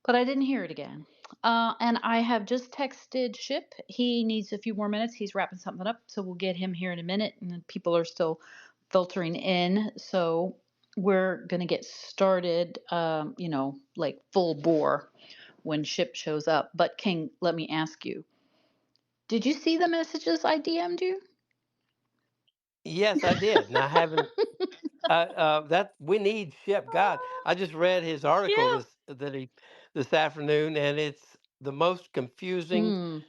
but I didn't hear it again. And I have just texted Ship. He needs a few more minutes. He's wrapping something up, so we'll get him here in a minute. And then people are still filtering in, so we're gonna get started. Like full bore when Ship shows up. But King, let me ask you: did you see the messages I DM'd you? Yes, I did, and I haven't. That we need Ship. God, I just read his article Yeah. this afternoon, and it's the most confusing, Mm.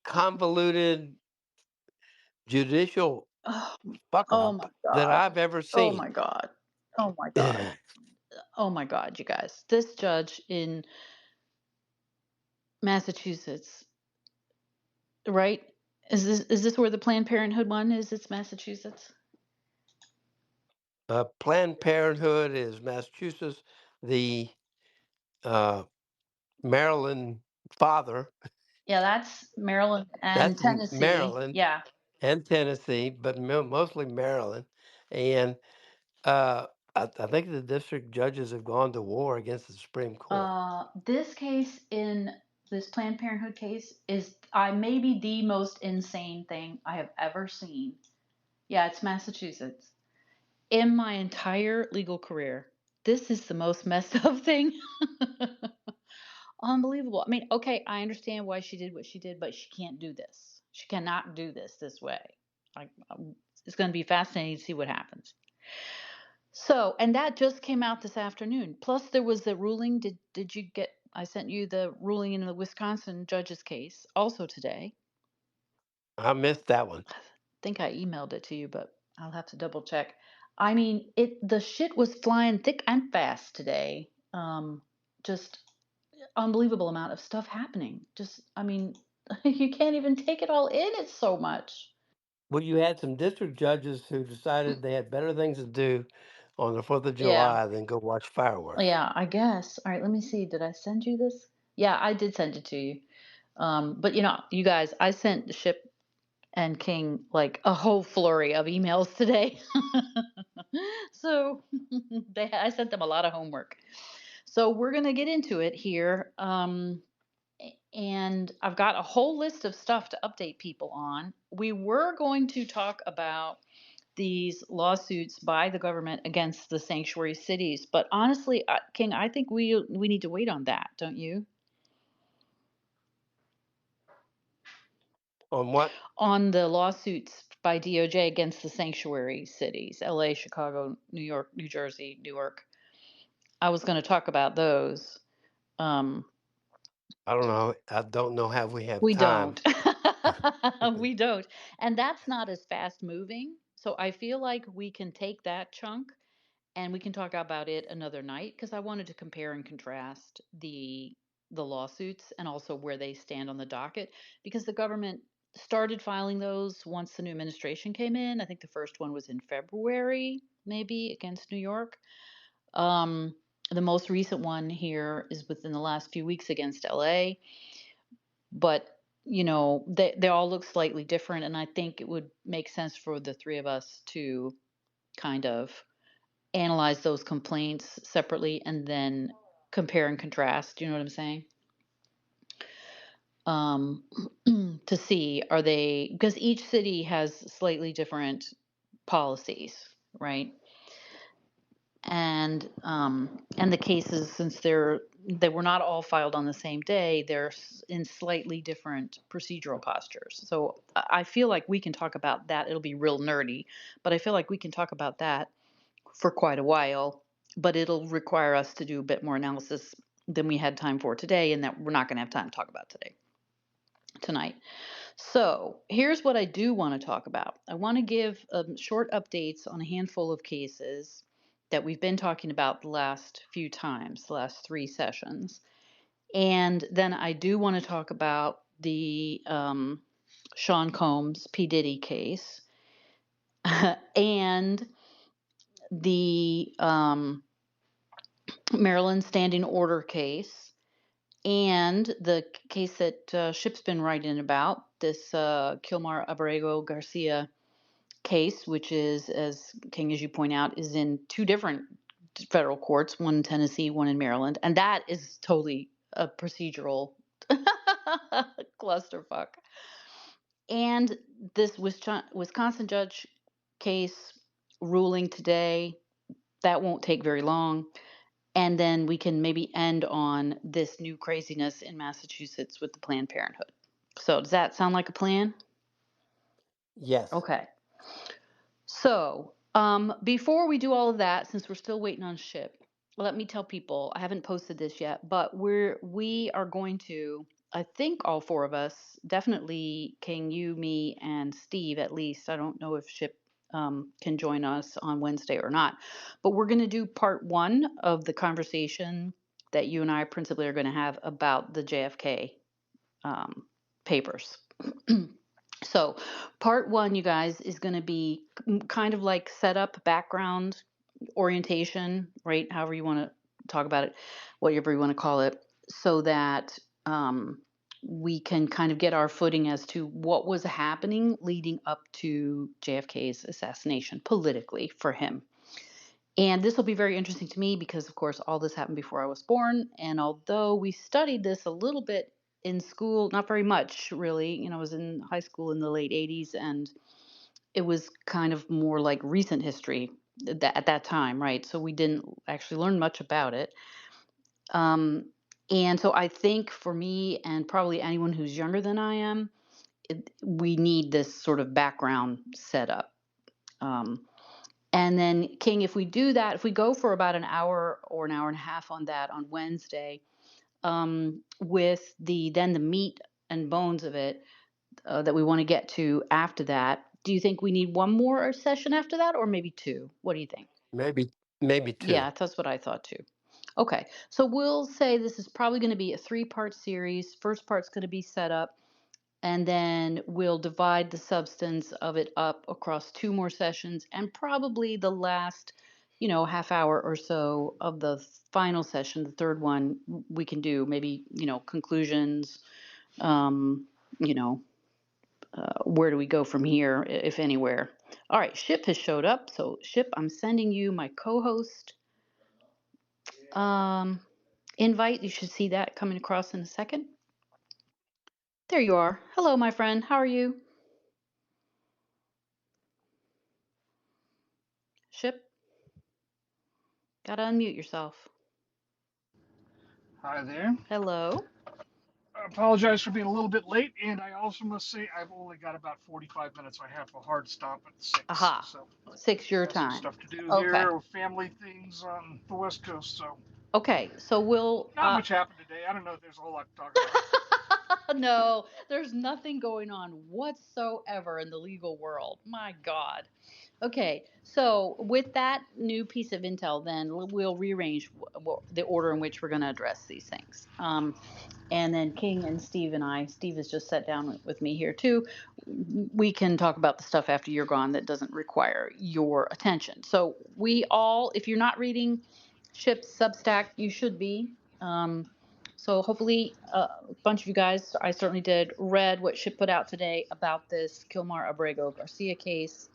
convoluted judicial Oh, fuck oh up my that God. I've ever Oh my seen. God. Oh my God. Oh my God, you guys. This judge in Massachusetts, right? Is this where the Planned Parenthood one is? It's Massachusetts. Planned Parenthood is Massachusetts. The uh, Maryland father, Yeah, that's Maryland and that's Tennessee. Maryland Yeah. and Tennessee, but mostly Maryland. And uh, I think the district judges have gone to war against the Supreme Court. This case in this Planned Parenthood case is I maybe the most insane thing I have ever seen. Yeah, it's Massachusetts. In my entire legal career, this is the most messed up thing. Unbelievable. I mean, okay, I understand why she did what she did, but she can't do this. She cannot do this way. I, it's going to be fascinating to see what happens. So, and that just came out this afternoon. Plus, there was the ruling. Did you get? I sent you the ruling in the Wisconsin judge's case also today. I missed that one. I think I emailed it to you, but I'll have to double check. I mean, the shit was flying thick and fast today. Just unbelievable amount of stuff happening. Just, I mean, you can't even take it all in. It's so much. Well, you had some district judges who decided they had better things to do on the 4th of Yeah. July than go watch fireworks. Yeah, I guess. All right, let me see. Did I send you this? Yeah, I did send it to you. But you guys, I sent Ship and King like a whole flurry of emails today. So I sent them a lot of homework. So we're gonna get into it here. And I've got a whole list of stuff to update people on. We were going to talk about these lawsuits by the government against the sanctuary cities, but honestly, King, I think we need to wait on that, don't you? On what? On the lawsuits by DOJ against the sanctuary cities, LA, Chicago, New York, New Jersey, Newark. I was going to talk about those. Um, I don't know. I don't know how we have we time. don't. We don't. And that's not as fast moving. So I feel like we can take that chunk and we can talk about it another night because I wanted to compare and contrast the lawsuits and also where they stand on the docket because the government started filing those once the new administration came in. I think the first one was in February, maybe against New York. Um, the most recent one here is within the last few weeks against LA, but they all look slightly different, and I think it would make sense for the three of us to kind of analyze those complaints separately and then compare and contrast. Do you know what I'm saying? Um, to see are they because each city has slightly different policies, right? And the cases, since they were not all filed on the same day, they're in slightly different procedural postures. So I feel like we can talk about that. It'll be real nerdy, but I feel like we can talk about that for quite a while, but it'll require us to do a bit more analysis than we had time for today, and that we're not going to have time to talk about tonight. So here's what I do want to talk about. I want to give short updates on a handful of cases that we've been talking about the last few times, the last three sessions. And then I do want to talk about the Sean Combs P. Diddy case and the Maryland standing order case and the case that Ship's been writing about, this Kilmar Abrego Garcia case, which is, as King, as you point out, is in two different federal courts, one in Tennessee, one in Maryland. And that is totally a procedural clusterfuck. And this Wisconsin judge case ruling today, that won't take very long. And then we can maybe end on this new craziness in Massachusetts with the Planned Parenthood. So, does that sound like a plan? Yes. Okay. So, before we do all of that, since we're still waiting on ship, let me tell people I haven't posted this yet, but we are going to. I think all four of us, definitely King, you, me, and Steve. At least I don't know if ship can join us on Wednesday or not, but we're going to do part one of the conversation that you and I principally are going to have about the JFK um, papers. So, part one, you guys, is going to be kind of like setup, background, orientation, right? However you want to talk about it, whatever you want to call it, so that we can kind of get our footing as to what was happening leading up to JFK's assassination politically for him. And this will be very interesting to me because, of course, all this happened before I was born. And although we studied this a little bit in school, not very much really, I was in high school in the late 80s, and it was kind of more like recent history at that time, right? So we didn't actually learn much about it. Um, and so I think for me and probably anyone who's younger than I am, we need this sort of background setup. Um, and then, King, if we do that, if we go for about an hour or an hour and a half on that on Wednesday, with the meat and bones of it that we want to get to after that, do you think we need one more session after that, or maybe two? What do you think? Maybe Yeah, two. that's what I thought too. Okay, so we'll say this is probably going to be a three-part series. First part's going to be set up, and then we'll divide the substance of it up across two more sessions, and probably the last, half hour or so of the final session, the third one, we can do maybe, conclusions, um, you know, where do we go from here, if anywhere. All right, Ship has showed up. So, Ship, I'm sending you my co host um, invite. You should see that coming across in a second. There you are. Hello, my friend. How are you? Ship, gotta unmute yourself. Hi there. Hello. I apologize for being a little bit late, and I also must say I've only got about 45 minutes. I have a hard stop at 6, Aha. so 6 your got some time. stuff to do Okay. here, family things on the West Coast. So Okay. So we'll. not much happened today. I don't know if there's a whole lot to talk about. No, there's nothing going on whatsoever in the legal world. My God. Okay, so with that new piece of intel, then we'll rearrange the order in which we're going to address these things. And then King and Steve and I, Steve has just sat down with me here too. We can talk about the stuff after you're gone that doesn't require your attention. So we all, if you're not reading Ship's Substack, you should be. So hopefully a bunch of you guys, I certainly did, read what Ship put out today about this Kilmar Abrego Garcia case,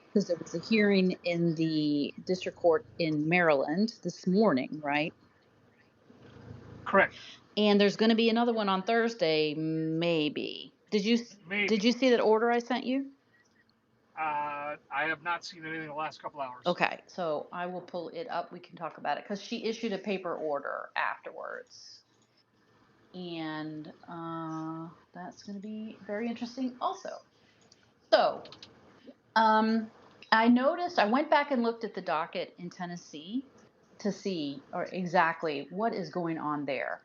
because there was a hearing in the district court in Maryland this morning, right? Correct. And there's going to be another one on Thursday, maybe. Did Maybe. you see that order I sent you? I have not seen anything in the last couple hours. Okay, so I will pull it up. We can talk about it because she issued a paper order afterwards, and that's going to be very interesting, also. So, um, I noticed. I went back and looked at the docket in Tennessee to see or exactly what is going on there,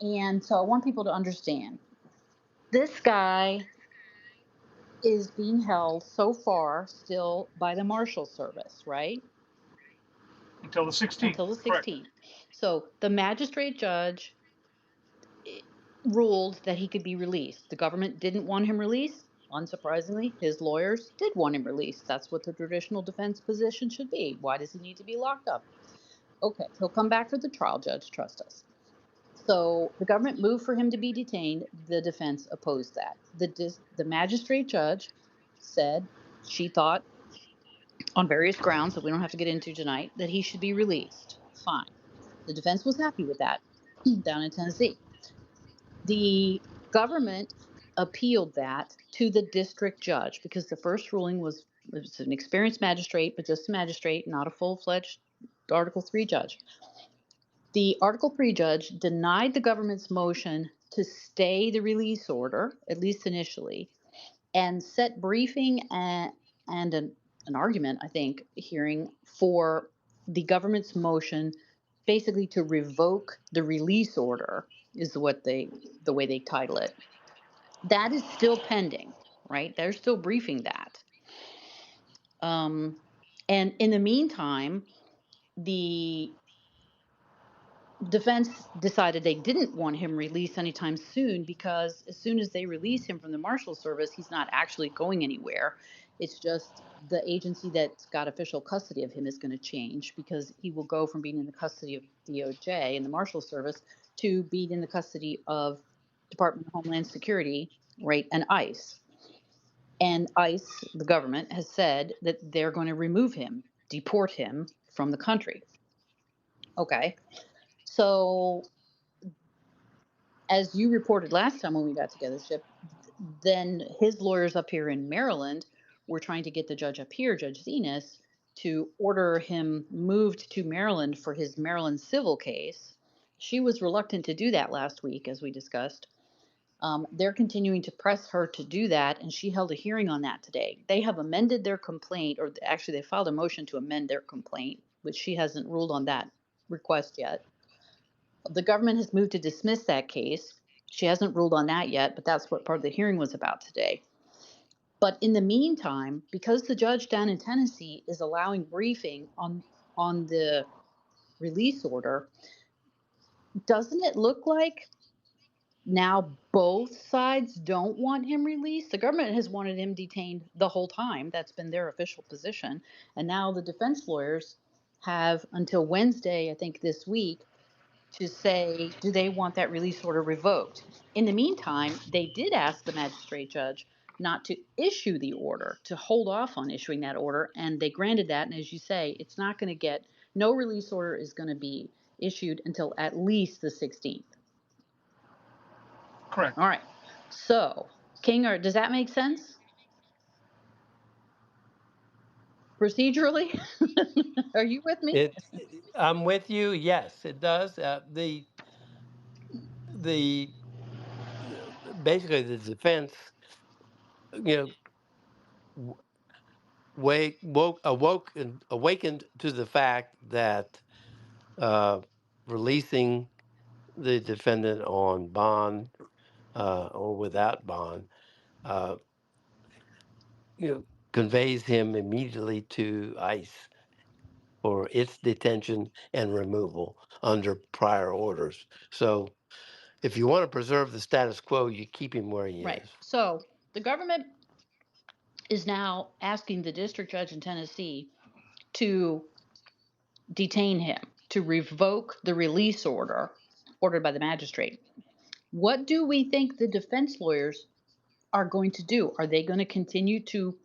and so I want people to understand this guy is being held so far still by the Marshal Service, right? Until the 16th. Until the Correct. 16th. So the magistrate judge eh, ruled that he could be released. The government didn't want him released. Unsurprisingly, his lawyers did want him released. That's what the traditional defense position should be. Why does he need to be locked up? Okay, he'll come back for the trial, judge, trust us. So the government moved for him to be detained. The defense opposed that. The magistrate judge said she thought, on various grounds that we don't have to get into tonight, that he should be released. Fine. The defense was happy with that. down in Tennessee. The government appealed that to the district judge because the first ruling was it was an experienced magistrate, but just a magistrate, not a full fledged Article 3 judge. The Article 3 judge denied the government's motion to stay the release order, at least initially, and set briefing and an argument, I think, hearing for the government's motion basically to revoke the release order is the way they title it. That is still pending, right? They're still briefing that. Um, and in the meantime, the defense decided they didn't want him released anytime soon because as soon as they release him from the Marshal Service, he's not actually going anywhere. It's just the agency that's got official custody of him is going to change because he will go from being in the custody of DOJ and the Marshal Service to being in the custody of Department of Homeland Security, right, and ICE. And ICE, the government, has said that they're going to remove him, deport him from the country. Okay. So as you reported last time when we got together, Ship, then his lawyers up here in Maryland were trying to get the judge up here, Judge Zenas, to order him moved to Maryland for his Maryland civil case. She was reluctant to do that last week, as we discussed. They're continuing to press her to do that, and she held a hearing on that today. They have amended their complaint, or actually, they filed a motion to amend their complaint, which she hasn't ruled on that request yet. The government has moved to dismiss that case. She hasn't ruled on that yet, but that's what part of the hearing was about today. But in the meantime, because the judge down in Tennessee is allowing briefing on the release order, doesn't it look like now both sides don't want him released? The government has wanted him detained the whole time. That's been their official position. And now the defense lawyers have until Wednesday, I think this week, to say, do they want that release order revoked? In the meantime, they did ask the magistrate judge not to issue the order, to hold off on issuing that order, and they granted that. And as you say, it's not going to get, no release order is going to be issued until at least the 16th. Correct. All right. So, King, or does that make sense? Procedurally? Are you with me? I'm with you. Yes, it does. The basically the defense, you know, awakened to the fact that uh, releasing the defendant on bond or without bond, uh, conveys him immediately to ICE for its detention and removal under prior orders. So, if you want to preserve the status quo, you keep him where he Right. is. So, the government is now asking the district judge in Tennessee to detain him, to revoke the release order ordered by the magistrate. What do we think the defense lawyers are going to do? Are they going to continue to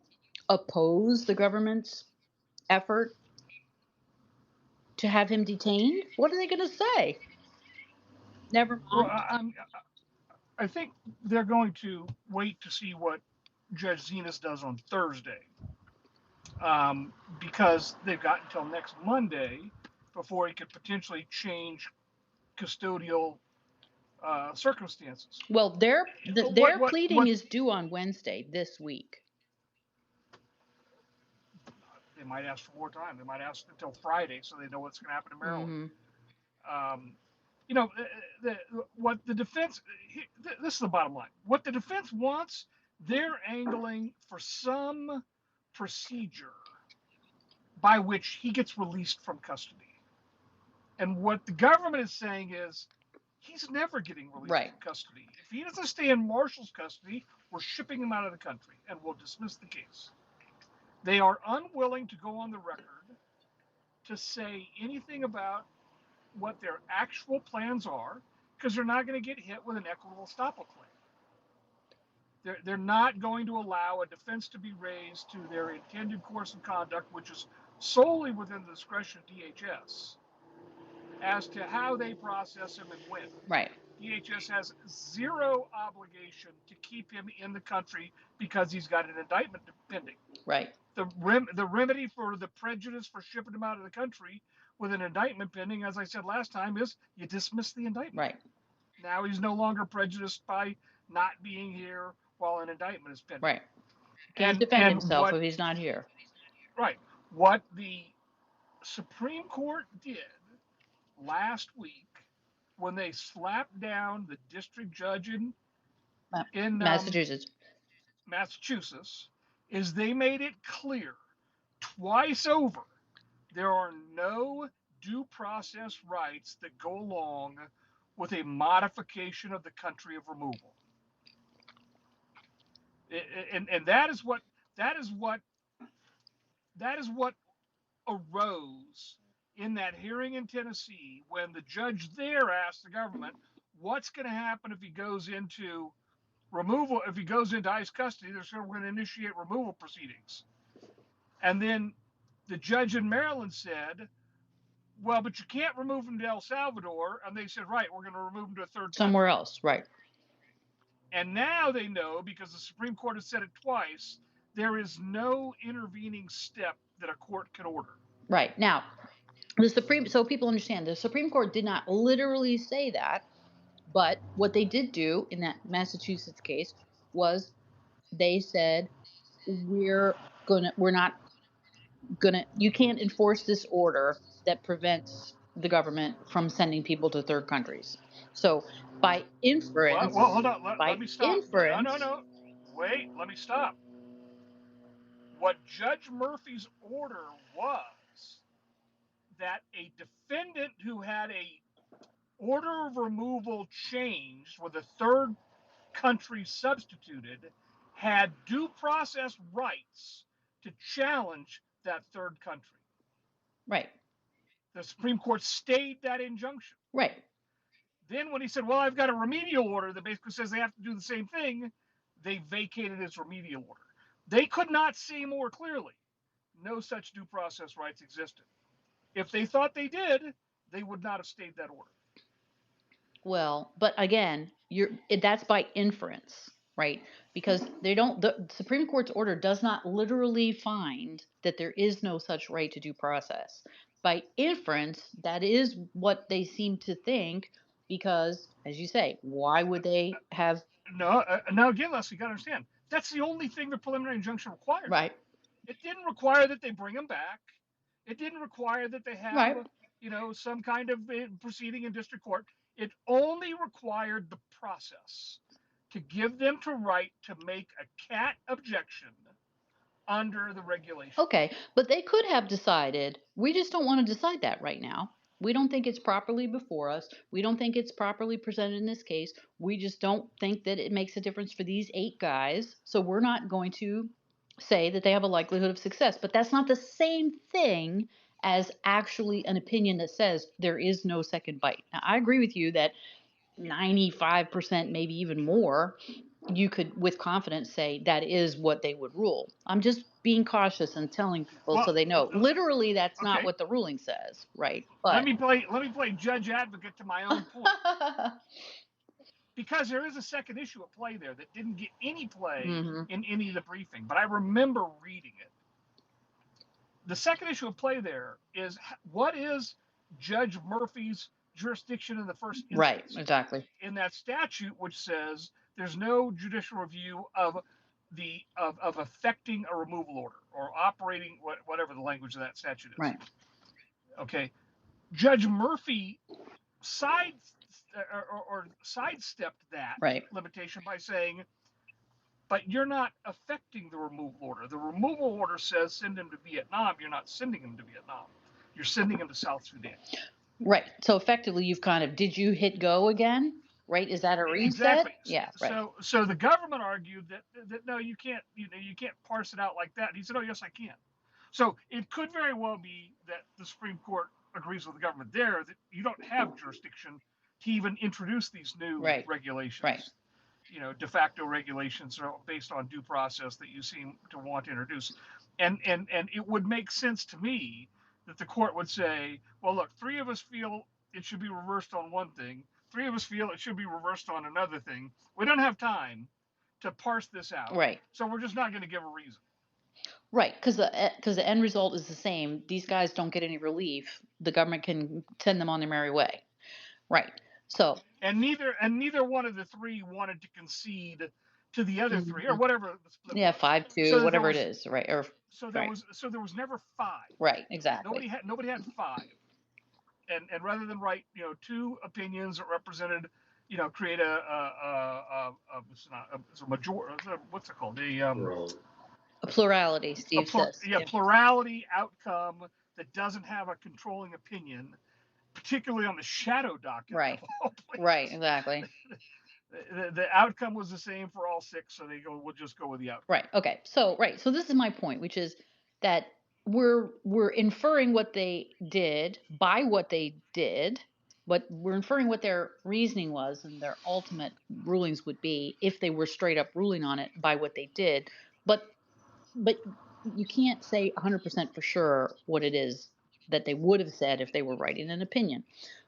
oppose the government's effort to have him detained? What are they going to say? Never Well, mind. I think they're going to wait to see what Judge Zenas does on Thursday, because they've got until next Monday before he could potentially change custodial circumstances. Well, What their what pleading what is due on Wednesday this week. they might ask for more time. They might ask until Friday so they know what's going to happen in Maryland. Mm-hmm. Um, you know, what the defense. This is the bottom line. What the defense wants, they're angling for some procedure by which he gets released from custody. And what the government is saying is he's never getting released Right. from custody. If he doesn't stay in Marshall's custody, we're shipping him out of the country and we'll dismiss the case. They are unwilling to go on the record to say anything about what their actual plans are because they're not going to get hit with an equitable estoppel claim. They're not going to allow a defense to be raised to their intended course of conduct, which is solely within the discretion of DHS, as to how they process him and when. Right. DHS has zero obligation to keep him in the country because he's got an indictment pending. Right. The remedy for the prejudice for shipping him out of the country with an indictment pending, as I said last time, is you dismiss the indictment. Right. Now he's no longer prejudiced by not being here while an indictment is pending. Right. Can't And defend himself if he's not here. right, what the Supreme Court did last week when they slapped down the district judge in Massachusetts. Massachusetts is they made it clear twice over there are no due process rights that go along with a modification of the country of removal. And that is what that is what that is what arose in that hearing in Tennessee when the judge there asked the government, what's going to happen if he goes into removal, if he goes into ICE custody, they're going to initiate removal proceedings. And then the judge in Maryland said, well, but you can't remove him to El Salvador. And they said, right, we're going to remove him to a third Somewhere country. else. Right. And now they know, because the Supreme Court has said it twice, there is no intervening step that a court can order. Right. Now, so people understand, the Supreme Court did not literally say that, but what they did do in that Massachusetts case was they said, we're not gonna you can't enforce this order that prevents the government from sending people to third countries. So by Well, inference, hold on. Let me stop. No. Wait, let me stop. What Judge Murphy's order was that a defendant who had a order of removal changed with a third country substituted had due process rights to challenge that third country. Right. The Supreme Court stayed that injunction. Right. Then when he said, well, I've got a remedial order that basically says they have to do the same thing, they vacated his remedial order. They could not see more clearly. No such due process rights existed. If they thought they did, they would not have stayed that order. Well, but again, that's by inference, right? Because the Supreme Court's order does not literally find that there is no such right to due process. By inference, that is what they seem to think, because, as you say, why would they have? No, now again, Leslie, you got to understand, that's the only thing the preliminary injunction required. Right. It didn't require that they bring him back. It didn't require that they have, Right. some kind of proceeding in district court. It only required the process to give them the right to make a CAT objection under the regulations. Okay, but they could have decided, we just don't want to decide that right now. We don't think it's properly before us. We don't think it's properly presented in this case. We just don't think that it makes a difference for these 8 guys. So we're not going to say that they have a likelihood of success. But that's not the same thing as actually an opinion that says there is no second bite. Now, I agree with you that 95%, maybe even more, you could with confidence say that is what they would rule. I'm just being cautious and telling people so they know. Literally, that's not what the ruling says, right? Let But me play judge advocate to my own point. Because there is a second issue at play there that didn't get any play in any of the briefing, but I remember reading it. The second issue at play there is, what is Judge Murphy's jurisdiction in the first instance? Right, exactly. In that statute, which says there's no judicial review of affecting a removal order or operating whatever the language of that statute is. Right. Okay. Judge Murphy sidestepped that limitation by saying, but you're not affecting the removal order. The removal order says send him to Vietnam. You're not sending him to Vietnam. You're sending him to South Sudan. Right. So effectively, you've kind of, did you hit go again? Right? Is that a reset? Exactly. Yeah. Right. So the government argued that no, you can't parse it out like that. And he said, oh yes, I can. So it could very well be that the Supreme Court agrees with the government there that you don't have jurisdiction to even introduce these new regulations. Right. De facto regulations are based on due process that you seem to want to introduce. And it would make sense to me that the court would say, well, look, 3 of us feel it should be reversed on one thing. 3 of us feel it should be reversed on another thing. We don't have time to parse this out, Right. so we're just not going to give a reason. Right, because the end result is the same. These guys don't get any relief. The government can send them on their merry way. Right. So, And neither one of the 3 wanted to concede to the other 3 or mhm. whatever the split Yeah, was. 5-2, So that whatever it is, right? Or right, there was never 5. right, exactly. Nobody had 5. And rather than write 2 opinions that represented, create a major, what's it called, A plurality, a Steve says. Yeah. plurality outcome that doesn't have a controlling opinion, particularly on the shadow docket of Right. all Right, places. exactly. The outcome was the same for all 6, so we'll just go with the outcome. Right. Okay. So, right. So this is my point, which is that we're inferring what they did by what they did, but we're inferring what their reasoning was and their ultimate rulings would be if they were straight up ruling on it by what they did. But but you can't say 100% for sure what it is that they would have said if they were writing an opinion.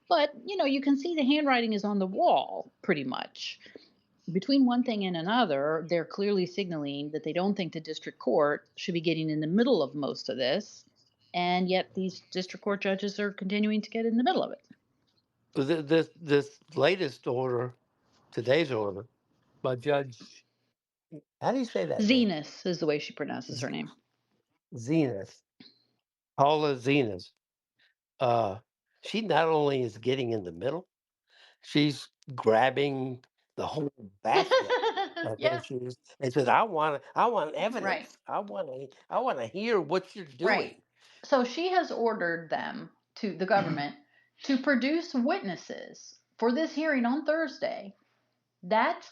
But, you can see the handwriting is on the wall pretty much. Between one thing and another, they're clearly signaling that they don't think the district court should be getting in the middle of most of this. And yet these district court judges are continuing to get in the middle of it. This latest order, today's order by Judge, how do you say that name? Zenith is the way she pronounces her Z- name. Zenith, Paula Zenith. Uh, she not only is getting in the middle, she's grabbing the whole basket of Yeah, issues and says, "I want right, evidence. I want to hear what you're right. doing." So she has ordered them, to the government, to produce witnesses for this hearing on Thursday. That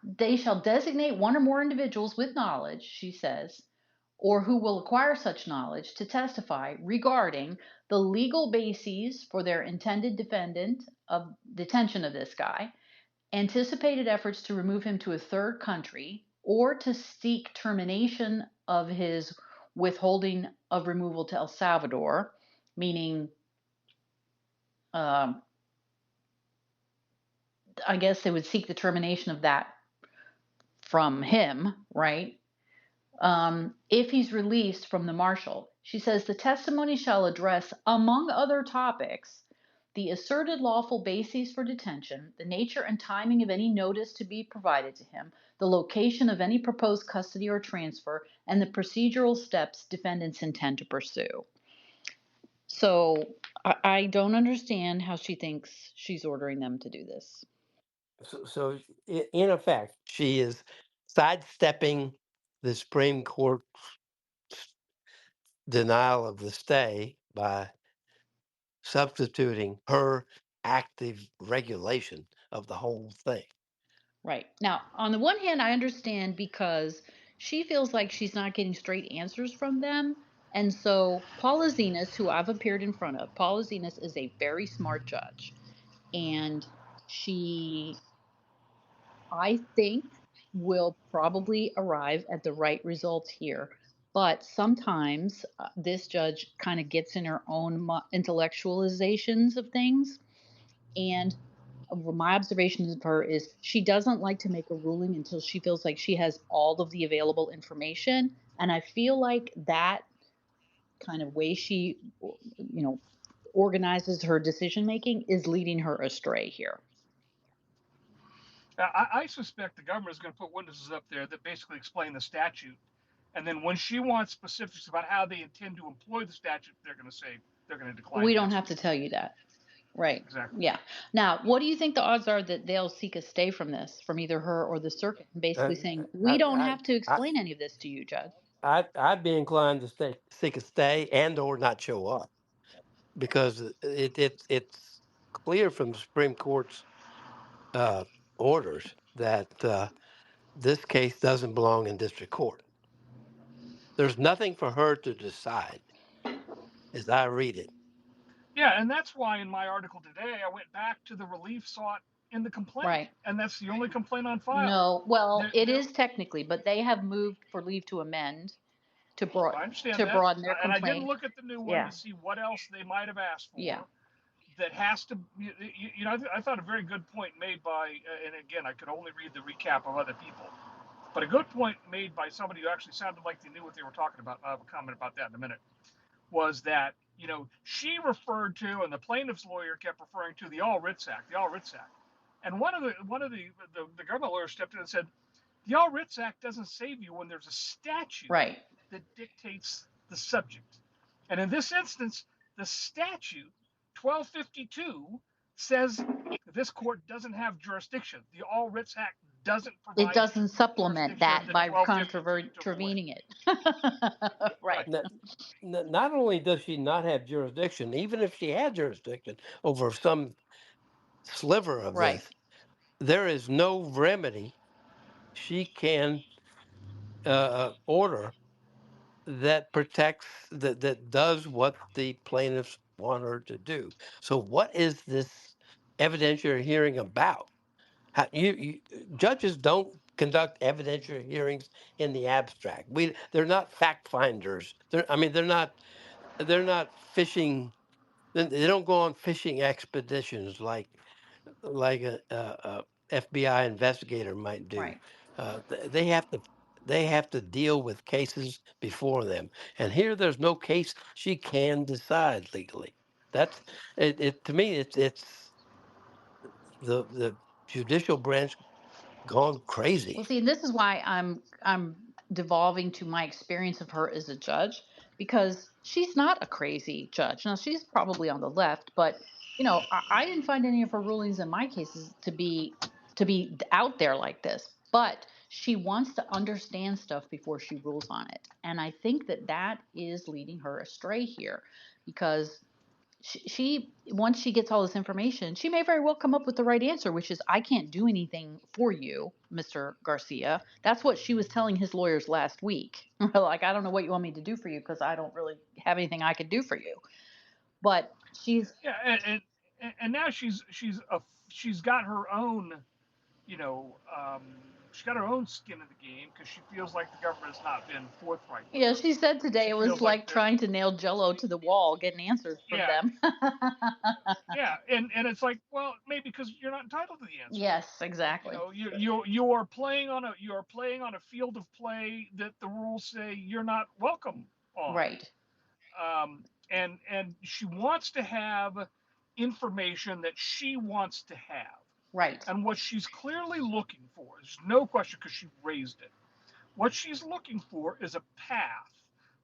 they shall designate one or more individuals with knowledge, she says, or who will acquire such knowledge to testify regarding the legal bases for their intended defendant of detention of this guy, anticipated efforts to remove him to a third country, or to seek termination of his withholding of removal to El Salvador, meaning, um, I guess they would seek the termination of that from him, right? If he's released from the marshal. She says the testimony shall address, among other topics, the asserted lawful bases for detention, the nature and timing of any notice to be provided to him, the location of any proposed custody or transfer, and the procedural steps defendants intend to pursue. So I don't understand how she thinks she's ordering them to do this. So in effect, she is sidestepping the Supreme Court denial of the stay by substituting her active regulation of the whole thing. Right. Now, on the one hand, I understand because she feels like she's not getting straight answers from them. And so Paula Zenas, who I've appeared in front of, Paula Zenas is a very smart judge. And she, I think, will probably arrive at the right results here. But sometimes this judge kind of gets in her own intellectualizations of things. And my observation of her is she doesn't like to make a ruling until she feels like she has all of the available information. And I feel like that kind of way she, organizes her decision making is leading her astray here. I suspect the government is going to put witnesses up there that basically explain the statute, and then when she wants specifics about how they intend to employ the statute, they're going to say they're going to decline We to don't answer have to those tell you questions. that. Right. Exactly. Yeah. Now, what do you think the odds are that they'll seek a stay from this, from either her or the circuit, basically Uh, saying, we I, don't I, have to I, explain any of this to you, Judge? I'd be inclined to seek a stay and or not show up because it's clear from the Supreme Court's uh, orders that this case doesn't belong in district court. There's nothing for her to decide, as I read it. Yeah, and that's why in my article today I went back to the relief sought in the complaint, Right. and that's the only complaint on file. No, well, it There is technically, but they have moved for leave to amend I understand to that, broaden their and I didn't complaint. look at the new one to Yeah. see what else they might have asked Yeah. for. that has to, I thought a very good point made by, and again, I could only read the recap of other people, but a good point made by somebody who actually sounded like they knew what they were talking about. I have a comment about that in a minute. Was that, she referred to, and the plaintiff's lawyer kept referring to the All Writs Act, the All Writs Act. And one of the government lawyers stepped in and said, the All Writs Act doesn't save you when there's a statute Right. that dictates the subject. And in this instance, the statute 1252 says this court doesn't have jurisdiction. The All Writs Act doesn't It provide doesn't supplement jurisdiction that that by 1252 took away. contravening it. Right. Right. Not, not only does she not have jurisdiction, even if she had jurisdiction over some sliver of Right. this, there is no remedy she can order that protects that does what the plaintiffs want her to do. So, what is this evidentiary hearing about? Judges don't conduct evidentiary hearings in the abstract. They're not fact finders. They're not fishing. They don't go on fishing expeditions like a FBI investigator might do. Right. They have to deal with cases before them, and here there's no case she can decide legally. That's it. To me, it's the judicial branch gone Well, crazy. see, and this is why I'm devolving to my experience of her as a judge, because she's not a crazy judge. Now she's probably on the left, but I didn't find any of her rulings in my cases to be out there like this. But she wants to understand stuff before she rules on it, and I think that is leading her astray here, because she once she gets all this information, she may very well come up with the right answer, which is, I can't do anything for you, Mr. Garcia. That's what she was telling his lawyers last week. Like, I don't know what you want me to do for you, because I don't really have anything I could do for you. But she's Yeah, and now she's got her own, you know, um, she's got her own skin in the game because she feels like the government has not been forthright with yeah, her. she said today She it was feels like like they're, trying to nail jello to the wall, getting answers from yeah, them. yeah, and it's like, well, maybe because you're not entitled to the answer. Yes, exactly. You are playing on a field of play that the rules say you're not welcome on. Right. And she wants to have information that she wants to have. Right. And what she's clearly looking for, there's no question because she raised it, what she's looking for is a path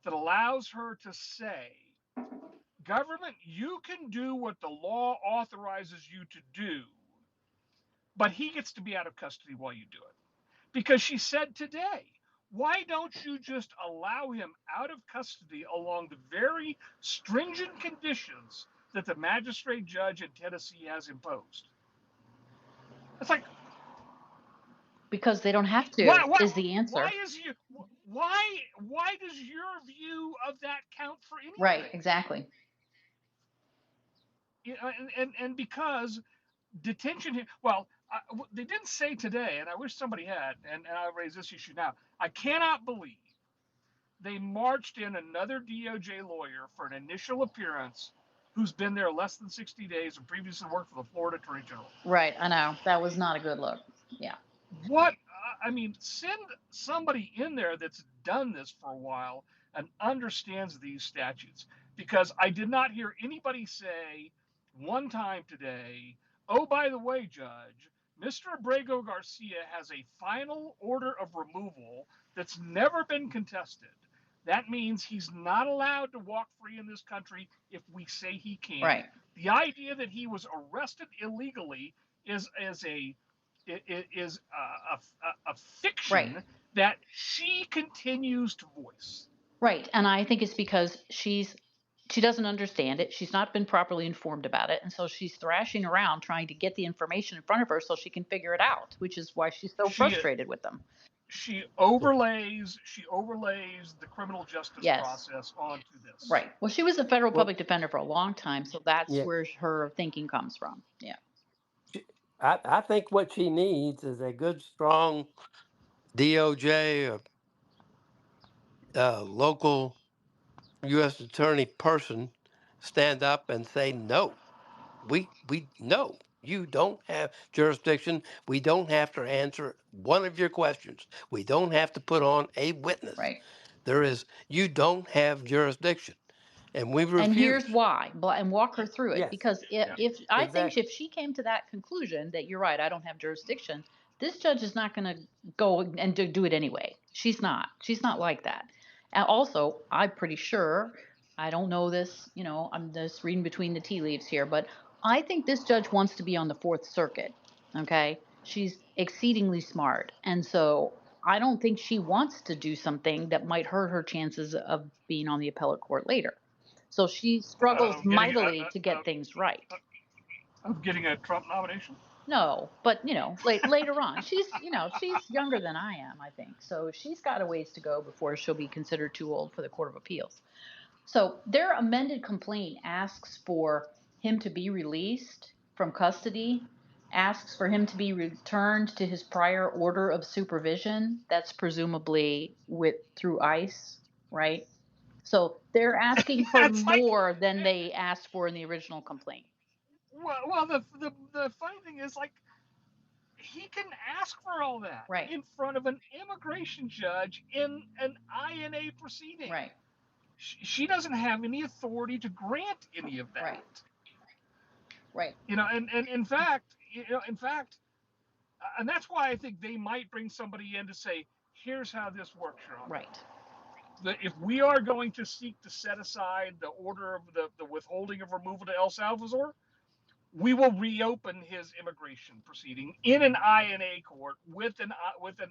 that allows her to say, government, you can do what the law authorizes you to do, but he gets to be out of custody while you do it. Because she said today, why don't you just allow him out of custody along the very stringent conditions that the magistrate judge in Tennessee has imposed? It's like, Because they don't have why to, why is the why answer. is you why does your view of that count for Right, anything? exactly. And because detention here, well, they didn't say today, and I wish somebody had, and I'll raise this issue now. I cannot believe they marched in another DOJ lawyer for an initial appearance who's been there less than 60 days and previously worked for the Florida Attorney General. Right, I know. That was not a good look. Yeah. What, I mean, send somebody in there that's done this for a while and understands these statutes. Because I did not hear anybody say one time today, oh, by the way, Judge, Mr. Abrego Garcia has a final order of removal that's never been contested. That means he's not allowed to walk free in this country if we say he can. Right. The idea that he was arrested illegally is a Right. fiction that she continues to voice. Right. And I think it's because she doesn't understand it. She's not been properly informed about it. And so she's thrashing around trying to get the information in front of her so she can figure it out, which is why she's so She frustrated with them. she overlays the criminal justice Yes. process onto this. Right. Well, she was a federal Well, public defender for a long time, so that's yeah, where her thinking comes from. Yeah. I think what she needs is a good, strong DOJ or local U.S. attorney person stand up and say no. we no, you don't have jurisdiction. We don't have to answer one of your questions. We don't have to put on a witness. Right. There is you don't have jurisdiction, and we And here's refuse. why, and walk her through it. Yes, Because Yeah. if I think exactly. if she came to that conclusion that you're right, I don't have jurisdiction, this judge is not going to go and do it anyway. She's not. She's not like that. And also, I'm pretty sure, I don't know this, I'm just reading between the tea leaves here, but I think this judge wants to be on the Fourth Circuit. Okay. She's exceedingly smart. And so I don't think she wants to do something that might hurt her chances of being on the appellate court later. So she struggles Of getting mightily to get things right. of getting a Trump nomination. No, but later on, she's younger than I am, I think. So she's got a ways to go before she'll be considered too old for the Court of Appeals. So their amended complaint asks for him to be released from custody, asks for him to be returned to his prior order of supervision. That's presumably through ICE, right? So they're asking for It's like, more than they asked for in the original complaint. well, the funny thing is, like, he can ask for all that Right, in front of an immigration judge in an INA proceeding. right, She doesn't have any authority to grant any of right, that. right, And in fact, and that's why I think they might bring somebody in to say, here's how this works, Your Honor. right, If we are going to seek to set aside the order of the withholding of removal to El Salvador, we will reopen his immigration proceeding in an INA court with an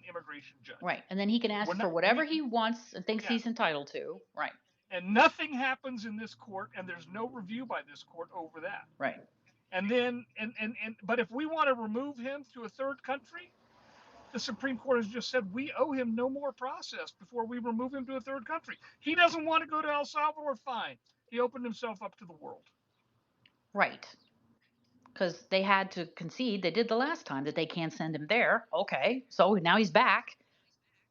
immigration judge. right. And then he can We're ask for not whatever we he wants and thinks Yeah, he's entitled to. Right, and nothing happens in this court, and there's no review by this court over that. right, And then but if we want to remove him to a third country, the Supreme Court has just said we owe him no more process before we remove him to a third country. He doesn't want to go to El Salvador, fine. He opened himself up to the world. right. Because they had to concede, they did the last time, that they can't send him there. Okay, so now he's back,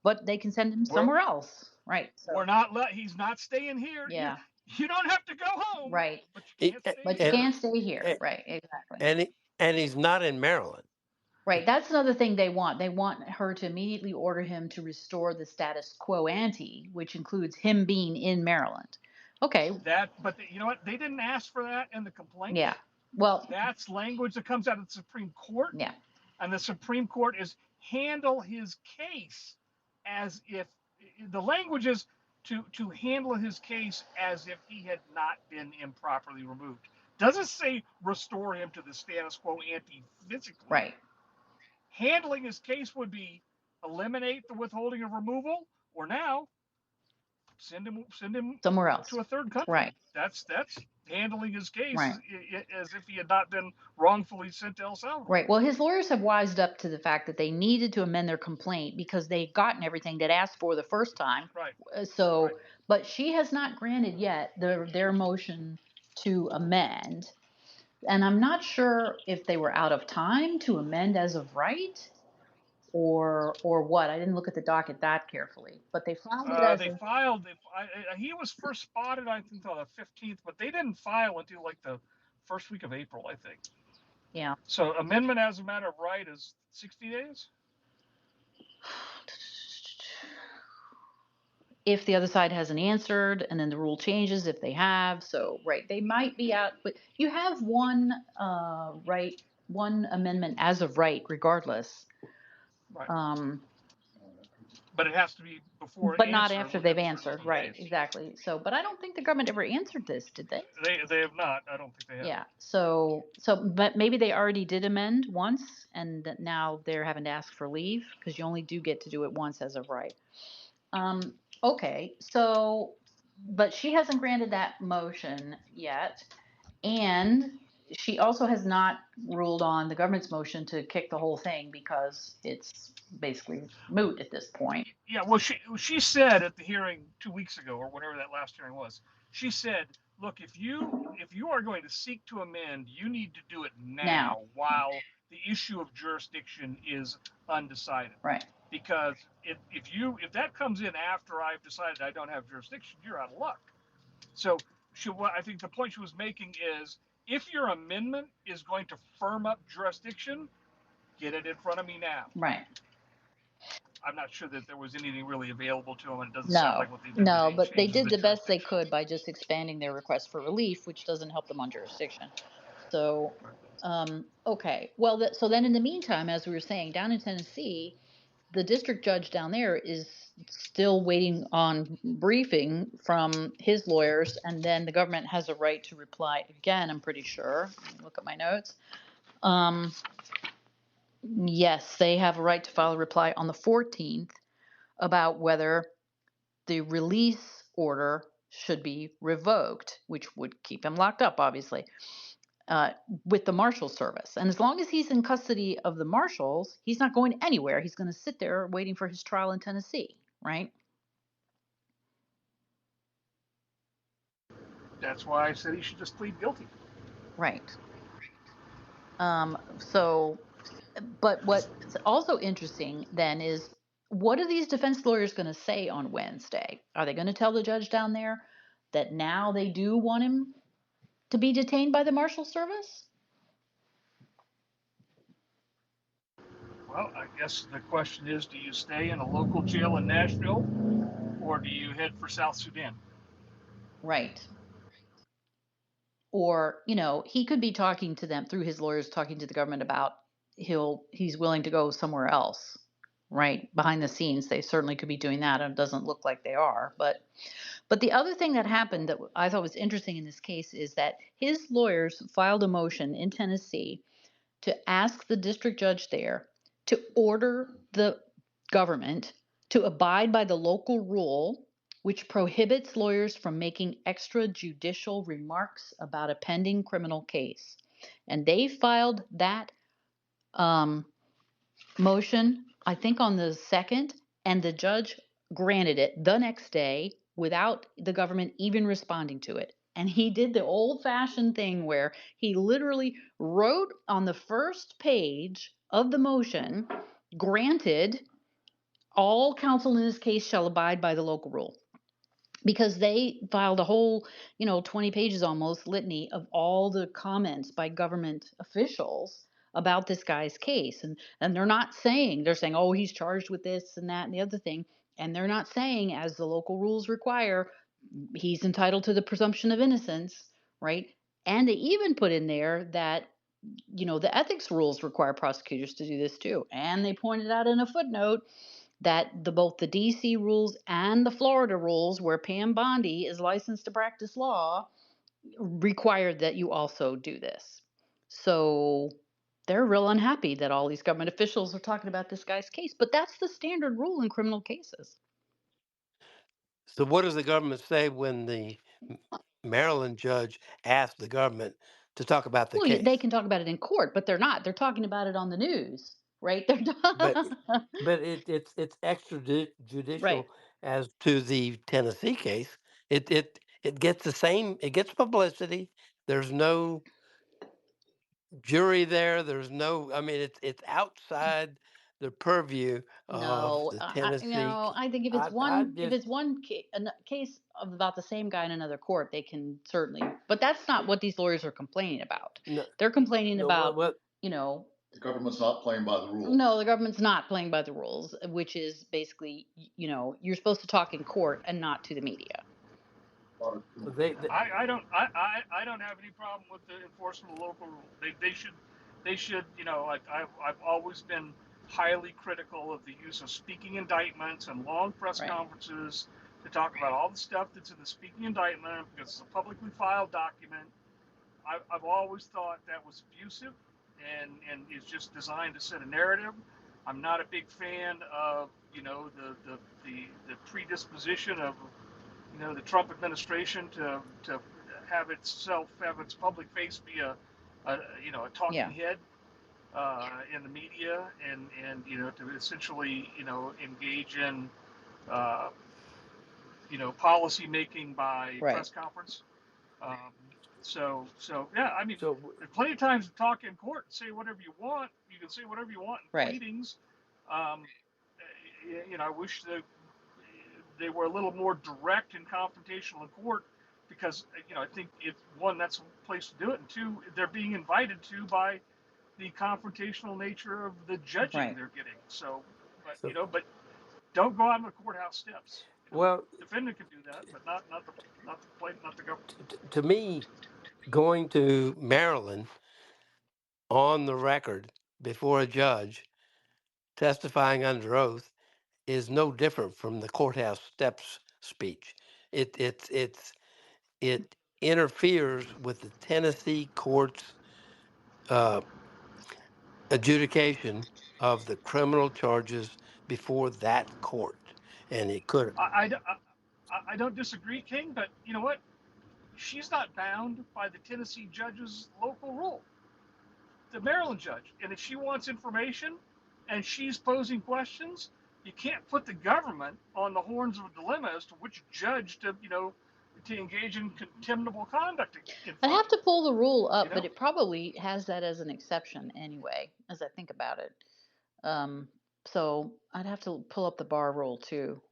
but they can send him We're somewhere else. Right. we're So, not he's not staying here. You yeah, you don't have to go home, right. but you He- can't stay But you here. and can't stay here. Right, exactly. and he's not in Maryland. Right. That's another thing they want. They want her to immediately order him to restore the status quo ante, which includes him being in Maryland. Okay. But you know what? They didn't ask for that in the complaint. Yeah. Well, That's language that comes out of the Supreme Court, yeah. and the Supreme Court is handle his case as if the language is to handle his case as if he had not been improperly removed. Doesn't say restore him to the status quo ante physically. Right. Handling his case would be eliminate the withholding of removal, or now send him Somewhere else. to a third country. Right. That's handling his case Right. as if he had not been wrongfully sent to El Salvador. Right. Well, his lawyers have wised up to the fact that they needed to amend their complaint because they'd gotten everything they'd asked for the first time. Right. So, Right. but she has not granted yet their motion to amend. And I'm not sure if they were out of time to amend as of right or what. I didn't look at the docket that carefully, but they filed it as They a filed. He was first spotted, I think, on the 15th, but they didn't file until like the first week of April, I think. yeah. So amendment as a matter of right is 60 days. If the other side hasn't answered and then the rule changes if they have. So, right, they might be out, but you have one amendment as of right regardless. Right. But it has to be before an not answer after within they've a certain answered. number of Right, days. exactly. So, but I don't think the government ever answered this, did they? They have not. I don't think they have. Yeah. So, but maybe they already did amend once, and now they're having to ask for leave because you only do get to do it once as of right. Okay. So, but she hasn't granted that motion yet, and she also has not ruled on the government's motion to kick the whole thing because it's basically moot at this point. Yeah, well, she said at the hearing 2 weeks ago, or whatever that last hearing was, she said, look, if you are going to seek to amend, you need to do it now while the issue of jurisdiction is undecided. Right. Because if that comes in after I've decided I don't have jurisdiction, you're out of luck. So I think the point she was making is, If your amendment is going to firm up jurisdiction, get it in front of me now. Right. I'm not sure that there was anything really available to them, and it doesn't sound No, like what they did no, today but they changes did the the best they jurisdiction. could by just expanding their request for relief, which doesn't help them on jurisdiction. So, okay. Well, so then in the meantime, as we were saying, down in Tennessee, the district judge down there is still waiting on briefing from his lawyers, and then the government has a right to reply again, I'm pretty sure. Let me look at my notes. Um, yes, they have a right to file a reply on the 14th about whether the release order should be revoked, which would keep him locked up, obviously, uh, with the Marshal Service. And as long as he's in custody of the Marshals, he's not going anywhere. He's going to sit there waiting for his trial in Tennessee, right? That's why I said he should just plead guilty. Right. So, but what's also interesting then is what are these defense lawyers going to say on Wednesday? Are they going to tell the judge down there that now they do want him to be detained by the Marshal Service? Well, I guess the question is, do you stay in a local jail in Nashville, or do you head for South Sudan? Right. Or, he could be talking to them through his lawyers, talking to the government about he's willing to go somewhere else, right? Behind the scenes, they certainly could be doing that, and it doesn't look like they are. But the other thing that happened that I thought was interesting in this case is that his lawyers filed a motion in Tennessee to ask the district judge there to order the government to abide by the local rule which prohibits lawyers from making extrajudicial remarks about a pending criminal case. And they filed that um, motion, I think on the 2nd, and the judge granted it the next day without the government even responding to it. And he did the old fashioned thing where he literally wrote on the first page of the motion, granted, all counsel in this case shall abide by the local rule, because they filed a whole 20 pages almost litany of all the comments by government officials about this guy's case. And they're saying, oh, he's charged with this and that and the other thing, and they're not saying, as the local rules require, he's entitled to the presumption of innocence, right? And they even put in there that the ethics rules require prosecutors to do this too, and they pointed out in a footnote that both the DC rules and the Florida rules, where Pam Bondi is licensed to practice law, required that you also do this. So they're real unhappy that all these government officials are talking about this guy's case, but that's the standard rule in criminal cases. So what does the government say when the Maryland judge asked the government to talk about the Well, they case? can talk about it in court, but they're not. They're talking about it on the news, right? They're But it's right. extrajudicial as to the Tennessee case. It gets the same. It gets publicity. There's no jury there. There's no. I mean, it's outside the purview of No, the Tennessee. I think I if just it's a case of about the same guy in another court, they can certainly. But that's not what these lawyers are complaining about. no They're complaining no about, what you know, The government's not playing by the rules. no, the government's not playing by the rules, which is basically, you're supposed to talk in court and not to the media. they I don't have any problem with the enforcement of local rule. They should like I've always been highly critical of the use of speaking indictments and long press Right. conferences to talk about all the stuff that's in the speaking indictment because it's a publicly filed document. I've always thought that was abusive and is just designed to set a narrative. I'm not a big fan of the predisposition of the Trump administration to have its public face be a talking Yeah. head in the media and to essentially engage in uh, policy making by Right. press conference. Um, so yeah, I mean, so there's plenty of times to talk in court and say whatever you want. You can say whatever you want in Right. pleadings. Um, I wish that they were a little more direct and confrontational in court because I think it's one, that's a place to do it, and two, they're being invited to by the confrontational nature of the judging Right. they're getting. So, but So, but don't go out on the courthouse steps. well, Defendant can do that, but not the government. to me, going to Maryland on the record before a judge testifying under oath is no different from the courthouse steps speech. It interferes with the Tennessee court's uh, adjudication of the criminal charges before that court, and it could. I don't disagree, King, but you know what? She's not bound by the Tennessee judge's local rule, the Maryland judge. And if she wants information and she's posing questions, you can't put the government on the horns of a dilemma as to which judge to engage in contemptible conduct in I'd front have of. to pull the rule You up, but know, it probably has that as an exception anyway, as I think about it. Um, so I'd have to pull up the bar rule too.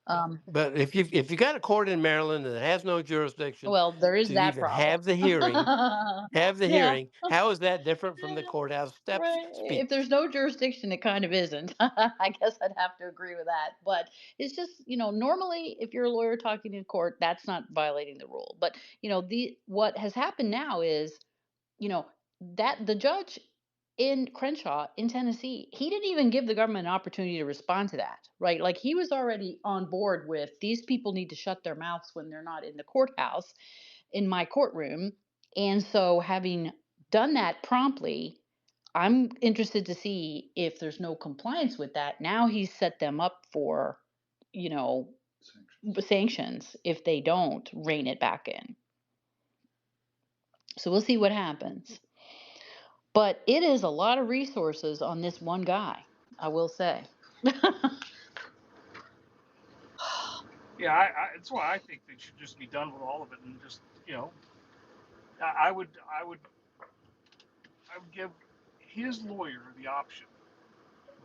Um, But if you got a court in Maryland that has no jurisdiction well, there is to that even problem. have the Yeah. hearing, how is that different from the Yeah, courthouse steps right. If speech? there's no jurisdiction, it kind of isn't. I guess I'd have to agree with that. But it's just, normally if you're a lawyer talking in court, that's not violating the rule. But, the what has happened now is, you know, that the judge in Crenshaw in Tennessee, he didn't even give the government an opportunity to respond to that, right? Like he was already on board with these people need to shut their mouths when they're not in the courthouse in my courtroom. And so having done that promptly, I'm interested to see if there's no compliance with that. Now he's set them up for, you know, sanctions if they don't rein it back in. So we'll see what happens. But it is a lot of resources on this one guy, I will say. yeah, that's why I think they should just be done with all of it and just I would I would give his lawyer the option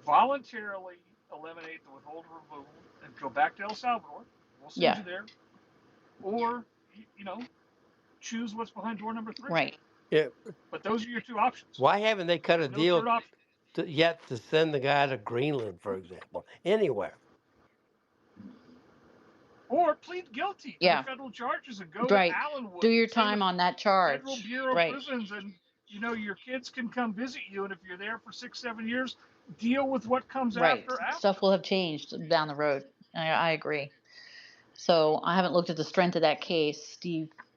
voluntarily eliminate the withhold removal and go back to El Salvador. We'll send Yeah, you there, or choose what's behind door number three. right. Yeah. But those are your two options. Why haven't they cut a There's no third deal option. yet to send the guy to Greenland, for example? Anywhere. Or plead guilty to the Yeah, federal charges and go to right. Do Allenwood, your say the time on that Federal charge. Bureau of Right, Prisons, and your kids can come visit you. And if you're there for 6, 7 years, deal with what comes right. after. Stuff will have changed down the road. I agree. So I haven't looked at the strength of that case.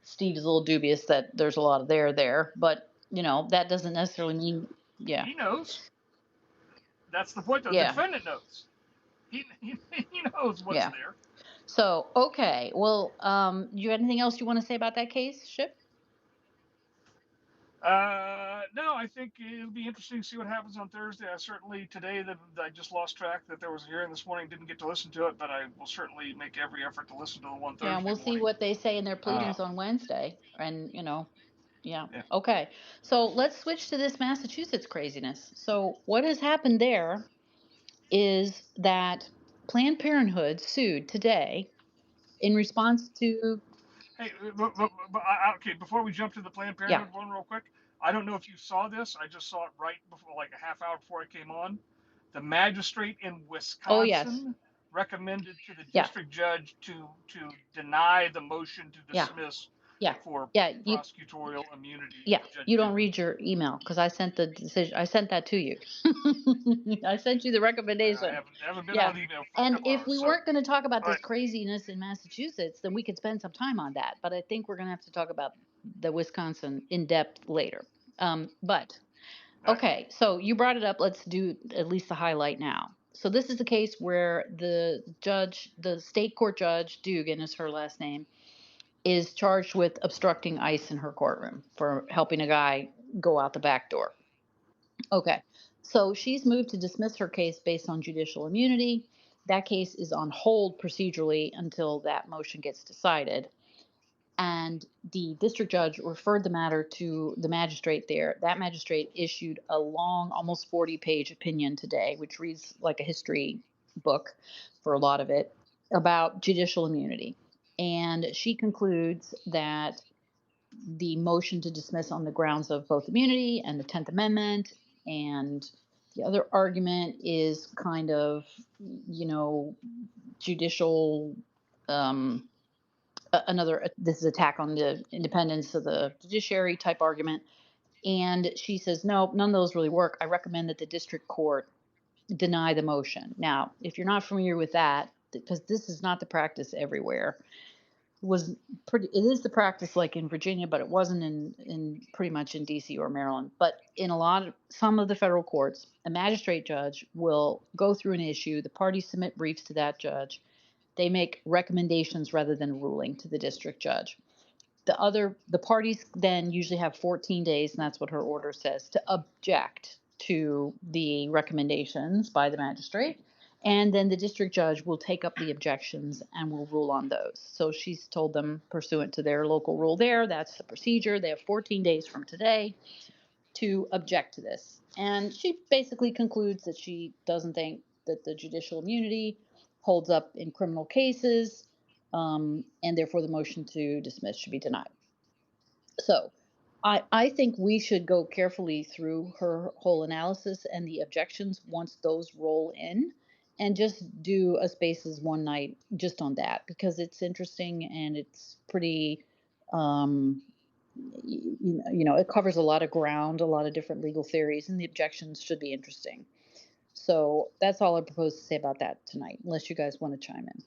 Steve's a little dubious that there's a lot of there, but that doesn't necessarily mean. Yeah, He knows. That's the point, though. The yeah, defendant knows. He knows what's yeah. there. So okay, well, you have anything else you want to say about that case, Ship? No, I think it'll be interesting to see what happens on Thursday. I certainly today that I just lost track that there was a hearing this morning. Didn't get to listen to it, but I will certainly make every effort to listen to the one Yeah, and Thursday we'll see morning. what they say in their Uh, pleadings on Wednesday. And, yeah. yeah. Okay. So let's switch to this Massachusetts craziness. So, what has happened there is that Planned Parenthood sued today in response to, Hey, okay. Before we jump to the Planned yeah. Parenthood one, real quick, I don't know if you saw this. I just saw it right before, like a half hour before I came on. The magistrate in Oh, yes. Wisconsin recommended to the Yeah. district judge to deny the motion to Yeah. dismiss Yeah. for Yeah. prosecutorial immunity Yeah, of Judge you don't Barrett. read your email because I sent the decision. I sent that to you. I sent you the I recommendation. haven't been Yeah. on email for a And couple if hours. we So, weren't going to talk about all this right, craziness in Massachusetts, then we could spend some time on that. But I think we're going to have to talk about the Wisconsin in depth later. But all right. okay, so you brought it up. Let's do at least the highlight now. So this is the case where the judge, the state court judge, Dugan is her last name, is charged with obstructing ICE in her courtroom for helping a guy go out the back door. Okay. So she's moved to dismiss her case based on judicial immunity. That case is on hold procedurally until that motion gets decided. And the district judge referred the matter to the magistrate there. That magistrate issued a long, almost 40-page opinion today, which reads like a history book for a lot of it, about judicial immunity. And she concludes that the motion to dismiss on the grounds of both immunity and the 10th Amendment and the other argument is kind of, judicial, um, another, this is attack on the independence of the judiciary type argument. And she says, no, none of those really work. I recommend that the district court deny the motion. Now, if you're not familiar with that, because this is not the practice everywhere, was pretty, it is the practice like in Virginia, but it wasn't in pretty much in DC or Maryland. But in some of the federal courts, a magistrate judge will go through an issue, the parties submit briefs to that judge, they make recommendations rather than a ruling to the district judge. The parties then usually have 14 days, and that's what her order says, to object to the recommendations by the magistrate. And then the district judge will take up the objections and will rule on those. So she's told them, pursuant to their local rule there, that's the procedure. They have 14 days from today to object to this. And she basically concludes that she doesn't think that the judicial immunity holds up in criminal cases, and therefore the motion to dismiss should be denied. So I think we should go carefully through her whole analysis and the objections once those roll in and just do a spaces one night just on that because it's interesting and it's pretty, um, it covers a lot of ground, a lot of different legal theories, and the objections should be interesting. So that's all I propose to say about that tonight, unless you guys want to chime in.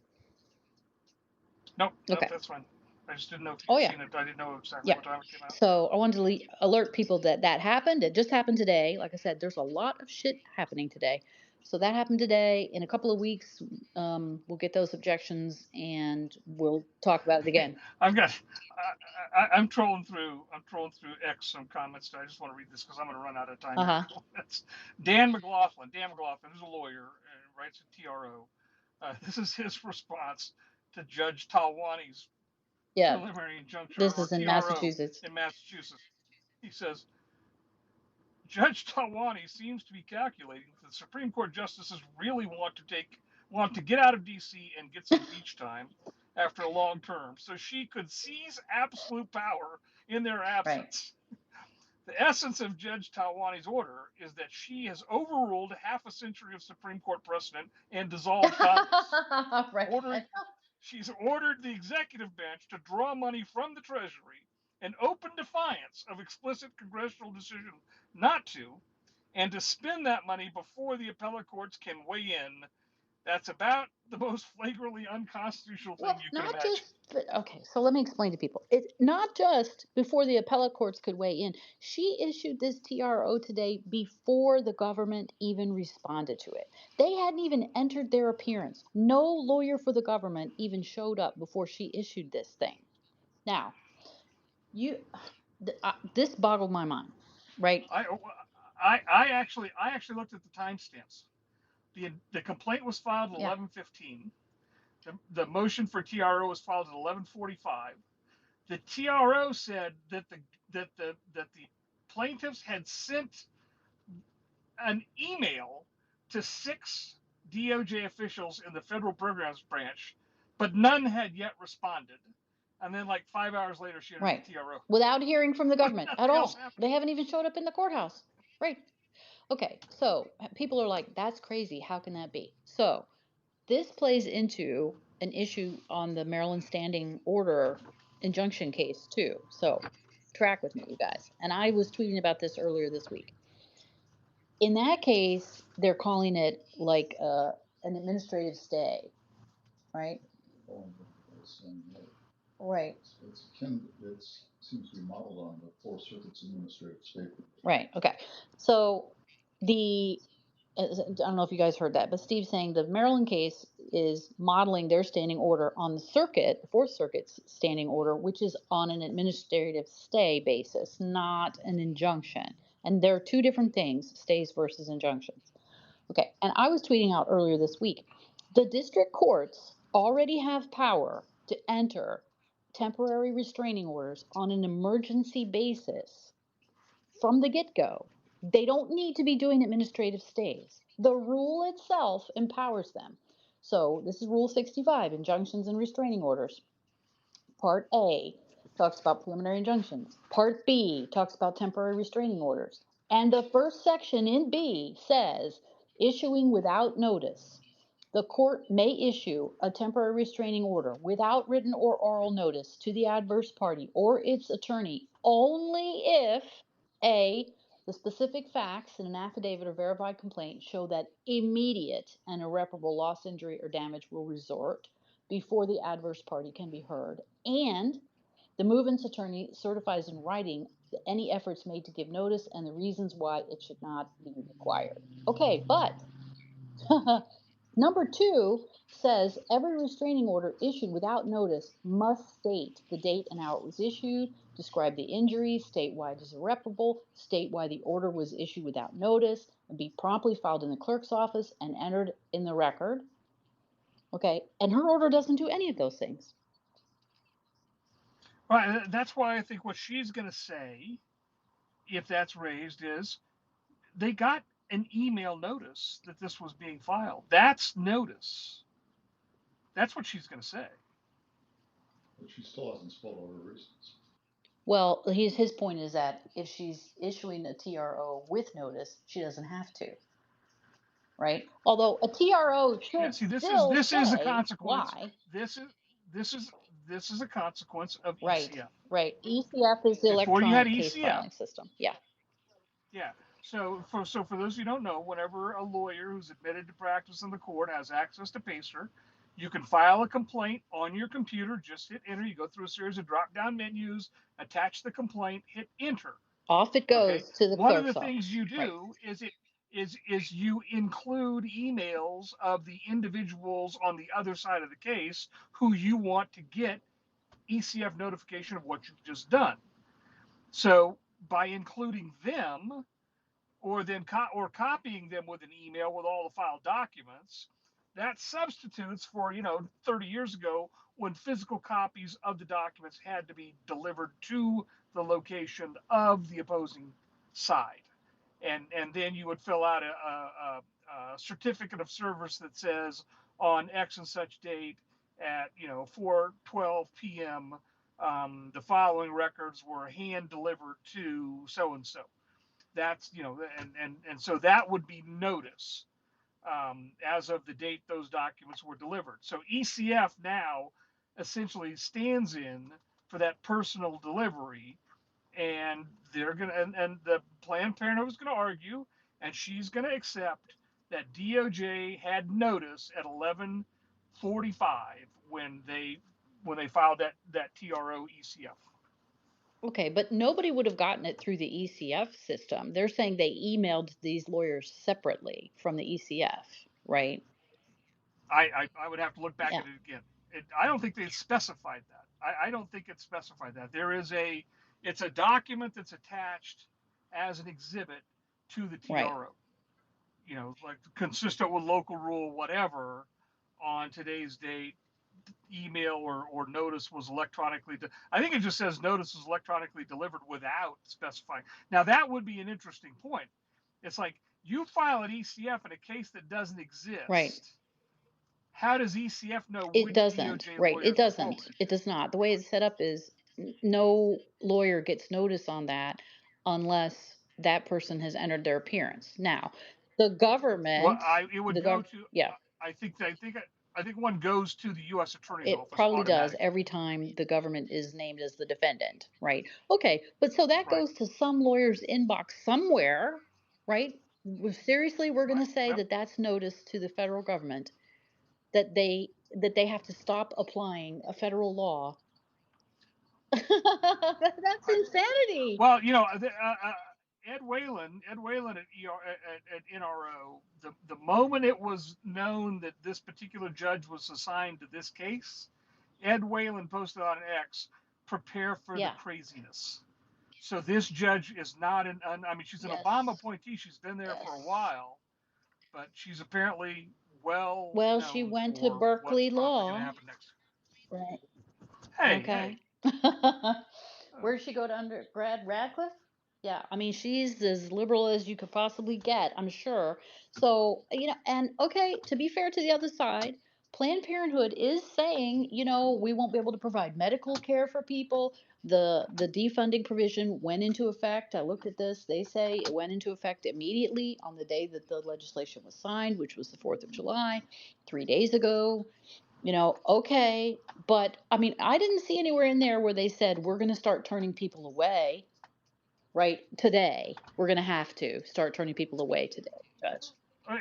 Nope, Okay. that's fine. I just didn't know if Oh, you'd yeah. seen it. I didn't know exactly Yeah. what time it came out. So I wanted to alert people that that happened. It just happened today. Like I said, there's a lot of shit happening today. So that happened today. In a couple of weeks, we'll get those objections and we'll talk about it again. I'm trolling through X some comments. I just want to read this because I'm going to run out of time. That's Dan McLaughlin. Dan McLaughlin is a lawyer and writes at TRO. This is his response to Judge Talwani's preliminary injunction. This is in TRO Massachusetts. In Massachusetts, he says Judge Talwani seems to be calculating that the Supreme Court justices really want to get out of D.C. and get some beach time after a long term, so she could seize absolute power in their absence. Right. The essence of Judge Talwani's order is that she has overruled half a century of Supreme Court precedent and dissolved Congress. Right. She's ordered the executive branch to draw money from the Treasury in open defiance of explicit congressional decision not to, and to spend that money before the appellate courts can weigh in. That's about the most flagrantly unconstitutional thing you can imagine. Okay, so let me explain to people. It's not just before the appellate courts could weigh in. She issued this TRO today before the government even responded to it. They hadn't even entered their appearance. No lawyer for the government even showed up before she issued this thing. Now, this boggled my mind, right? I actually looked at the timestamps. The complaint was filed at 11:15. The motion for TRO was filed at 11:45. The TRO said that the plaintiffs had sent an email to 6 DOJ officials in the federal programs branch, but none had yet responded. And then, like 5 hours later, she entered the TRO without hearing from the government at all. They haven't even showed up in the courthouse, right? Okay, so people are like, that's crazy. How can that be? So this plays into an issue on the Maryland Standing Order injunction case, too. So track with me, you guys. And I was tweeting about this earlier this week. In that case, they're calling it like an administrative stay, right? Right. It seems to be modeled on the Fourth Circuit's administrative stay. Right. Okay. So I don't know if you guys heard that, but Steve's saying the Maryland case is modeling their standing order on the circuit, the Fourth Circuit's standing order, which is on an administrative stay basis, not an injunction. And there are two different things, stays versus injunctions. Okay, and I was tweeting out earlier this week, the district courts already have power to enter temporary restraining orders on an emergency basis from the get-go. They don't need to be doing administrative stays. The rule itself empowers them. So this is Rule 65, injunctions and restraining orders. Part A talks about preliminary injunctions. Part B talks about temporary restraining orders. And the first section in B says issuing without notice. The court may issue a temporary restraining order without written or oral notice to the adverse party or its attorney only if A, the specific facts in an affidavit or verified complaint show that immediate and irreparable loss, injury, or damage will result before the adverse party can be heard, and the movement's attorney certifies in writing any efforts made to give notice and the reasons why it should not be required. Okay, but number two says every restraining order issued without notice must state the date and how it was issued, describe the injury, state why it is irreparable, state why the order was issued without notice, and be promptly filed in the clerk's office and entered in the record. Okay, and her order doesn't do any of those things. Right. That's why I think what she's going to say, if that's raised, is they got an email notice that this was being filed. That's notice. That's what she's going to say. But she still hasn't spelled out her reasons. Well, his point is that if she's issuing a TRO with notice, she doesn't have to, right? Although a TRO Yeah. should See, still this is a say consequence. why. This is this is this is a consequence of Right, ECF. right. ECF is the Before you had electronic case ECF, filing system. Yeah, yeah. So for those who don't know, whenever a lawyer who's admitted to practice in the court has access to Pacer, you can file a complaint on your computer. Just hit enter. You go through a series of drop-down menus, attach the complaint, hit enter. off it Okay. goes to the One of the clerk's things office. you Right. do is you include emails of the individuals on the other side of the case who you want to get ECF notification of what you've just done. So by including them, or then or copying them with an email with all the file documents, that substitutes for 30 years ago when physical copies of the documents had to be delivered to the location of the opposing side, and then you would fill out a certificate of service that says on X and such date at 4:12 p.m. The following records were hand delivered to so and so. That's and so that would be notice as of the date those documents were delivered. So ECF now essentially stands in for that personal delivery, and they're gonna and the Planned Parenthood is going to argue, and she's going to accept that DOJ had notice at 11:45 when they filed that TRO ECF. Okay, but nobody would have gotten it through the ECF system. They're saying they emailed these lawyers separately from the ECF, right? I would have to look back Yeah, at it again. I don't think they specified that. I don't think it specified that. It's a document that's attached as an exhibit to the right. TRO. Like consistent with local rule, whatever. On today's date, email or notice was electronically. I think it just says notice was electronically delivered without specifying. Now that would be an interesting point. It's like you file an ECF in a case that doesn't Right. exist. How does ECF know It which doesn't. DOJ Right. It lawyers were doesn't. forwarded? It does not. The way it's set up is no lawyer gets notice on that unless that person has entered their appearance. Now, the Well, government, it would the go gov to. yeah, I think one goes to the U.S. Attorney's it office probably does automatically. every time the government is named as the defendant, right? Okay, but so that Right. goes to some lawyer's inbox somewhere, right? Seriously, we're going Right. to say Yep. that that's notice to the federal government that they have to stop applying a federal law. That's Right. insanity. Well, Ed Whalen at NRO, the moment it was known that this particular judge was assigned to this case, Ed Whalen posted on X, "Prepare for the Yeah. craziness." So this judge is not I mean, she's an Obama Yes. appointee. She's been there for a Yes. while, but she's apparently well Well, she known went to for what's Berkeley probably going to Law. happen next. Right. Hey, Okay. hey. Uh, Where did she go to undergrad? Radcliffe? Yeah, I mean, she's as liberal as you could possibly get, I'm sure. So, and okay, to be fair to the other side, Planned Parenthood is saying, we won't be able to provide medical care for people. The defunding provision went into effect. I looked at this. They say it went into effect immediately on the day that the legislation was signed, which was the 4th of July, 3 days ago. Okay, but I mean, I didn't see anywhere in there where they said we're going to start turning people away right today. We're going to have to start turning people away today, Judge.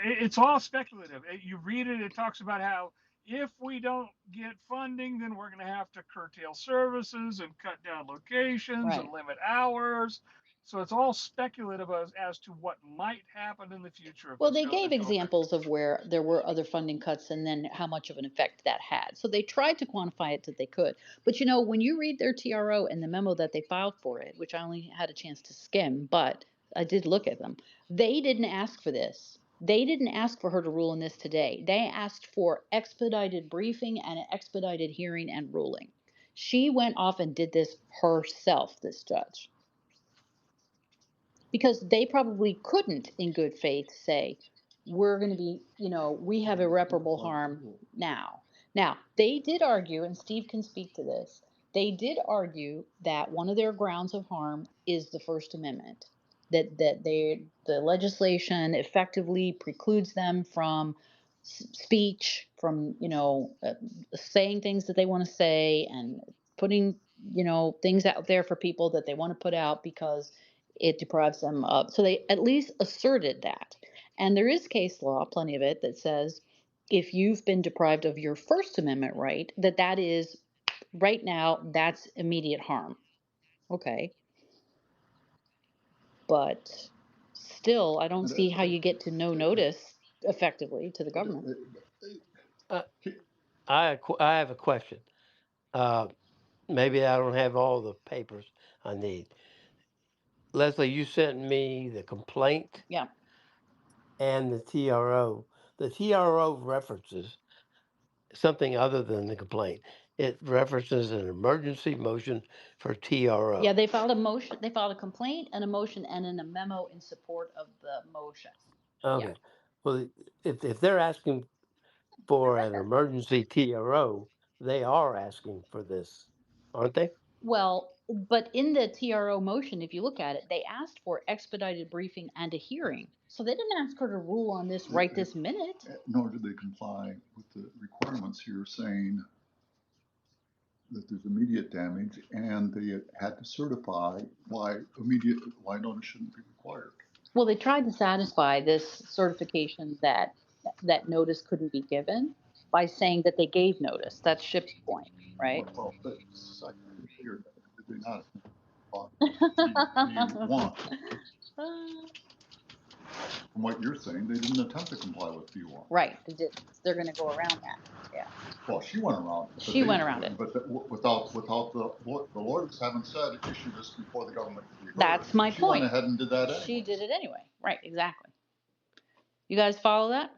It's all speculative. You read it, it talks about how if we don't get funding, then we're going to have to curtail services and cut down locations and Right. limit hours. So it's all speculative as to what might happen in the future if Well, this they goes gave into effect. examples of where there were other funding cuts and then how much of an effect that had. So they tried to quantify it that they could. But when you read their TRO and the memo that they filed for it, which I only had a chance to skim, but I did look at them, they didn't ask for this. They didn't ask for her to rule in this today. They asked for expedited briefing and an expedited hearing and ruling. She went off and did this herself, this judge, because they probably couldn't in good faith say we're going to be, we have irreparable harm now. They did argue, and Steve can speak to this, they did argue that one of their grounds of harm is the First Amendment, the legislation effectively precludes them from speech, from saying things that they want to say, and putting things out there for people that they want to put out, because it deprives them of. So they at least asserted that. And there is case law, plenty of it, that says if you've been deprived of your First Amendment right, that is right now, that's immediate harm. Okay. But still, I don't And, see how you get to no uh, notice effectively to the uh, government. Uh, I have a question. Uh, maybe I don't have all the papers I need. Leslie, you sent me the complaint Yeah. and the TRO. The TRO references something other than the complaint. It references an emergency motion for Yeah, TRO. they filed a motion, they filed a complaint and a motion and then a memo in support of the motion. Yeah. Okay. Well, if they're asking for an emergency TRO, they are asking for this, aren't they? Well, but in the TRO motion, if you look at it, they asked for expedited briefing and a hearing. So they didn't ask her to rule on this right this minute. Nor did they comply with the requirements here saying that there's immediate damage, and they had to certify why notice shouldn't be required. Well, they tried to satisfy this certification that notice couldn't be given by saying that they gave notice. That's Ship's point, right? Well, that's I can hear that. Did they not? B1, from what you're saying, they didn't attempt to comply with B1. Right, they didn't. They're going to go around that. Yeah, Well, she went around it, she went around it. without the lawyers haven't said issue this before the government could be heard. That's my She went point. ahead and did that She anyway. did it anyway. Right, exactly. You guys follow that?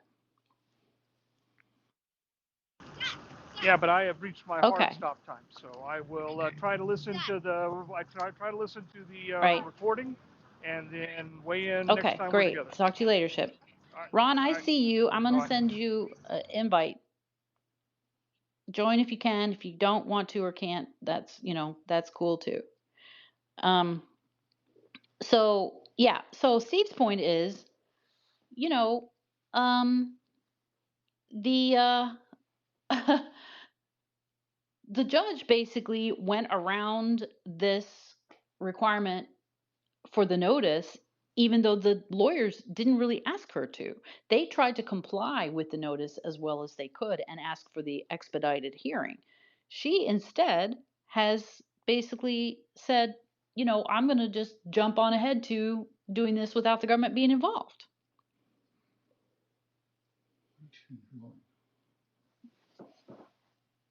Yeah, but I have reached my hard Okay. stop time, so I will try to listen to the Right. recording, and then weigh in next Okay, time we're together. great. Talk to you later, Ship. All right, Ron, I all right, see you. I'm going to bye. send you an invite. Join if you can. If you don't want to or can't, that's cool too. Um, so yeah, so Steve's point is, you know, um, the the judge basically went around this requirement for the notice, even though the lawyers didn't really ask her to. They tried to comply with the notice as well as they could and ask for the expedited hearing. She instead has basically said, I'm going to just jump on ahead to doing this without the government being involved.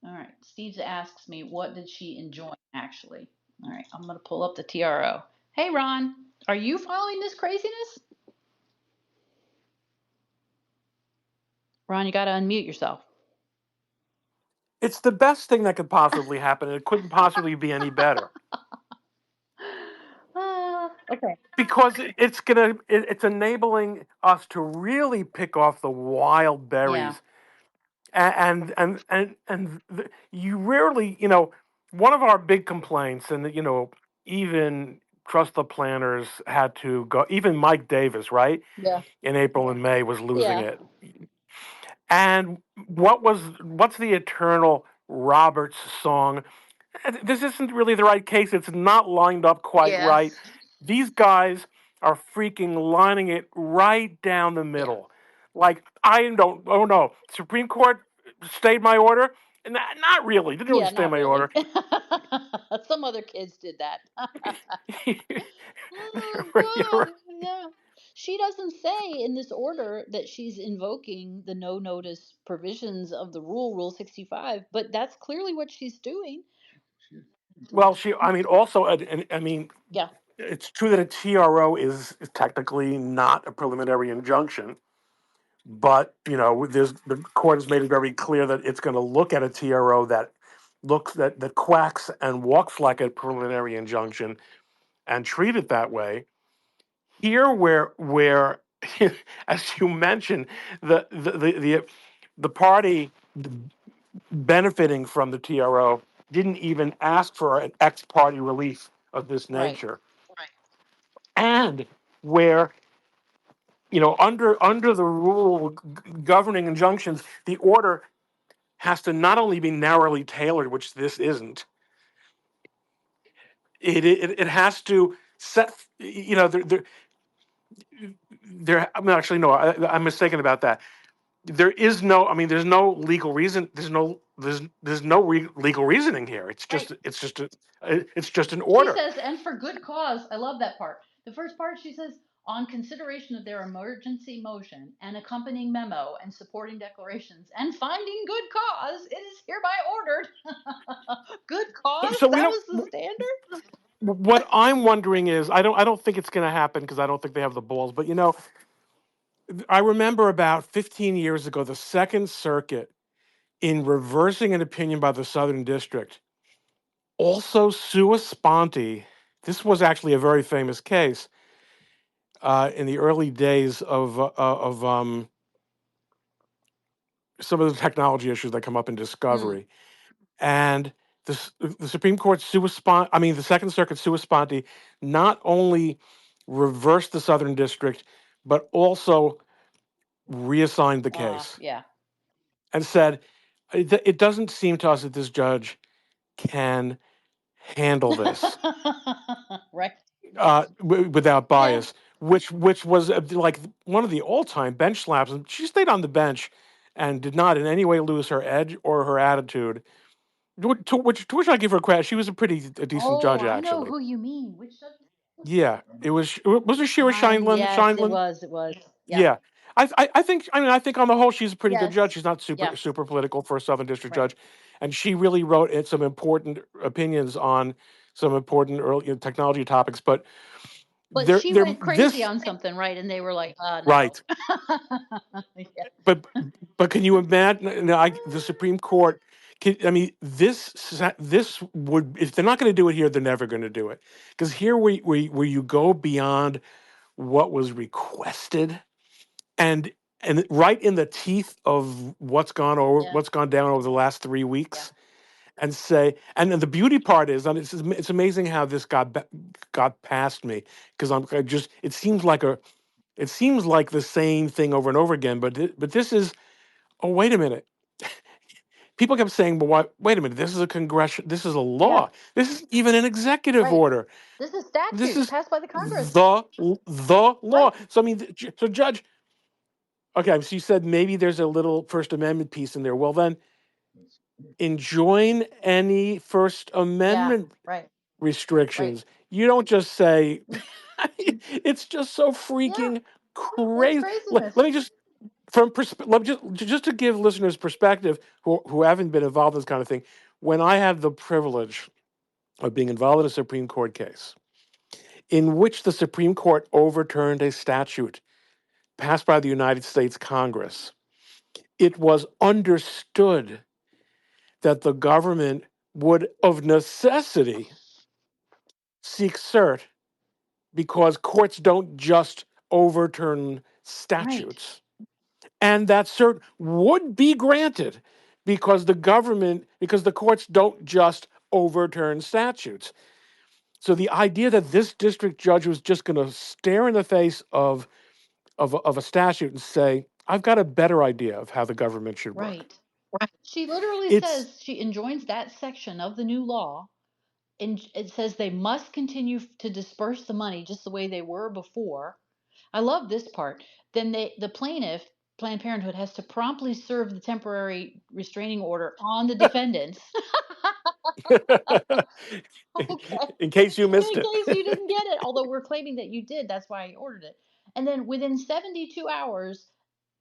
All right. Steve asks me, what did she enjoy actually? All right. I'm going to pull up the TRO. Hey, Ron, are you following this craziness? Ron, you got to unmute yourself. It's the best thing that could possibly happen, and it couldn't possibly be any better. Okay. Because it's enabling us to really pick off the wild Yeah. berries and you rarely, one of our big complaints, and even trust the planners had to go. Even Mike Davis, right, Yeah. in April and May was losing Yeah. it. And what's the eternal Roberts song? This isn't really the right case. It's not lined up quite Yeah. right. These guys are freaking lining it right down the Yeah. middle. Like, I don't, oh no, Supreme Court stayed my order? Not really. Didn't really Yeah, stay not my really. order. Some other kids did that. You're right. Oh, yeah. She doesn't say in this order that she's invoking the no notice provisions of the Rule 65, but that's clearly what she's doing. Well, I mean, also, I mean, Yeah, it's true that a TRO is technically not a preliminary injunction. But the court has made it very clear that it's going to look at a TRO that that quacks and walks like a preliminary injunction and treat it that way. Here, where as you mentioned, the party benefiting from the TRO didn't even ask for an ex parte relief of this right. nature, and where under the rule governing injunctions, the order has to not only be narrowly tailored, which this isn't. It has to set. There. I'm actually no. I'm mistaken about that. There is no. I mean, there's no legal reason. There's no legal reasoning here. Right. It's just an She order. says, and for good cause. I love that part. The first part, she says, on consideration of their emergency motion and accompanying memo and supporting declarations and finding good cause, it is hereby ordered. Good cause? So we That don't. was the standard? What I'm wondering is, I don't think it's going to happen because I don't think they have the balls. But I remember about 15 years ago, the Second Circuit, in reversing an opinion by the Southern District, also sua sponte. This was actually a very famous case in the early days of some of the technology issues that come up in Mm, discovery, and the Supreme Court sua sponte. I mean, the Second Circuit sua sponte not only reversed the Southern District, but also reassigned the case yeah. and said it doesn't seem to us that this judge can handle this Right. without Yeah. bias, which was like one of the all-time bench slaps. And she stayed on the bench and did not in any way lose her edge or her attitude. To which I give her credit. She was a decent Oh, judge, I know actually. who you mean. Which judge? Yeah, was it Shira Fine. Shineland? Yes, it Shineland? was. It was. Yeah. Yeah. I think on the whole she's a pretty good Yes. judge. She's not Yeah. super political for a Southern District Right. judge, and she really wrote some important opinions on some important early technology topics. But But she there went crazy this on something, right? And they were like, no. right. Yeah. But can you imagine? The Supreme Court. I mean, this would, if they're not going to do it here, they're never going to do it, because here where you go beyond what was requested, and right in the teeth of Yeah. what's gone down over the last 3 weeks, Yeah. and say, and then the beauty part is, and it's amazing how this got past me, because it seems like the same thing over and over again, but this is, oh, wait a minute. People kept saying, "But what? Wait a minute. This is a congressional. This is a Yeah. law. This is even an executive Right. order. This is This statute is passed by the Congress. the law." Right. So I mean, so Judge. Okay, so you said maybe there's a little First Amendment piece in there. Well, then enjoin any First Yeah. Amendment Right. Right. restrictions. You don't just say. It's just so Yeah. freaking It's crazy. Let craziness. me just let me just to give listeners perspective who haven't been involved in this kind of thing. When I had the privilege of being involved in a Supreme Court case in which the Supreme Court overturned a statute passed by the United States Congress, it was understood that the government would, of necessity, seek cert because courts don't just overturn Right. statutes. and that cert would be granted because the courts don't just overturn statutes. So the idea that this district judge was just going to stare in the face of a statute and say, "I've got a better idea of how the government should work." Right. She literally It's says she enjoins that section of the new law, and it says they must continue to disperse the money just the way they were before. I love this part. Then the plaintiff, Planned Parenthood, has to promptly serve the temporary restraining order on the defendants. Okay. in case you missed In it. case you didn't get it, although we're claiming that you did, that's why I ordered it. And then within 72 hours,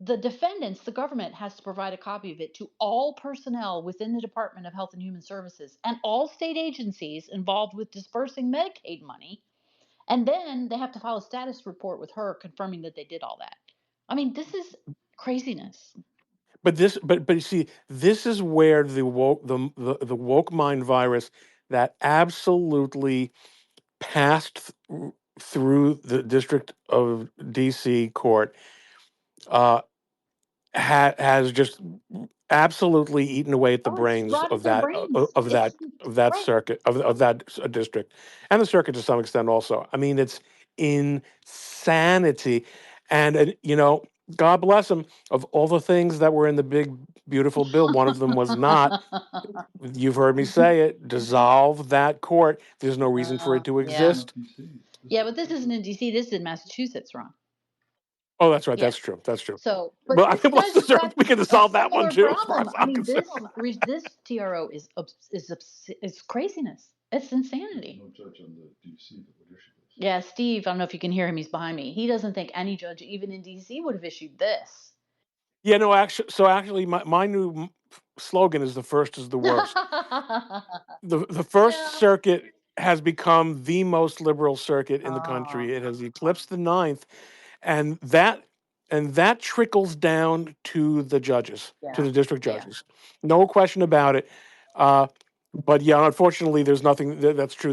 the defendants, the government has to provide a copy of it to all personnel within the Department of Health and Human Services and all state agencies involved with dispersing Medicaid money. And then they have to file a status report with her confirming that they did all that. I mean, this is craziness. But you see, this is where the woke mind virus that absolutely passed through the District of DC court uh, has just absolutely eaten away at the Oh, it's brains rotted their brains. It's of that right. circuit of that district and the circuit to some extent also. I mean, it's insanity, and God bless them. Of all the things that were in the big beautiful bill, one of them was not. You've heard me say it. Dissolve that court. There's no reason for it to This is Yeah. not exist. DC. This Yeah, is but this isn't in DC. This is in Massachusetts, Ron. Oh, that's right. Yeah. That's true. That's true. So, but Well, I this mean, let's does deserve. that's We can a dissolve that one similar too, as far problem. as I I'm mean, concerned. this TRO is craziness. It's there's insanity. no judge on the DC that would issue this. Yeah, Steve, I don't know if you can hear him. He's behind me. He doesn't think any judge, even in DC, would have issued this. Yeah, no, actually, my new slogan is "the first is the worst." The First Yeah. Circuit has become the most liberal circuit in the Oh, country. It has eclipsed the Ninth, and that trickles down to the judges, to yeah. the district Yeah. judges. No question about it. Uh, but yeah, unfortunately, there's nothing that's true.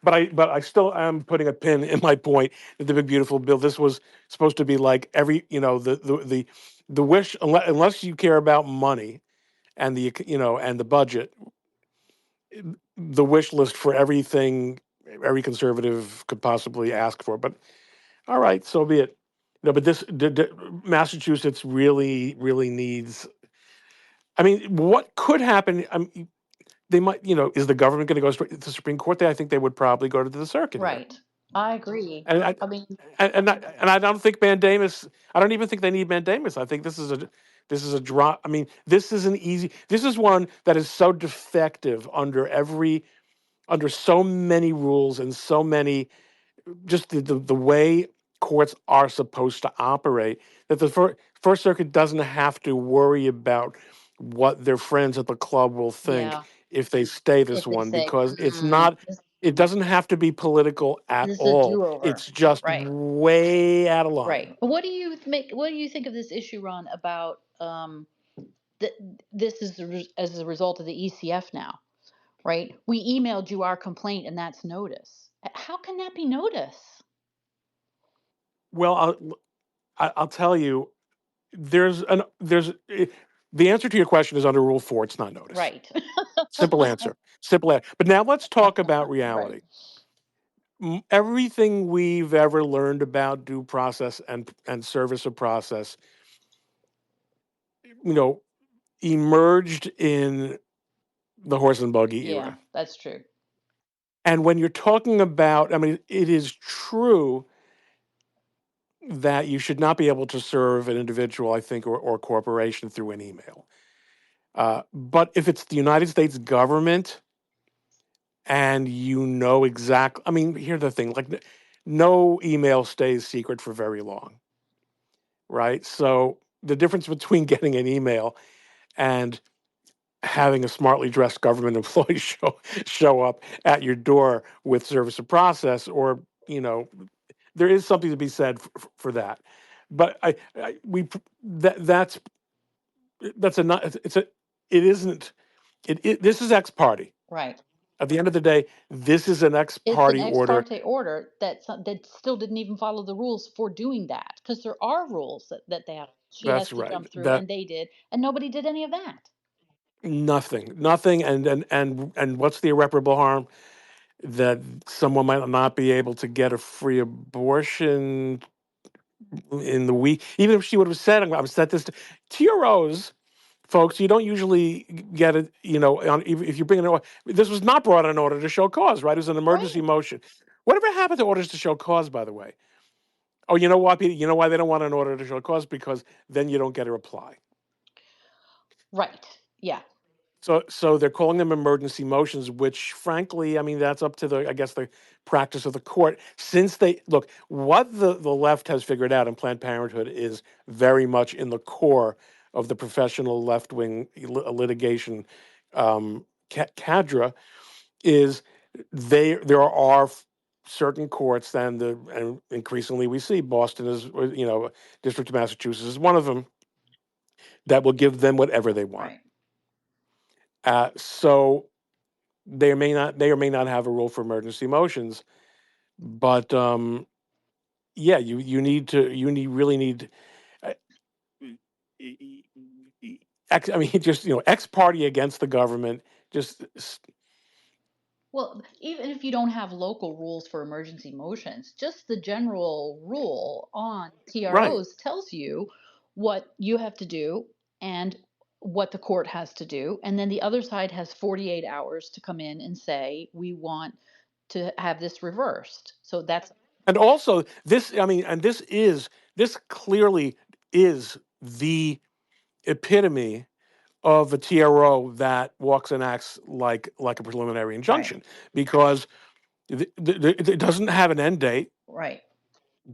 But I still am putting a pin in my point that the big beautiful bill. This was supposed to be like the wish, unless you care about money and the budget, the wish list for everything every conservative could possibly ask for. But all right, so be it. No, but Massachusetts really, really needs. I mean, what could happen? I mean, they might. Is the government going to go straight to the Supreme Court? I think they would probably go to the circuit here. Right. I agree. And I I mean, and I don't think mandamus. I don't even think they need mandamus. I think this is a drop. I mean, this is an easy. This is one that is so defective under so many rules and so many just the way courts are supposed to operate that the First Circuit doesn't have to worry about what their friends at the club will think yeah. if they stay this If they one say, because it doesn't have to be political at this is a all. do-over. It's just Right. way out of line. Right. But what do you think of this issue, Ron, about that this is as a result of the ECF now, right? We emailed you our complaint and that's notice. How can that be notice? Well, I'll tell you, the answer to your question is under Rule 4. It's not notice. Right. Simple answer. Simple answer. But now let's talk about Right. reality. Everything we've ever learned about due process and service of process, you know, emerged in the horse and buggy Yeah, era. that's true. And when you're talking about, I mean, it is true that you should not be able to serve an individual, I think, or corporation through an email. But if it's the United States government and exactly, I mean, here's the thing: like, no email stays secret for very long, right? So the difference between getting an email and having a smartly dressed government employee show up at your door with service of process, or there is something to be said for that. But I we that's a not it's a it isn't this is ex parte. Right. At the end of the day, this is an ex It's an parte ex order. parte order that still didn't even follow the rules for doing that because there are rules that they have. She has That's to right. jump through, That and they did, and nobody did any of that. nothing, and what's the irreparable harm? That someone might not be able to get a free abortion in the week, even if she would have said, "I'm set this." TROs, folks, you don't usually get it. If you bring an this was not brought in order to show cause, right? It was an emergency Right. motion. Whatever happened to orders to show cause, by the way? Oh, you know what, Peter? You know why they don't want an order to show cause? Because then you don't get a reply. Right. Yeah. So they're calling them emergency motions, which frankly, I mean, that's up to the, I guess, the practice of the court. Since they look, what the left has figured out in Planned Parenthood is very much in the core of the professional left wing litigation cadre is there are certain courts, and increasingly we see Boston is, District of Massachusetts is one of them, that will give them whatever they want. Right. So they or may not have a rule for emergency motions, but yeah, you need really need. uh, e- e- I mean, just ex party against the government. Just Well, even if you don't have local rules for emergency motions, just the general rule on right. TROs tells you what you have to do and what the court has to do. And then the other side has 48 hours to come in and say, we want to have this reversed. So that's And also this, I mean, and this clearly is the epitome of a TRO that walks and acts like a preliminary right. injunction, because it doesn't have an end date, Right.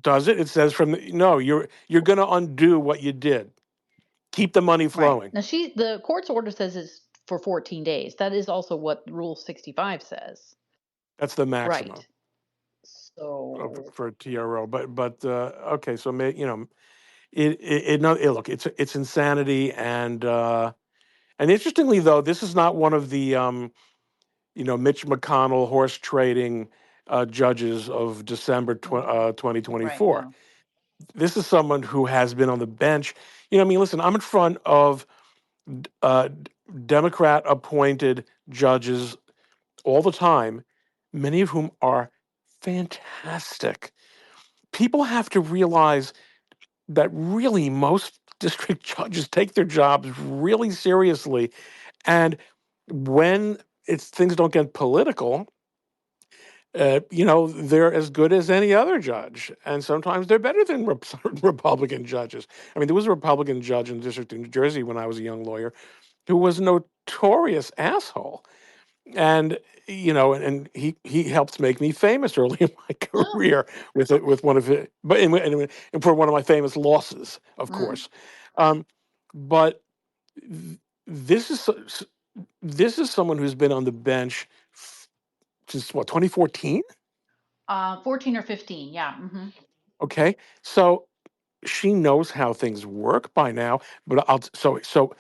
does it? It says no, you're going to undo what you did. Keep the money Right. flowing. Now the court's order says it's for 14 days. That is also what Rule 65 says. That's the maximum Right. So for a TRO. But okay, so no, look, it's insanity, and interestingly though, this is not one of the Mitch McConnell horse trading judges of December right, 2024. no. This is someone who has been on the bench. I mean, listen, I'm in front of uh, Democrat appointed judges all the time, many of whom are fantastic. People have to realize that really most district judges take their jobs really seriously. And when things don't get political, they're as good as any other judge, and sometimes they're better than Republican judges. I mean, there was a Republican judge in the District of New Jersey when I was a young lawyer who was a notorious asshole, and and he helped make me famous early in my career with one of it, but and for one of my famous losses, of Mm. course. But th- this is this is someone who's been on the bench since what, 2014. 14 or 15, yeah. Okay, so she knows how things work by now. But so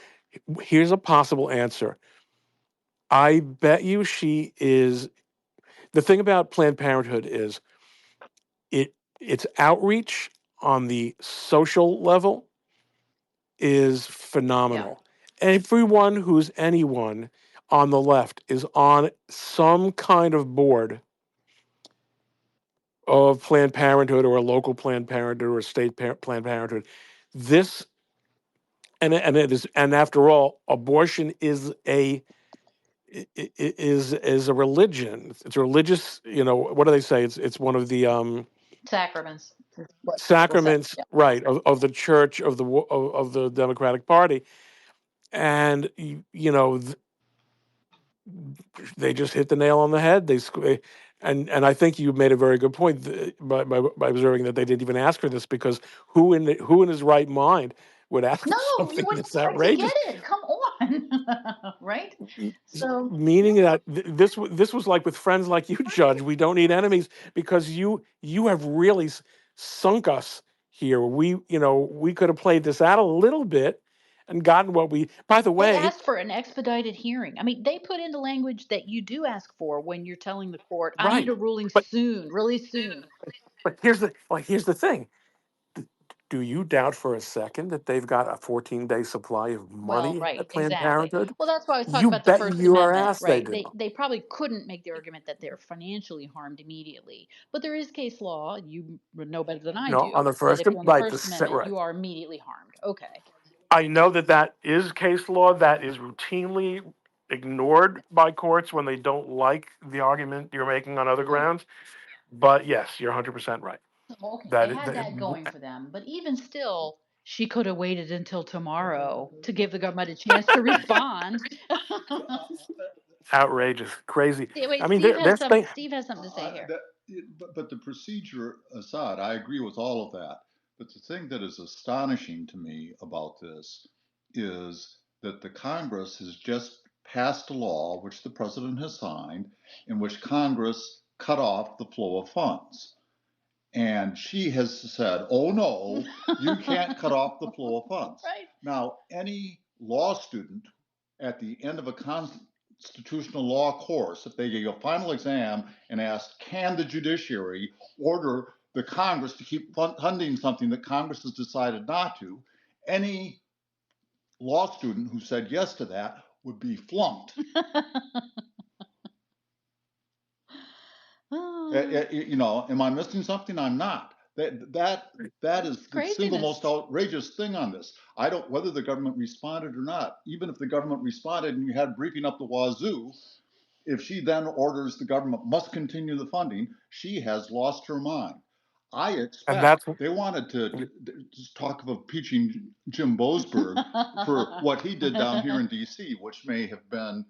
here's a possible answer. I bet you she is. The thing about Planned Parenthood is its outreach on the social level is Yeah. phenomenal. Everyone who's anyone on the left is on some kind of board of Planned Parenthood, or a local Planned Parenthood, or a state Planned Parenthood. This and it is, and after all, abortion is is a religion. It's a religious. What do they say? It's one of the Sacraments is what the Bible says. sacraments, Yeah. right, of the church of the Democratic Party, and they just hit the nail on the head. And I think you made a very good point by observing that they didn't even ask her this, because who in his right mind would ask for No, you something would that's want to get outrageous? it. Come on. Right? So, Meaning that this was like with friends like you, Judge. We don't need enemies, because you have really sunk us here. We could have played this out a little bit and gotten what we. By the they way, asked for an expedited hearing. I mean, they put in the language that you do ask for when you're telling the court, I need right? a ruling But soon, really soon. here's the thing. do you doubt for a second that they've got a 14-day supply of Well, money right, at Planned exactly. Parenthood? Well, that's why I was talking You about the bet First your Amendment, ass they right? do. They probably couldn't make the argument that they're financially harmed immediately, but there is case law. You would know better than I No, on do the that first, if you're on the right, First Amendment, right. you are immediately harmed. Okay. I know that that is case law that is routinely ignored by courts when they don't like the argument you're making on other Hmm. grounds. But yes, you're 100% right. Okay, they That, had that going for them, but even still, she could have waited until tomorrow to give the government a chance to respond. outrageous, crazy. Wait, I mean, they're staying. Steve has something to say here. But the procedure aside, I agree with all of that. But the thing that is astonishing to me about this is that the Congress has just passed a law, which the president has signed, in which Congress cut off the flow of funds. And she has said, oh no, you can't cut off the flow of funds. Right. Now, any law student at the end of a constitutional law course, if they gave a final exam and asked, can the judiciary order the Congress to keep funding something that Congress has decided not to, any law student who said yes to that would be flunked. You know, am I missing something? I'm not. That is the single most outrageous thing on this. I don't, whether the government responded or not, even if the government responded and you had briefing up the wazoo, if she then orders the government must continue the funding, she has lost her mind. I And expect that's they wanted to just talk of impeaching Jim Boasberg for what he did down here in DC, which may have been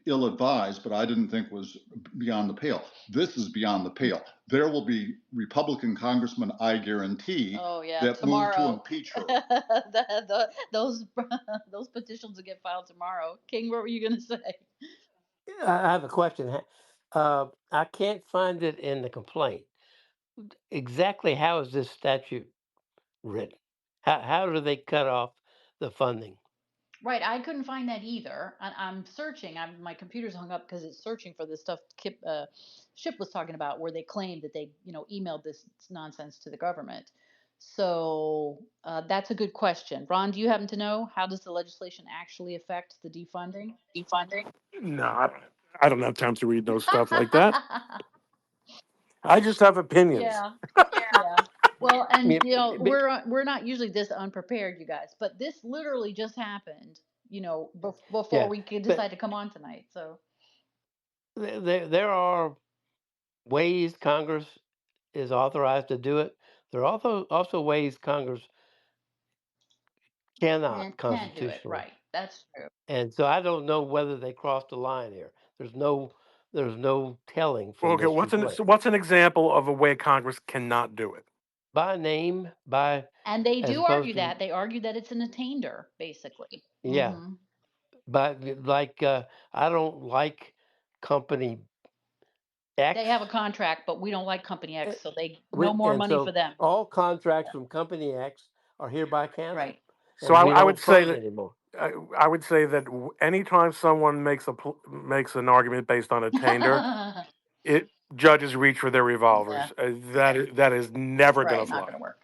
ill-advised, but I didn't think was beyond the pale. This is beyond the pale. There will be Republican congressmen, I guarantee, Oh yeah, that move to impeach her. those petitions will get filed tomorrow. King, what were you going to say? I have a question. I can't find it in the complaint. Exactly how is this statute written? How do they cut off the funding? Right, I couldn't find that either. I'm searching. My computer's hung up because it's searching for the stuff Ship was talking about, where they claimed that they, emailed this nonsense to the government. So that's a good question. Ron, do you happen to know how does the legislation actually affect the defunding? no, I don't have time to read no stuff like that. I just have opinions. Yeah, yeah. Well, and Yeah, but- we're not usually this unprepared, you guys, but this literally just happened, before yeah, we could but decide to come on tonight. So there are ways Congress is authorized to do it. There are also ways Congress cannot can't do it. constitutionally. Right. That's true. And so I don't know whether they crossed the line here. There's no telling from Okay, this complaint. what's an example of a way Congress cannot do it? By name, And they as do opposed argue to, that. They argue that it's an attainder, basically. yeah, Hmm. but like I don't like company They X. have a contract, but we don't like Company eh, X, so they no more and money for so them. all contracts from company X are hereby canceled, Right. So and we I would don't say fund that anymore. I would say that anytime someone makes an argument based on attainder, it judges reach for their Yeah. revolvers. That is never going to Right. Not fly. going to work.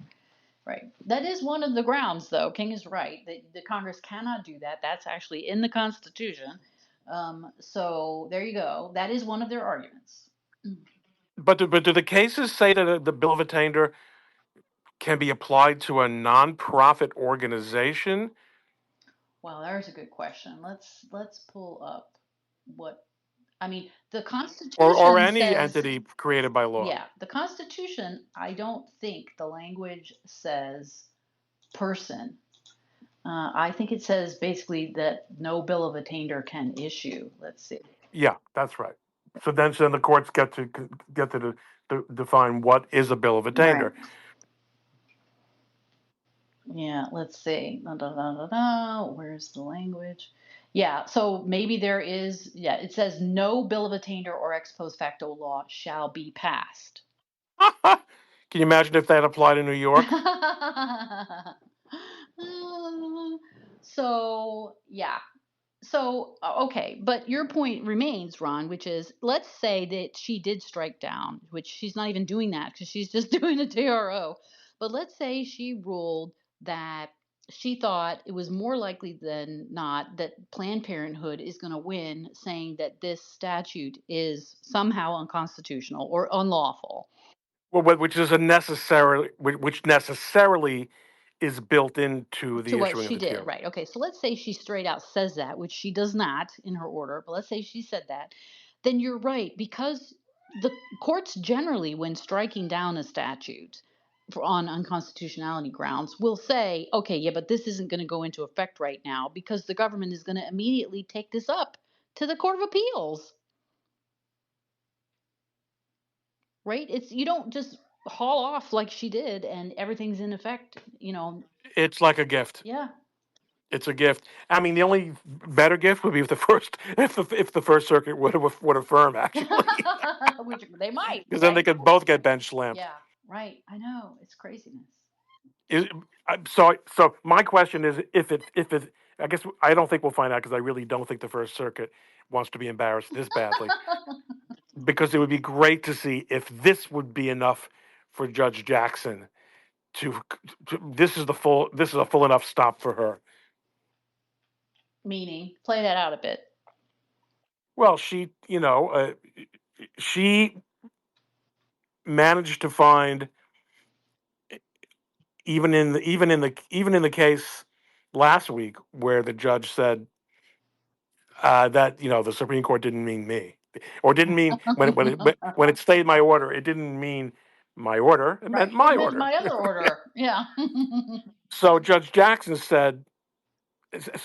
Right. That is one of the grounds, though. King is right. The Congress cannot do that. That's actually in the Constitution. So there you go. That is one of their arguments. But do the cases say that the bill of attainder can be applied to a nonprofit organization Well, there's a good question. Let's pull up what I mean. The or Constitution any says, entity created by law? yeah, the Constitution. I don't think the language says person. I think it says basically that no bill of attainder can issue. Let's see. Yeah, that's right. So then the courts get to define what is a bill of Right. attainder. Yeah, let's see. Da, da, da, da, da. Where's the language? Yeah, so maybe there is, yeah, it says no bill of attainder or ex post facto law shall be passed. Can you imagine if that applied in New York? So, yeah. So, okay, but your point remains, Ron, which is let's say that she did strike down, which she's not even doing that because she's just doing a TRO. But let's say she ruled that she thought it was more likely than not that Planned Parenthood is going to win, saying that this statute is somehow unconstitutional or unlawful. Well, which is which necessarily is built into To the what issuing of she the did, TRO. right? Okay, so let's say she straight out says that, which she does not in her order, but let's say she said that, then you're right, because the courts generally, when striking down a statute on unconstitutionality grounds, will say, okay, yeah, but this isn't going to go into effect right now because the government is going to immediately take this up to the Court of Appeals, right? It's, you don't just haul off like she did and everything's in effect. It's like a gift. Yeah. It's a gift. I mean, the only better gift would be if the First Circuit would affirm, actually, Which they might, because then they right? could both get bench slammed. Yeah, right. I know. It's craziness. Is, so my question is, if it, I guess I don't think we'll find out, because I really don't think the First Circuit wants to be embarrassed this badly, because it would be great to see if this would be enough for Judge Jackson to, this is a full enough stop for her. Meaning, play that out a bit. Well, she managed to find, even in the case last week, where the judge said that the Supreme Court didn't mean me, or didn't mean, when it stayed my order, it didn't mean my order, it meant Right. It my meant order. my other order. Yeah. So Judge Jackson said,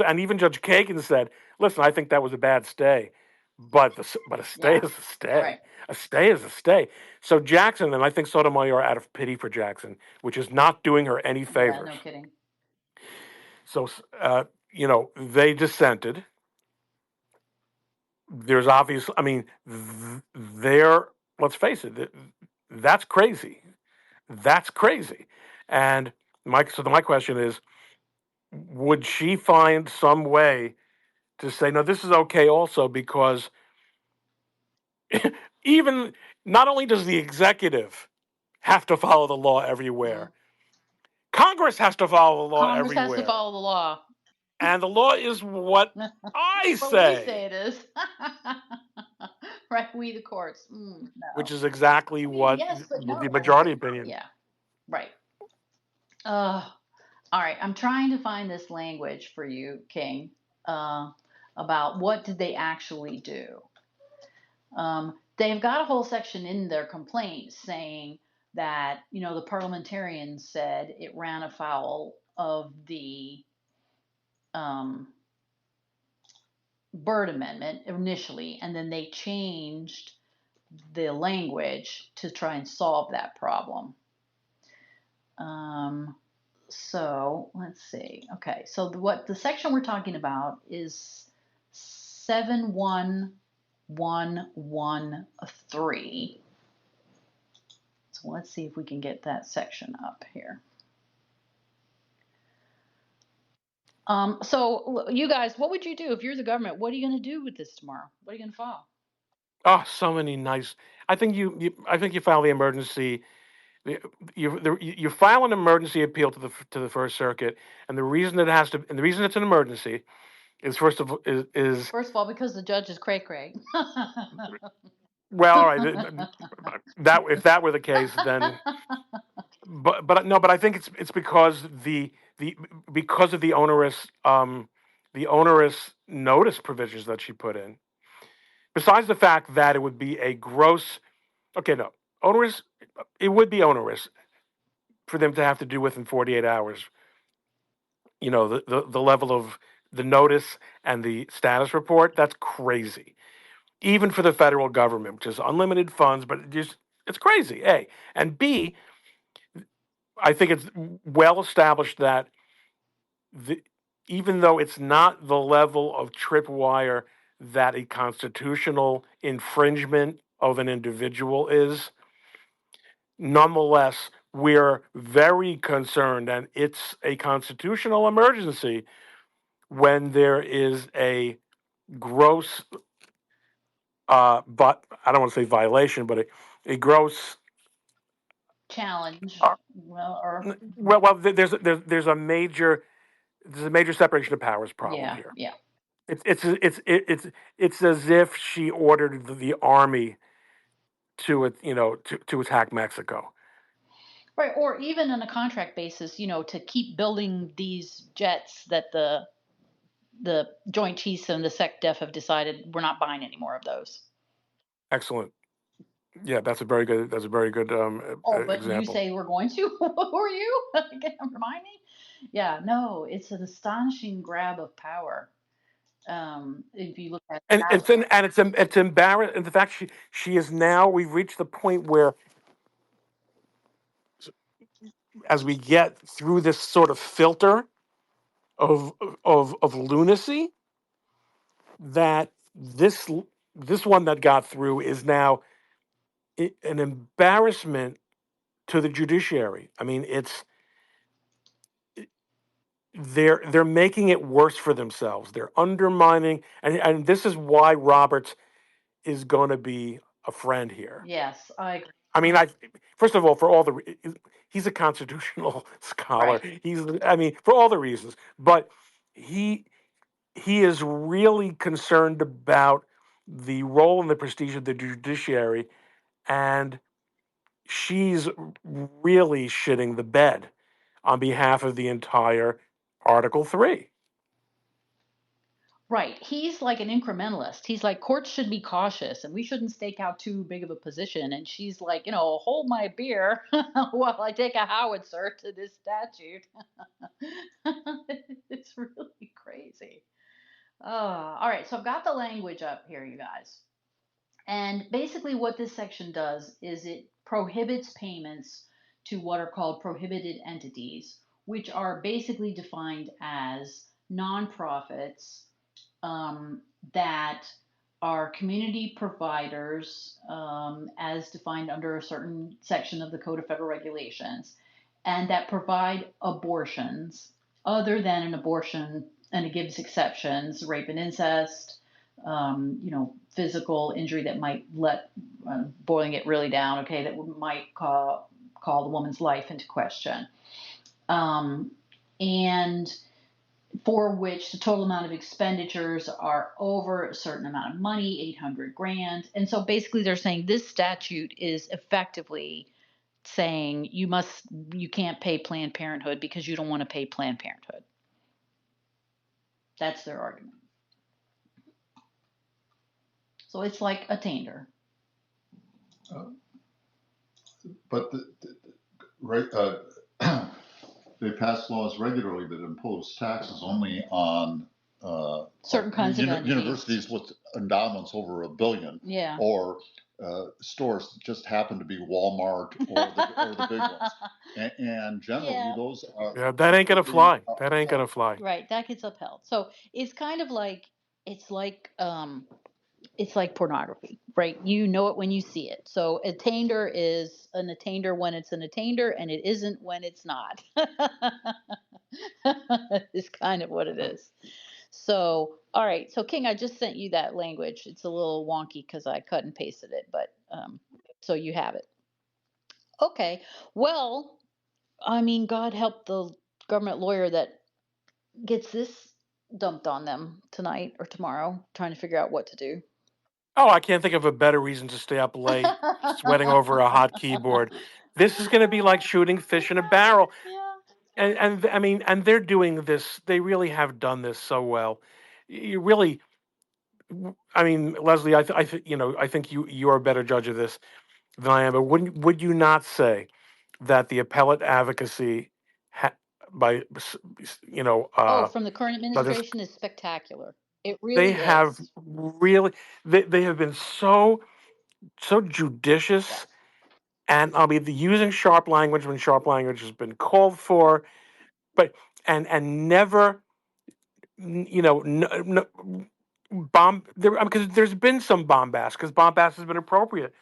and even Judge Kagan said, "Listen, I think that was a bad stay, but a stay Yeah. is a stay. Right. A stay is a stay." So Jackson, and I think Sotomayor, out of pity for Jackson, which is not doing her any Yeah. favors, No kidding. so they dissented. There's obvious. I mean, there. Let's face it. That's crazy. That's crazy. And my question is, would she find some way to say, no, this is okay also, because even, not only does the executive have to follow the law Mm. everywhere, Congress has to follow the law Congress has to everywhere. follow the law. And the law is what I What we say say, it is. Right. We, the courts. which No. is exactly I mean, what yes, but the no. majority opinion. Yeah. Right. Uh, all right. I'm trying to find this language for you, King, uh, about what did they actually do. They've got a whole section in their complaint saying that, the parliamentarians said it ran afoul of the um, Byrd Amendment initially, and then they changed the language to try and solve that problem. Um, so let's see. Okay, so what the section we're talking about is 71113. So let's see if we can get that section up here. So you guys, what would you do if you're the government? What are you going to do with this tomorrow? What are you going to file? Oh, so many nice. I think you file the emergency. You file an emergency appeal to the First Circuit, and the reason it's an emergency is, first of all, is First of all, because the judge is cray cray. well, all right. That, if that were the case, then, but no, but I think it's because the because of the onerous notice provisions that she put in. Besides the fact that it would be a gross, okay, no, onerous, it would be onerous for them to have to do within 48 hours. The level of the notice and the status report, that's crazy. Even for the federal government, which is unlimited funds, but it's crazy. A, and B, I think it's well established that the, even though it's not the level of tripwire that a constitutional infringement of an individual is, nonetheless, we're very concerned, and it's a constitutional emergency when there is a gross, but I don't want to say violation, but a gross challenge. Uh, Well, or there's a major separation of powers problem yeah, here. yeah. It's as if she ordered the army to attack Mexico. Right, or even on a contract basis, to keep building these jets that the Joint Chiefs and the SecDef have decided we're not buying any more of those. Excellent. Yeah, that's a very good Oh, but you example. say we're going to? Who are you? Remind me? Yeah, no, it's an astonishing grab of power. If you look at And that. it's embarrassing. And the fact she is now, we've reached the point where, as we get through this sort of filter of of lunacy, that this one that got through is now an embarrassment to the judiciary. I mean, they're making it worse for themselves. They're undermining, and this is why Roberts is going to be a friend here. Yes, I agree. I mean, I first of all, for all he's a constitutional scholar. Right. I mean, for all the reasons, but he he is really concerned about the role and the prestige of the judiciary, and she's really shitting the bed on behalf of the entire Article 3. Right. He's like an incrementalist. He's like, courts should be cautious and we shouldn't stake out too big of a position. And she's like, hold my beer while I take a howitzer to this statute. It's really crazy. All right. So I've got the language up here, you guys. And basically, what this section does is it prohibits payments to what are called prohibited entities, which are basically defined as nonprofits that are community providers as defined under a certain section of the Code of Federal Regulations, and that provide abortions other than an abortion, and it gives exceptions: rape and incest, physical injury that might boiling it really down, okay, that might call the woman's life into question. And for which the total amount of expenditures are over a certain amount of money, 800 grand. And so basically they're saying this statute is effectively saying you can't pay Planned Parenthood because you don't want to pay Planned Parenthood. That's their argument. So it's like a tainter. But right, they pass laws regularly that impose taxes only on certain kinds of entities. Universities with endowments over $1 billion, Yeah. or stores that just happen to be Walmart or the big ones. And generally, Yeah. those are. Yeah, that ain't gonna fly. That ain't gonna fly. Right, that gets upheld. So it's kind of like it's like pornography, right? You know it when you see it. So attainder is an attainder when it's an attainder, and it isn't when it's not. It's kind of what it is. So, all right. So, King, I just sent you that language. It's a little wonky because I cut and pasted it, but so you have it. Okay. Well, I mean, God help the government lawyer that gets this dumped on them tonight or tomorrow, trying to figure out what to do. Oh, I can't think of a better reason to stay up late, sweating over a hot keyboard. This is going to be like shooting fish in a barrel. Yeah. And I mean, and they're doing this. They really have done this so well. You really, I mean, Leslie, I think you're a better judge of this than I am. But would you not say that the appellate advocacy, ha, by Oh, from the current by this, administration is spectacular. It they really have is. really, they have been so judicious, Yes. and I'll be using sharp language when sharp language has been called for, but and never, bomb there, because there's been some bombast, because bombast has been appropriate,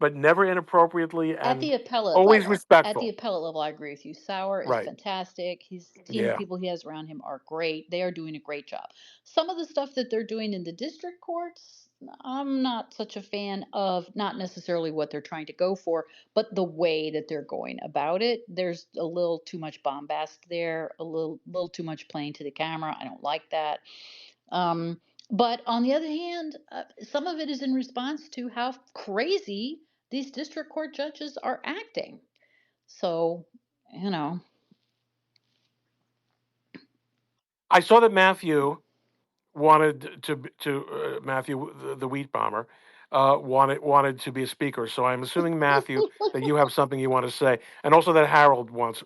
but never inappropriately At the and appellate always level. At the respectful. appellate level, I agree with you. Sauer is Right. fantastic. His team of Yeah. people he has around him are great. They are doing a great job. Some of the stuff that they're doing in the district courts, I'm not such a fan of, not necessarily what they're trying to go for, but the way that they're going about it. There's a little too much bombast there, a little too much playing to the camera. I don't like that. Um, but on the other hand, some of it is in response to how crazy these district court judges are acting. So, you know, I saw that Matthew wanted to Matthew the wheat bomber wanted to be a speaker. So I'm assuming Matthew that you have something you want to say, and also that Harold wants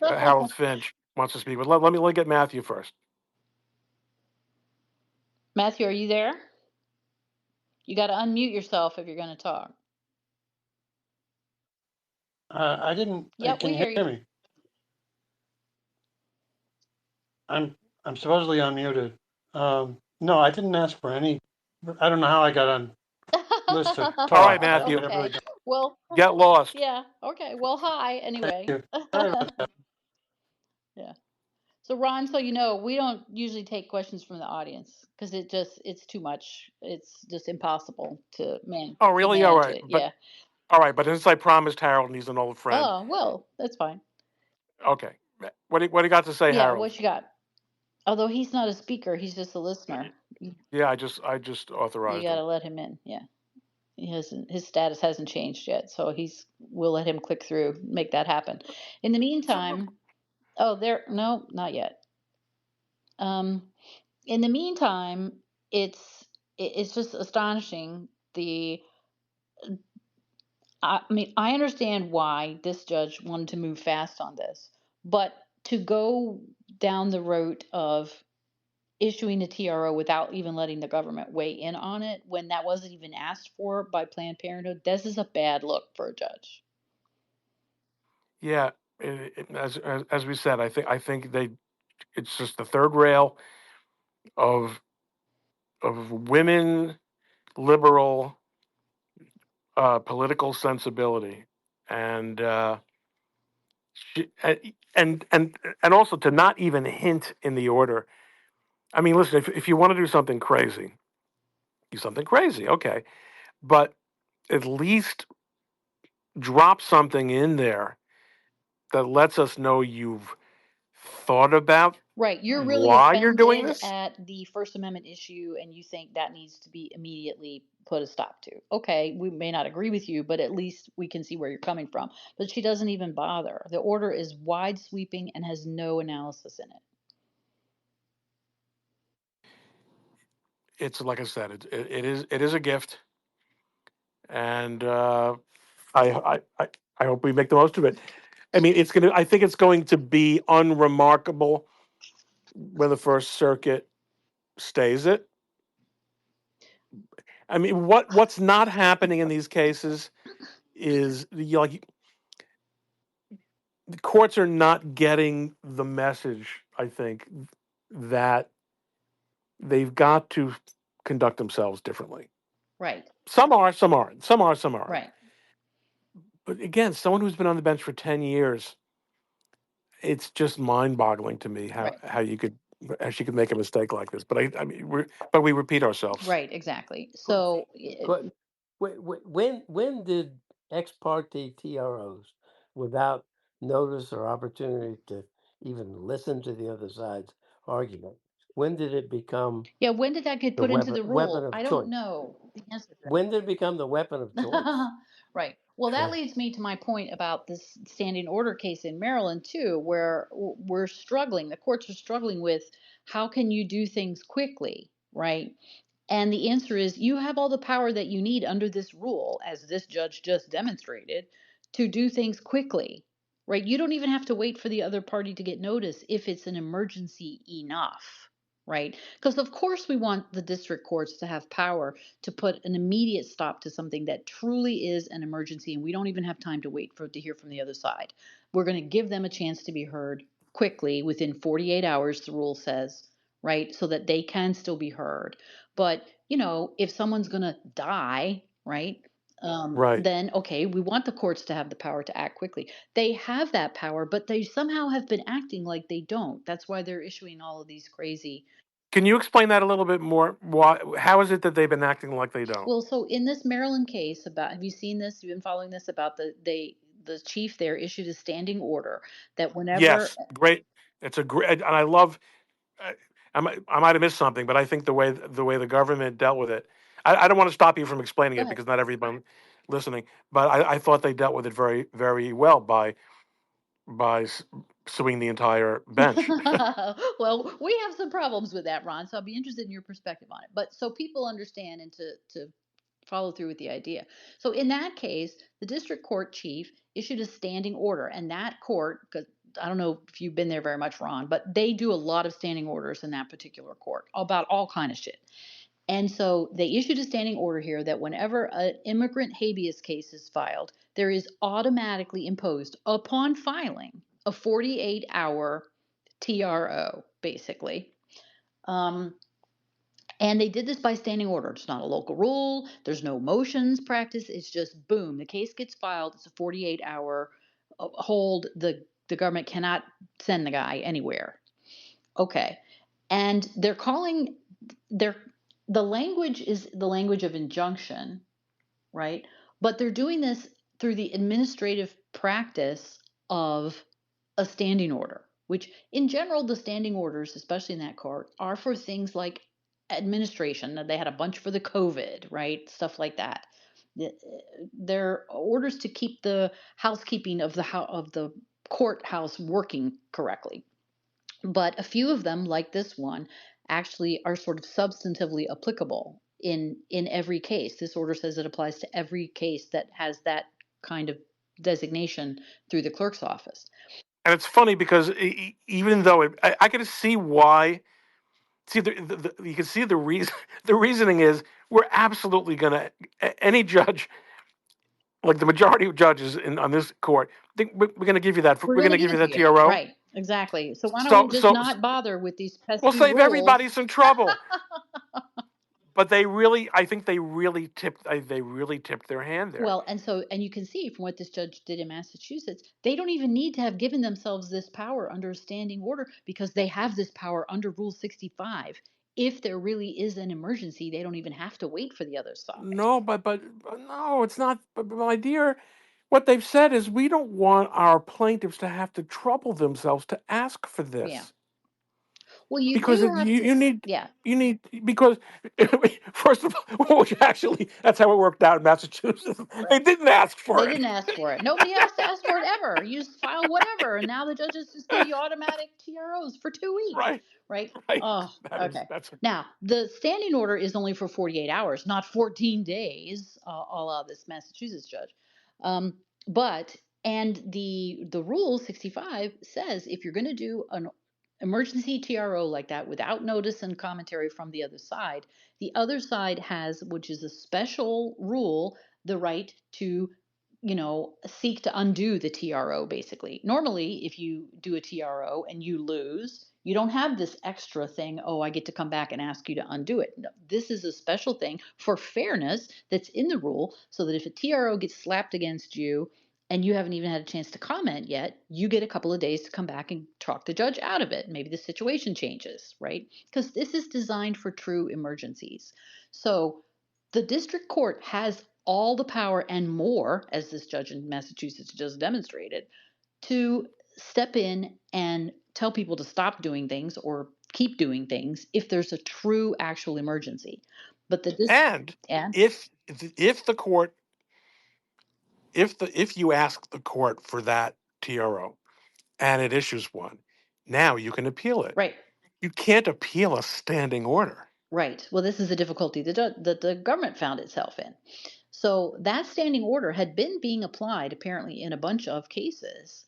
Harold Finch wants to speak. But let me get Matthew first. Matthew, are you there? You got to unmute yourself if you're going to talk. I didn't. Yep, Can we you hear you. hear me? I'm supposedly unmuted. No, I didn't ask for any. I don't know how I got on list to All right, talk. I Matthew, really Okay. don't. Well, get lost. yeah. Okay. Well, hi Thank anyway. you. Sorry about that. Yeah. So Ron, so you know, we don't usually take questions from the audience because it's too much. It's just impossible Oh, to really? All manage right, it. but Yeah. all right, but since I promised Harold, and he's an old friend. Oh, well, that's fine. Okay, what do you got to say, Yeah, Harold? what you got? Although he's not a speaker, he's just a listener. Yeah, I just You authorized got him. to let him in. Yeah. His status hasn't changed yet, so we'll let him click through, make that happen. In the meantime, oh, there no, not yet. Um in the meantime, it's just astonishing the I mean, I understand why this judge wanted to move fast on this, but to go down the route of issuing a TRO without even letting the government weigh in on it when that wasn't even asked for by Planned Parenthood, this is a bad look for a judge. Yeah, as we said, I think it's just the third rail of women liberal political sensibility, and and also to not even hint in the order. I mean, listen, if you want to do something crazy, do something crazy, okay, but at least drop something in there that lets us know you've thought about Right. You're really why you're doing offended this. at the First Amendment issue and you think that needs to be immediately put a stop to. Okay, we may not agree with you, but at least we can see where you're coming from. But she doesn't even bother. The order is wide sweeping and has no analysis in it. It's like I said, it is a gift, and I, I hope we make the most of it. I mean, I think it's going to be unremarkable when the First Circuit stays it. I mean, what's not happening in these cases is like the courts are not getting the message. I think that they've got to conduct themselves differently. Right. Some are, some aren't. Some are, some aren't. Right. But again, someone who's been on the bench for 10 years, it's just mind-boggling to me how Right. how she could make a mistake like this. But I mean, we repeat ourselves. Right. Exactly. Qu- So, when did ex parte TROs, without notice or opportunity to even listen to the other side's argument, when did it become yeah, when did that get the put into the weapon rule? of I don't choice? know the answer to When did it become the weapon of choice? Right. Well, that leads me to my point about this standing order case in Maryland, too, where we're struggling. The courts are struggling with how can you do things quickly, right? And the answer is you have all the power that you need under this rule, as this judge just demonstrated, to do things quickly, right? You don't even have to wait for the other party to get notice if it's an emergency enough, right? Because, of course, we want the district courts to have power to put an immediate stop to something that truly is an emergency, and we don't even have time to wait for to hear from the other side. We're going to give them a chance to be heard quickly within 48 hours, the rule says, right? So that they can still be heard. But, if someone's going to die, right? Right. then okay, we want the courts to have the power to act quickly. They have that power, but they somehow have been acting like they don't. That's why they're issuing all of these crazy. Can you explain that a little bit more? Why? How is it that they've been acting like they don't? Well, so in this Maryland case, about, have you seen this? You've been following this about the chief there issued a standing order that whenever. Yes, great. It's a great, and I love. I, I might have missed something, but I think the way the government dealt with it. I don't want to stop you from explaining Go it ahead. because not everyone listening, but I thought they dealt with it very very well by suing the entire bench. Well, we have some problems with that, Ron. So I'll be interested in your perspective on it. But so people understand and to follow through with the idea. So in that case, the district court chief issued a standing order, and that court, because I don't know if you've been there very much, Ron, but they do a lot of standing orders in that particular court about all kind of shit. And so they issued a standing order here that whenever an immigrant habeas case is filed, there is automatically imposed upon filing a 48-hour TRO, basically. Um, and they did this by standing order. It's not a local rule. There's no motions practice. It's just boom. The case gets filed. It's a 48-hour hold. The government cannot send the guy anywhere. Okay. And they're calling their the language is the language of injunction, right? But they're doing this through the administrative practice of a standing order, which in general, the standing orders, especially in that court, are for things like administration. They had a bunch for the COVID, right? Stuff like that. They're orders to keep the housekeeping of the courthouse working correctly. But a few of them, like this one, actually are sort of substantively applicable in every case. This order says it applies to every case that has that kind of designation through the clerk's office. And it's funny because even though I can see why. See, you can see the reason. The reasoning is we're absolutely gonna any judge, like the majority of judges on this court, think we're gonna give you that. We're We're going to gonna give give you it to that you. TRO. Right. Exactly. So why don't we So just so not bother with these we'll pesky save rules? everybody some trouble. But they really, I think they really tipped their hand there. Well, and you can see from what this judge did in Massachusetts, they don't even need to have given themselves this power under a standing order because they have this power under Rule 65. If there really is an emergency, they don't even have to wait for the other side. No, but no, it's not. But my dear, what they've said is we don't want our plaintiffs to have to trouble themselves to ask for Yeah. this Well, you because do have to. you need Yeah. because first of all, which actually that's how it worked out in Massachusetts. They Right. didn't ask They for it. didn't ask for it. Nobody has to ask for it ever. You just file whatever, and now the judges just give you automatic TROs for 2 weeks, Right, right? right. Oh, That is okay. that's Now the standing order is only for 48 hours, not 14 days. A la this Massachusetts judge, um, but and the rule 65 says if you're going to do an emergency TRO like that without notice and commentary from the other side has, which is a special rule, the right to seek to undo the TRO basically. Normally, if you do a TRO and you lose, you don't have this extra thing, oh, I get to come back and ask you to undo it. No, this is a special thing for fairness that's in the rule so that if a TRO gets slapped against you and you haven't even had a chance to comment yet, you get a couple of days to come back and talk the judge out of it. Maybe the situation changes, right? Because this is designed for true emergencies. So the district court has all the power and more, as this judge in Massachusetts just demonstrated, to step in and tell people to stop doing things or keep doing things if there's a true actual emergency. But the dis- and and if the court if you ask the court for that TRO and it issues one, now you can appeal it. right, You can't appeal a standing order. right. Well, this is the difficulty that the government found itself in. So that standing order had been being applied apparently in a bunch of cases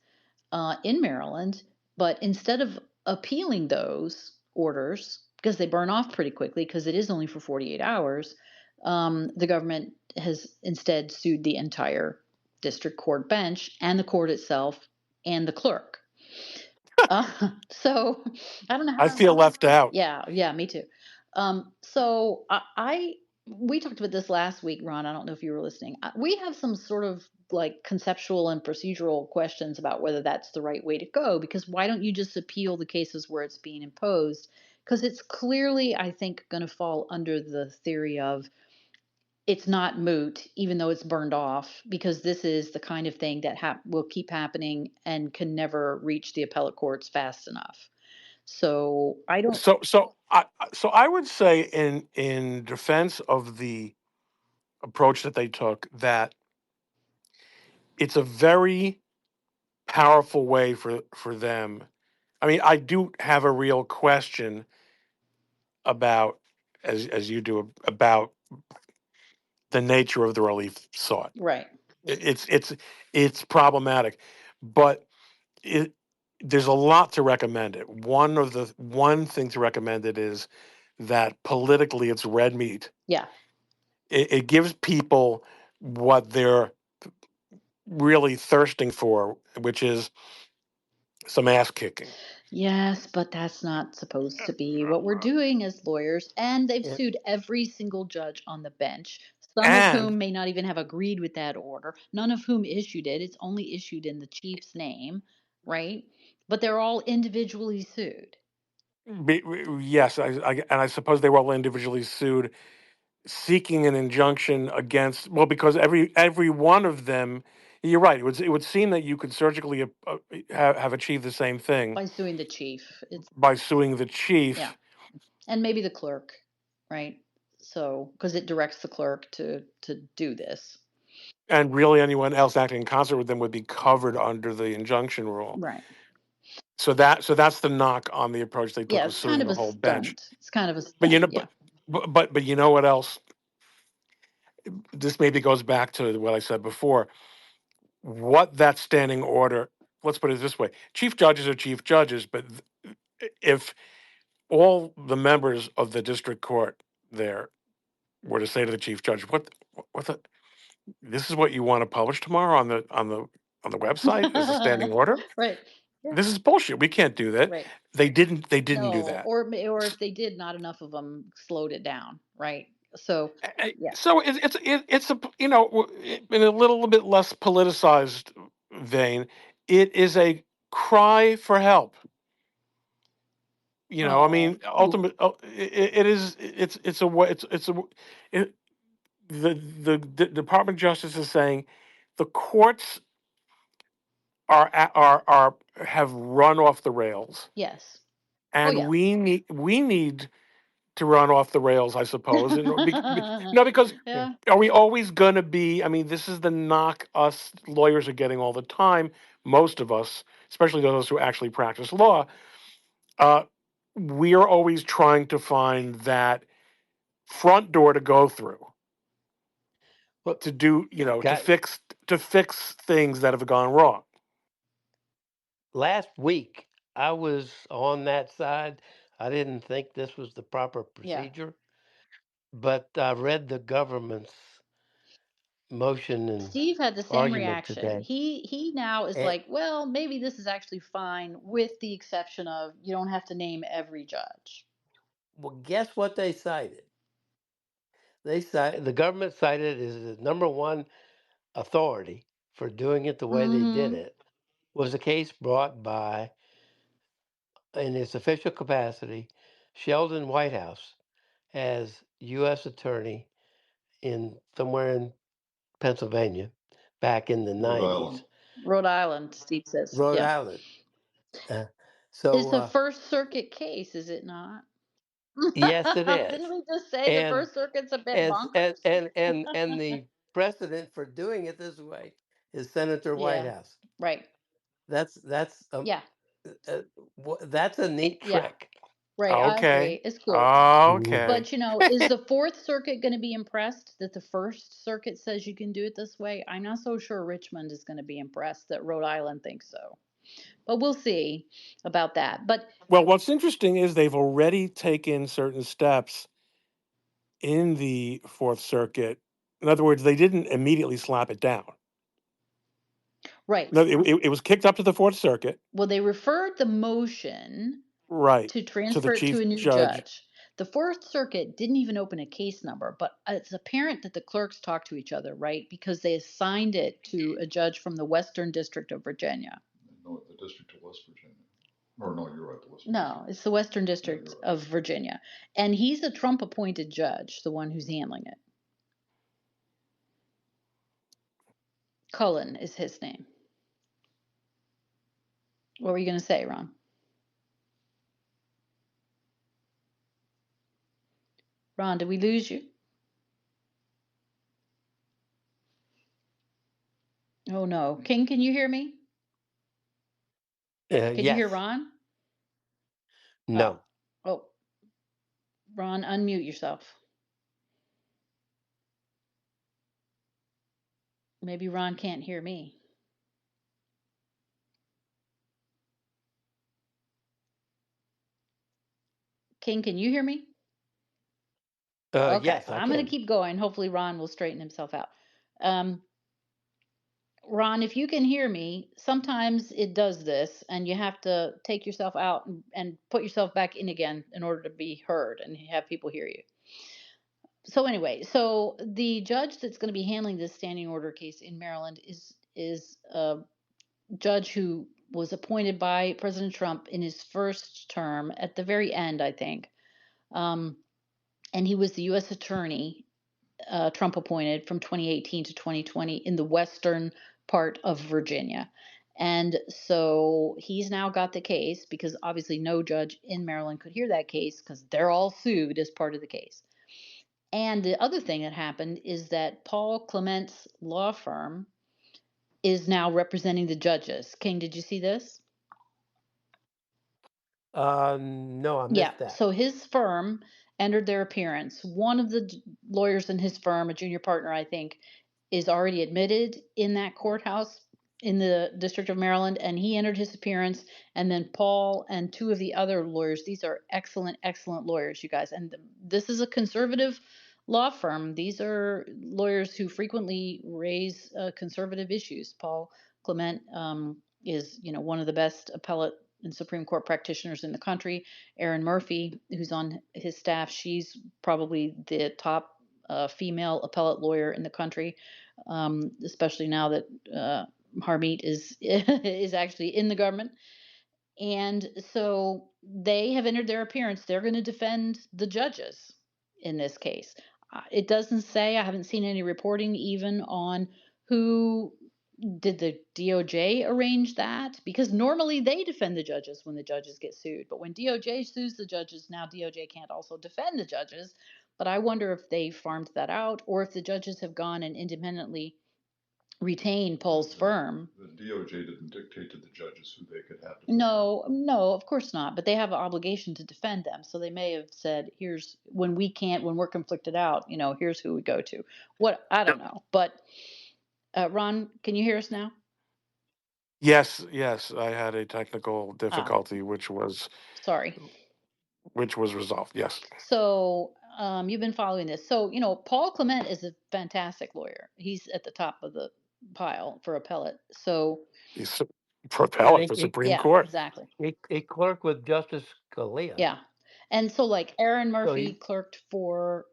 in Maryland, but instead of appealing those orders, because they burn off pretty quickly, because it is only for 48 hours, the government has instead sued the entire district court bench and the court itself and the clerk. So I don't know I how. feel left out. Yeah, yeah, me too. So I we talked about this last week, Ron. I don't know if you were listening. We have some sort of like conceptual and procedural questions about whether that's the right way to go. Because why don't you just appeal the cases where it's being imposed? Because it's clearly, I think, going to fall under the theory of it's not moot, even though it's burned off, because this is the kind of thing that will keep happening and can never reach the appellate courts fast enough. So I don't. So I would say in defense of the approach that they took, that it's a very powerful way for them. I mean, I do have a real question about, as you do, about the nature of the relief sought. Right. It's problematic, but it there's a lot to recommend it. One thing to recommend it is that politically it's red meat. Yeah. It gives people what they're really thirsting for, which is some ass kicking. Yes, but that's not supposed to be what we're doing as lawyers. And they've Yeah. sued every single judge on the bench, some of And whom may not even have agreed with that order, none of whom issued it. It's only issued in the chief's name, right? But they're all individually sued. yes, and I suppose they were all individually sued, seeking an injunction against. Well, because every one of them, you're right. It would seem that you could surgically have achieved the same thing By suing the chief. It's, by suing the yeah. chief, And maybe the clerk, right? So, because it directs the clerk to do this. and really anyone else acting in concert with them would be covered under the injunction rule. Right. So that's the knock on the approach they took, Yeah, was it's kind suing of the a whole bench. stunt. It's kind of a But stunt. Yeah. but you know what else? This maybe goes back to what I said before. What that standing order, let's put it this way: chief judges are chief judges, but if all the members of the district court there were to say to the chief judge, what the, this is what you want to publish tomorrow on the website as a standing order? Right. Yeah. This is bullshit. We can't do that. Right. They didn't do No, that. or if they did, not enough of them slowed it down, right? So, yeah. So it's a, in a little bit less politicized vein, it is a cry for help. I Oh, mean, ultimate. It is. It's a way. It's a. It, the Department of Justice is saying the courts are have run off the rails, yes. Oh, and yeah. we need to run off the rails, I suppose. And no, because Yeah. are we always going to be? I mean, this is the knock us lawyers are getting all the time. Most of us, especially those who actually practice law, uh, we are always trying to find that front door to go through Well, to do, got to fix things that have gone wrong. last week I was on that side. I didn't think this was the proper Yeah. procedure, but I read the government's motion and Steve had the same argument reaction. today. He now is And like, well, maybe this is actually fine with the exception of you don't have to name every judge. well, guess what they cited? The government cited as the number one authority for doing it the way they did Mhm. it was a case brought by, in his official capacity, Sheldon Whitehouse as U.S. Attorney in somewhere in Pennsylvania back in the Rhode Island. 90s, Rhode Island, Steve says. Rhode Yeah. Island. Uh, It's so, a First Circuit case, is it not? yes, it is. Didn't we just say the And First Circuit's a bit as and bonkers? and the precedent for doing it this way is Senator Yeah. Whitehouse. Right. That's Yeah. uh, that's a neat Yeah. trick. Right. I Okay. agree. It's cool. Okay. But is the Fourth Circuit going to be impressed that the First Circuit says you can do it this way? I'm not so sure Richmond is going to be impressed that Rhode Island thinks so. But we'll see about that. But Well, what's interesting is they've already taken certain steps in the Fourth Circuit. In other words, they didn't immediately slap it down. No, right. it was kicked up to the Fourth Circuit, Well, they referred the motion right, to to the transfer it to chief a new judge. judge. The Fourth Circuit didn't even open a case number, but it's apparent that the clerks talked to each other, right? Because they assigned it to a judge from the Western District of Virginia. No, the District of West Virginia. Or no, you're right, the Western No, District. it's the Western Yeah, District you're right. of Virginia. And he's a Trump appointed judge, the one who's handling it. Cullen is his name. What were you going to say, Ron? Ron, did we lose you? Oh no. King, can you hear me? Can you Yes. hear Ron? Oh. No. Oh. Ron, unmute yourself. Maybe Ron can't hear me. King, can you hear me? Okay, Yes, I I'm going to can. keep going. Hopefully, Ron will straighten himself out. Um, Ron, if you can hear me, sometimes it does this, and you have to take yourself out and put yourself back in again in order to be heard and have people hear you. So anyway, so the judge that's going to be handling this standing order case in Maryland is a judge who was appointed by President Trump in his first term at the very end, I think. Um, and he was the U.S. attorney Trump appointed from 2018 to 2020 in the western part of Virginia. And so he's now got the case because obviously no judge in Maryland could hear that case because they're all sued as part of the case. And the other thing that happened is that Paul Clement's law firm is now representing the judges. King, did you see this? No, I Yeah. missed that. So his firm entered their appearance. One of the lawyers in his firm, a junior partner, I think, is already admitted in that courthouse in the District of Maryland, and he entered his appearance. And then Paul and two of the other lawyers, these are excellent, excellent lawyers, you guys. And this is a conservative law firm. These are lawyers who frequently raise conservative issues. Paul Clement is, one of the best appellate and Supreme Court practitioners in the country. Erin Murphy, who's on his staff, she's probably the top female appellate lawyer in the country, especially now that Harmeet is is actually in the government. And so they have entered their appearance. They're going to defend the judges in this case. It doesn't say, I haven't seen any reporting even on who did the DOJ arrange that? Because normally they defend the judges when the judges get sued. But when DOJ sues the judges, now DOJ can't also defend the judges. But I wonder if they farmed that out or if the judges have gone and independently retain Paul's firm. The DOJ didn't dictate to the judges who they could have. No, no, of course not. But they have an obligation to defend them. So they may have said, here's when we can't, when we're conflicted out, here's who we go to. What I don't know. But Ron, can you hear us now? Yes, yes, I had a technical Ah, difficulty, which was sorry. resolved. Yes, So you've been following this. So, Paul Clement is a fantastic lawyer. He's at the top of the pile for appellate. So, he's Yeah, propelled the Supreme yeah, Court. exactly. a clerk with Justice Scalia. Yeah. And so like Aaron So Murphy he, clerked for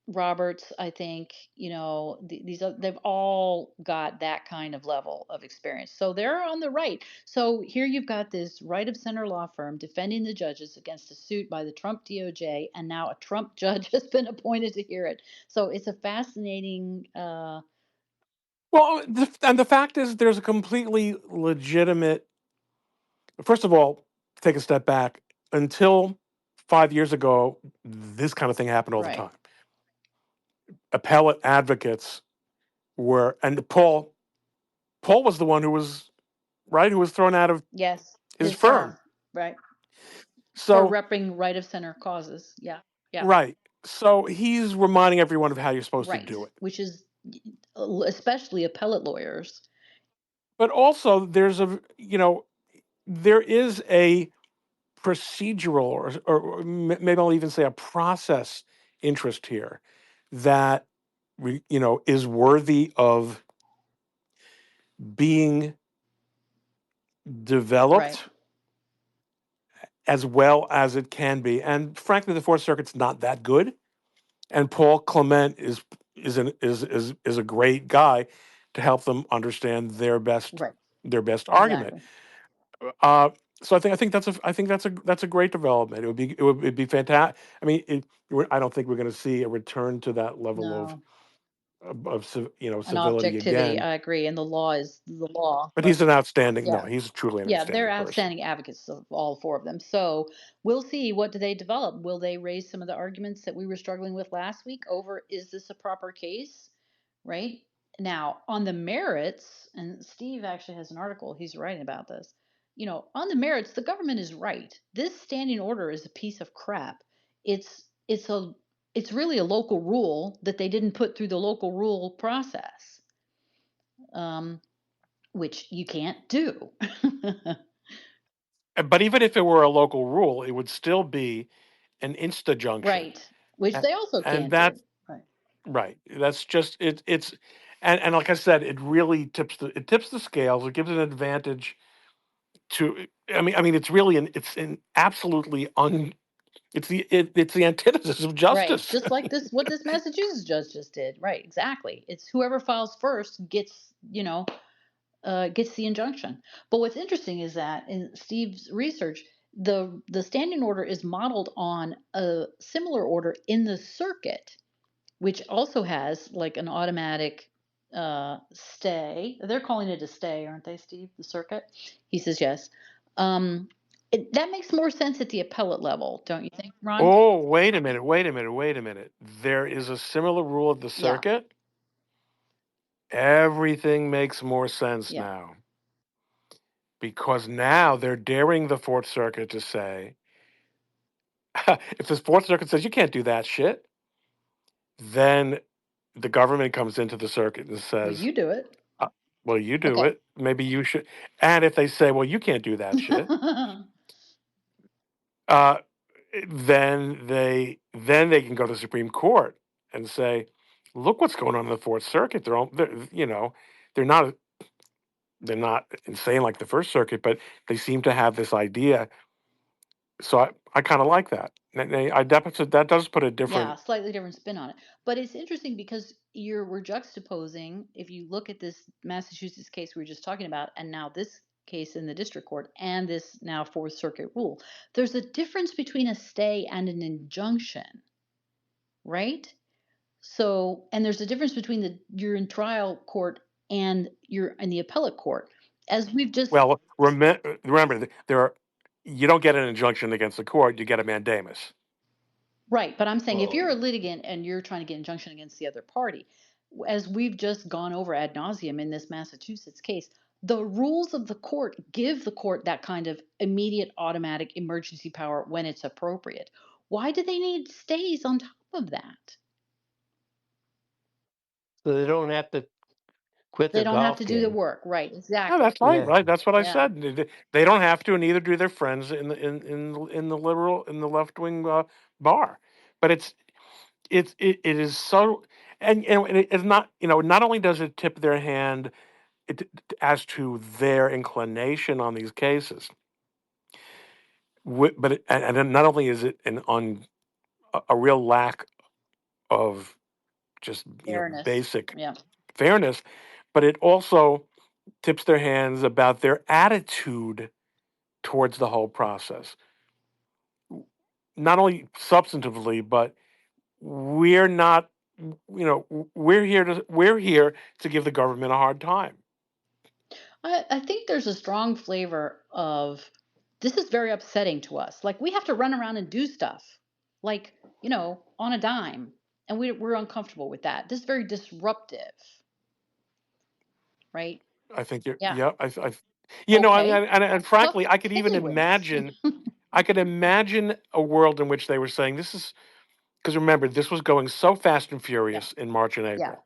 Roberts, I think, these they've all got that kind of level of experience. So they're on the right. So here you've got this right of center law firm defending the judges against a suit by the Trump DOJ, and now a Trump judge has been appointed to hear it. So it's a fascinating Well, and the fact is, there's a completely legitimate. First of all, take a step back. Until 5 years ago, this kind of thing happened all the right. time. Appellate advocates and Paul was the one who was right, who was thrown out of Yes, his his firm, firm. right. For So, repping right of center causes. Yeah. Yeah. right. So he's reminding everyone of how you're supposed to Right. do it. Which is especially appellate lawyers. But also, there is a procedural, or maybe I'll even say a process interest here that is worthy of being Right. developed as well as it can be. And frankly, the Fourth Circuit's not that good. And Paul Clement is a great guy to help them understand Right. their best argument. Exactly. Uh, so I think that's a great development. It'd be fantastic. I mean, I don't think we're going to see a return to that level No. of An civility objectivity, again. I agree, and the law is the law, But but he's an outstanding. No, yeah. he's truly an Yeah, they're outstanding person. outstanding advocates of all four of them. So we'll see, what do they develop? Will they raise some of the arguments that we were struggling with last week over, is this a proper case? Right? Now, on the merits, and Steve actually has an article he's writing about this. On the merits, the government is right. This standing order is a piece of crap. It's really a local rule that they didn't put through the local rule process. Which you can't do. But even if it were a local rule, it would still be an insta-junction. Right. Which A- they also And can't do. that's Right. right. That's just it's and like I said, it really tips the scales. It gives an advantage to I mean it's an absolutely it's the antithesis of Right. justice. Just like this, what this Massachusetts judge just did. Right. Exactly. It's whoever files first gets the injunction. But what's interesting is that in Steve's research, the standing order is modeled on a similar order in the circuit, which also has like an automatic stay. They're calling it a stay, aren't they, Steve? The circuit. He says yes. That makes more sense at the appellate level, don't you think, Ron? Oh, wait a minute. There is a similar rule of the Yeah. circuit. Everything makes more sense Yeah. now because now they're daring the Fourth Circuit to say, if the Fourth Circuit says you can't do that shit, then the government comes into the circuit and Well, says, you do it. uh, well, you do Okay. it. Maybe you should. And if they say, well, you can't do that shit, uh, then they can go to the Supreme Court and say, look what's going on in the Fourth Circuit. They're not they're not insane like the First Circuit, but they seem to have this idea. So I kind of like that. That does put a Yeah, different. slightly different spin on it. But it's interesting because we're juxtaposing, if you look at this Massachusetts case we were just talking about, and now this case in the district court and this now Fourth Circuit rule, there's a difference between a stay and an injunction, right? So, and there's a difference between you're in trial court and you're in the appellate court. As we've just Well, remember there are you don't get an injunction against the court; you get a mandamus. Right, but I'm saying if Well, you're a litigant and you're trying to get injunction against the other party, as we've just gone over ad nauseum in this Massachusetts case, the rules of the court give the court that kind of immediate automatic emergency power when it's appropriate. Why do they need stays on top of that? So they don't have to quit They their don't have golf to do the game. work. Right, Oh, exactly. that's right, Yeah. right. That's what I Yeah. said. They don't have to, and neither do their friends in the left wing bar. But it is so, and it's not not only does it tip their hand as to their inclination on these cases, but and then not only is it a real lack of just Fairness. basic Yeah. fairness, but it also tips their hands about their attitude towards the whole process. Not only substantively, but we're not, we're here to give the government a hard time. I think there's a strong flavor of, this is very upsetting to us. Like we have to run around and do stuff, like, on a dime. And we're uncomfortable with that. This is very disruptive, right? I think you're, Yeah. yeah, I mean, Okay. and Tough frankly, I could even tiddlywinks. imagine, I could imagine a world in which they were saying this is because remember this was going so fast and Yeah. furious in March and Yeah. April.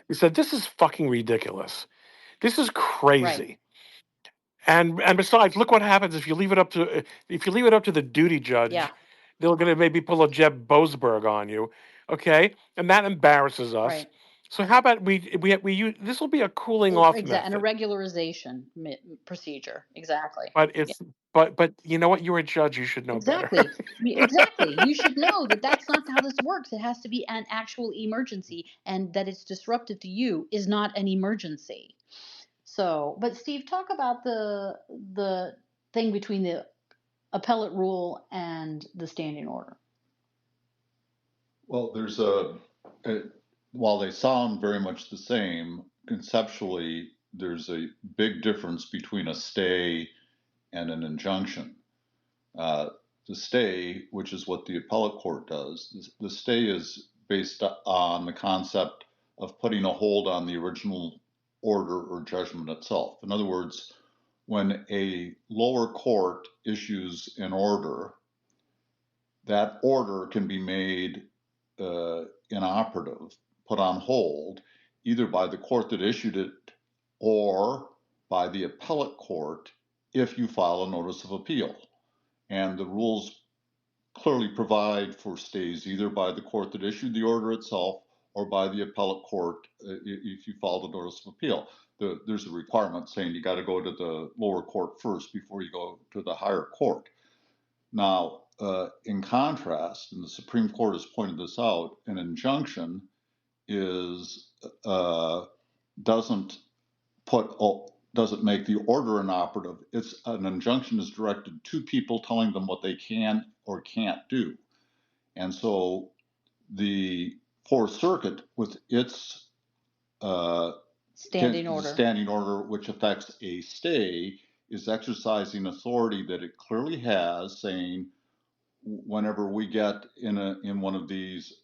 We said this is fucking ridiculous. This is Right. crazy. And besides, look what happens if you leave it up to the duty Yeah. judge, they're going to maybe pull a Jeb Boasberg on you, okay? And that embarrasses us. Right. So how about we use this will be a cooling off Exactly, and a method, regularization procedure. Exactly. but Yeah. it's but you know what? You're a judge. You should know better. Exactly. Exactly. You should know that that's not how this works. It has to be an actual emergency, and that it's disruptive to you is not an emergency. So, but Steve, talk about the thing between the appellate rule and the standing order. Well, while they sound very much the same, conceptually, there's a big difference between a stay and an injunction. Uh, the stay, which is what the appellate court does, the stay is based on the concept of putting a hold on the original order or judgment itself. In other words, when a lower court issues an order, that order can be made inoperative, put on hold, either by the court that issued it or by the appellate court if you file a notice of appeal. And the rules clearly provide for stays either by the court that issued the order itself or by the appellate court if you filed a notice of appeal. There's a requirement saying you got to go to the lower court first before you go to the higher court. Now, in contrast, and the Supreme Court has pointed this out, an injunction is doesn't doesn't make the order inoperative. It's an injunction is directed to people, telling them what they can or can't do. And so the Fourth Circuit, with its Standing order. standing order, which affects a stay, is exercising authority that it clearly has, saying whenever we get in one of these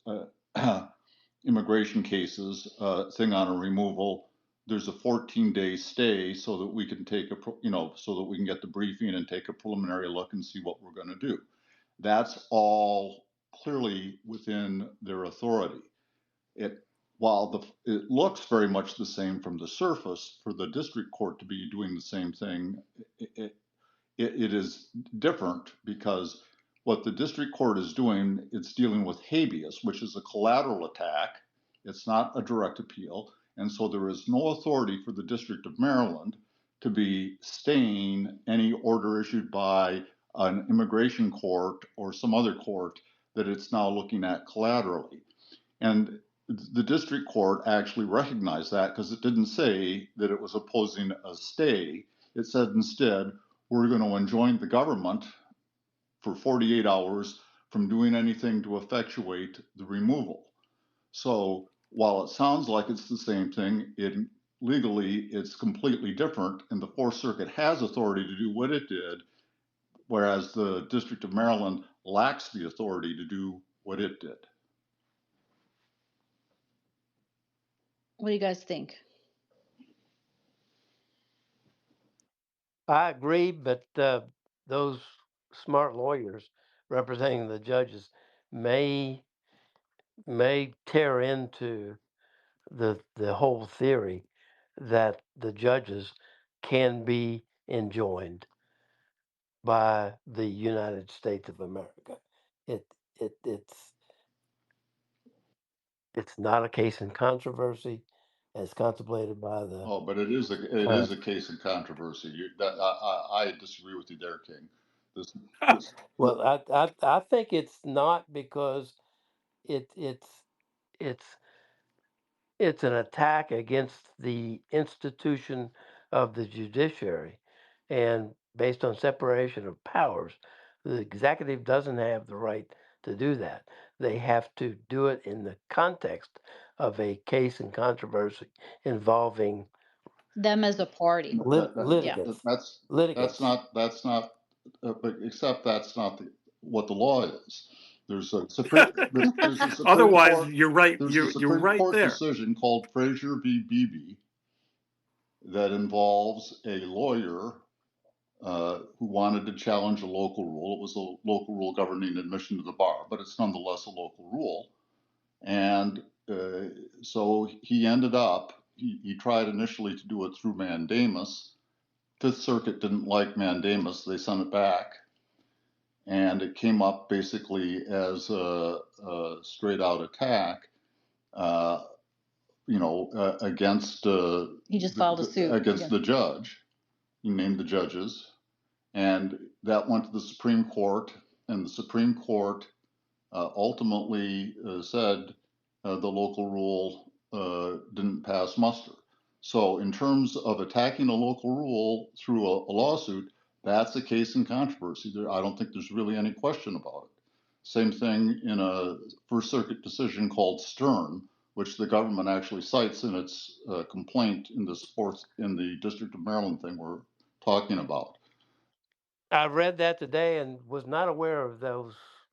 immigration cases, thing on a removal, there's a 14-day stay so that we can take so that we can get the briefing and take a preliminary look and see what we're going to do. That's all clearly within their authority. While it looks very much the same from the surface, for the district court to be doing the same thing, it is different because what the district court is doing, it's dealing with habeas, which is a collateral attack. It's not a direct appeal. And so there is no authority for the District of Maryland to be staying any order issued by an immigration court or some other court that it's now looking at collaterally. And the district court actually recognized that because it didn't say that it was opposing a stay. It said instead, we're going to enjoin the government for 48 hours from doing anything to effectuate the removal. So while it sounds like it's the same thing, legally it's completely different, and the Fourth Circuit has authority to do what it did, whereas the District of Maryland lacks the authority to do what it did. What do you guys think? I agree, but those smart lawyers representing the judges may tear into the whole theory that the judges can be enjoined by the United States of America. It it's not a case in controversy as contemplated by the. Oh, but it is a case of controversy. I disagree with you there, King. This Well, I think it's not because it's it's an attack against the institution of the judiciary, and based on separation of powers, the executive doesn't have the right to do that. They have to do it in the context of a case in controversy involving Them as a party. Yeah. litigants. that's not but except that's not what the law is. There's a Supreme Otherwise, Court you're right. there's a You're Supreme right Court there. decision called Frazier v. Beebe that involves a lawyer who wanted to challenge a local rule. It was a local rule governing admission to the bar, but it's nonetheless a local rule. And so he ended up, he tried initially to do it through mandamus. Fifth Circuit didn't like mandamus. They sent it back. And it came up basically as a straight out attack against He just filed a suit against against. the judge. He named the judges, and that went to the Supreme Court, and the Supreme Court ultimately said the local rule didn't pass muster. So, in terms of attacking a local rule through a lawsuit, that's a case in controversy. I don't think there's really any question about it. Same thing in a First Circuit decision called Stern, which the government actually cites in its complaint in the District of Maryland thing we're talking about. I read that today and was not aware of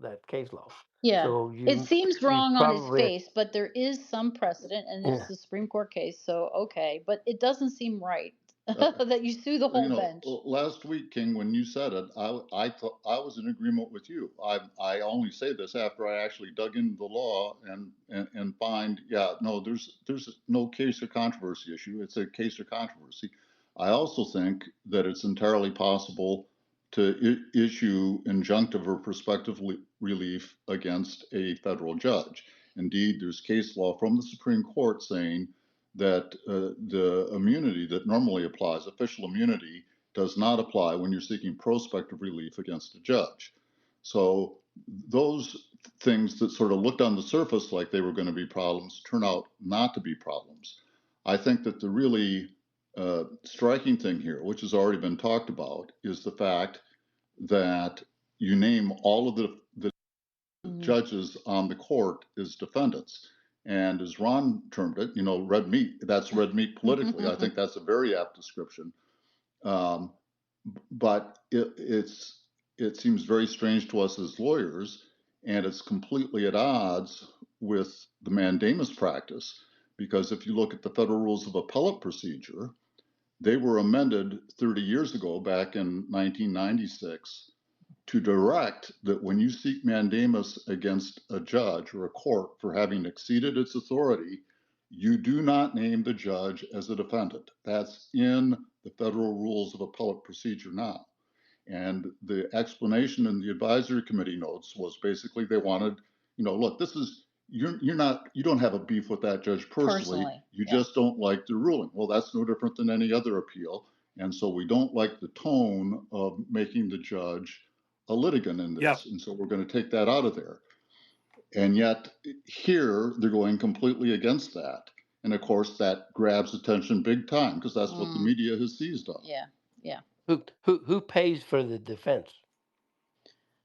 that case law. Yeah. So It you seems you wrong on its probably face, but there is some precedent, and it's yeah. the Supreme Court case, so okay. But it doesn't seem right Uh, that you sue the whole bench. last week, King, when you said it, I thought I was in agreement with you. I only say this after I actually dug into the law and find, yeah, no, there's no case or controversy issue. It's a case or controversy. I also think that it's entirely possible to issue injunctive or prospective relief against a federal judge. Indeed, there's case law from the Supreme Court saying that the immunity that normally applies, official immunity, does not apply when you're seeking prospective relief against a judge. So those things that sort of looked on the surface like they were going to be problems turn out not to be problems. I think that the really striking thing here, which has already been talked about, is the fact that you name all of the judges on the court as defendants. And as Ron termed it, red meat, that's red meat politically. I think that's a very apt description. Um, but it seems very strange to us as lawyers, and it's completely at odds with the mandamus practice, because if you look at the federal rules of appellate procedure, they were amended 30 years ago, back in 1996, to direct that when you seek mandamus against a judge or a court for having exceeded its authority, you do not name the judge as a defendant. That's in the federal rules of appellate procedure now. And the explanation in the advisory committee notes was basically they wanted, look, this is you don't have a beef with that judge personally. You Yeah. just don't like the ruling. Well, that's no different than any other appeal. And so we don't like the tone of making the judge a litigant in Yeah. this. And so we're going to take that out of there. And yet here they're going completely against that. And of course that grabs attention big time because that's what the media has seized on. Yeah. Yeah. Who pays for the defense?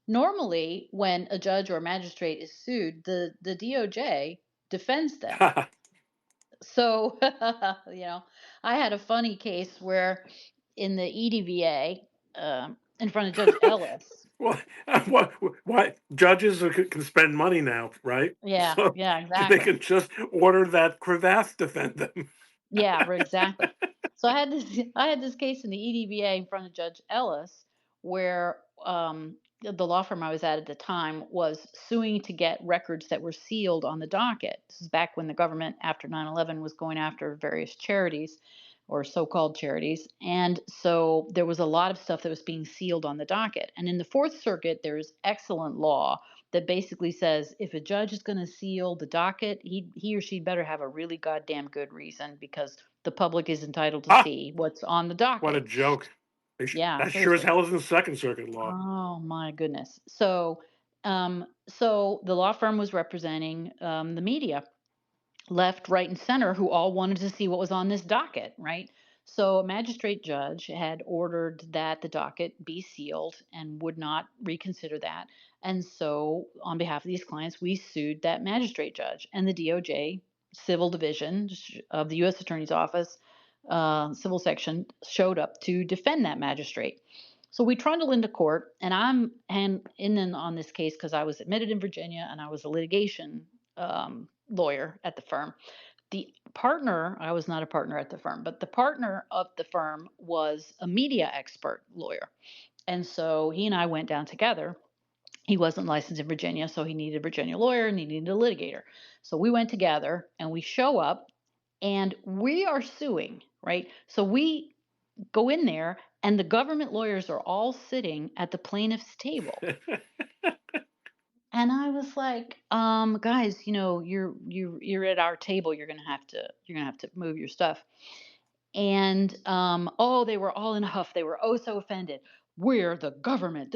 Normally, when a judge or a magistrate is sued, the DOJ defends them. So, I had a funny case where in the EDVA, in front of Judge Ellis. Well, what judges can spend money now, right? Yeah, So yeah, they exactly. can just order that crevasse defend them. Yeah, exactly. So I had this case in the EDVA in front of Judge Ellis where the law firm I was at the time was suing to get records that were sealed on the docket. This is back when the government after 9/11 was going after various charities or so-called charities. And so there was a lot of stuff that was being sealed on the docket. And in the Fourth Circuit, there's excellent law that basically says if a judge is going to seal the docket, he or she better have a really goddamn good reason because the public is entitled to Ah, see what's on the what a docket. joke! Yeah, That sure as seriously. hell isn't Second Circuit law. Oh my goodness. So the law firm was representing the media, left, right, and center, who all wanted to see what was on this docket, right? So a magistrate judge had ordered that the docket be sealed and would not reconsider that. And so, on behalf of these clients, we sued that magistrate judge, and the DOJ Civil Division of the U.S. Attorney's Office, Civil Section, showed up to defend that magistrate. So we trundle into court, and I'm in on this case because I was admitted in Virginia and I was a litigation lawyer at the firm. The partner, I was not a partner at the firm, but the partner of the firm was a media expert lawyer. And so he and I went down together. He wasn't licensed in Virginia, so he needed a Virginia lawyer and he needed a litigator. So we went together and we show up and we are suing, right? So we go in there and the government lawyers are all sitting at the plaintiff's table. And I was like, guys, you're at our table. You're gonna have to move your stuff. And oh, they were all in a huff. They were oh so offended. We're the government.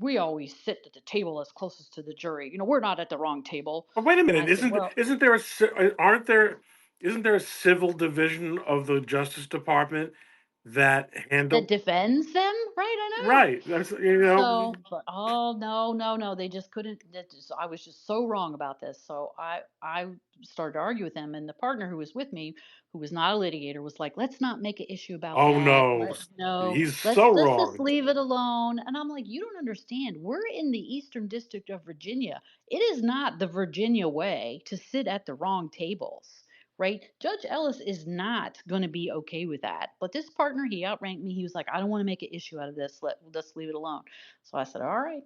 We always sit at the table as closest to the jury. We're not at the wrong table. But wait a And minute, I said, well, isn't there aren't there isn't there a civil division of the Justice Department that that handle defends them, right? I know. right? That's So, but oh no, no, no, they just couldn't. I was just so wrong about this. So I started to argue with them, and the partner who was with me, who was not a litigator, was like, "Let's not make an issue about oh that. no, he's so Let's just wrong. leave it alone." And I'm like, "You don't understand. We're in the Eastern District of Virginia. It is not the Virginia way to sit at the wrong tables." Right? Judge Ellis is not going to be okay with that. But this partner, he outranked me. He was like, I don't want to make an issue out of this. Let's leave it alone. So I said, all right.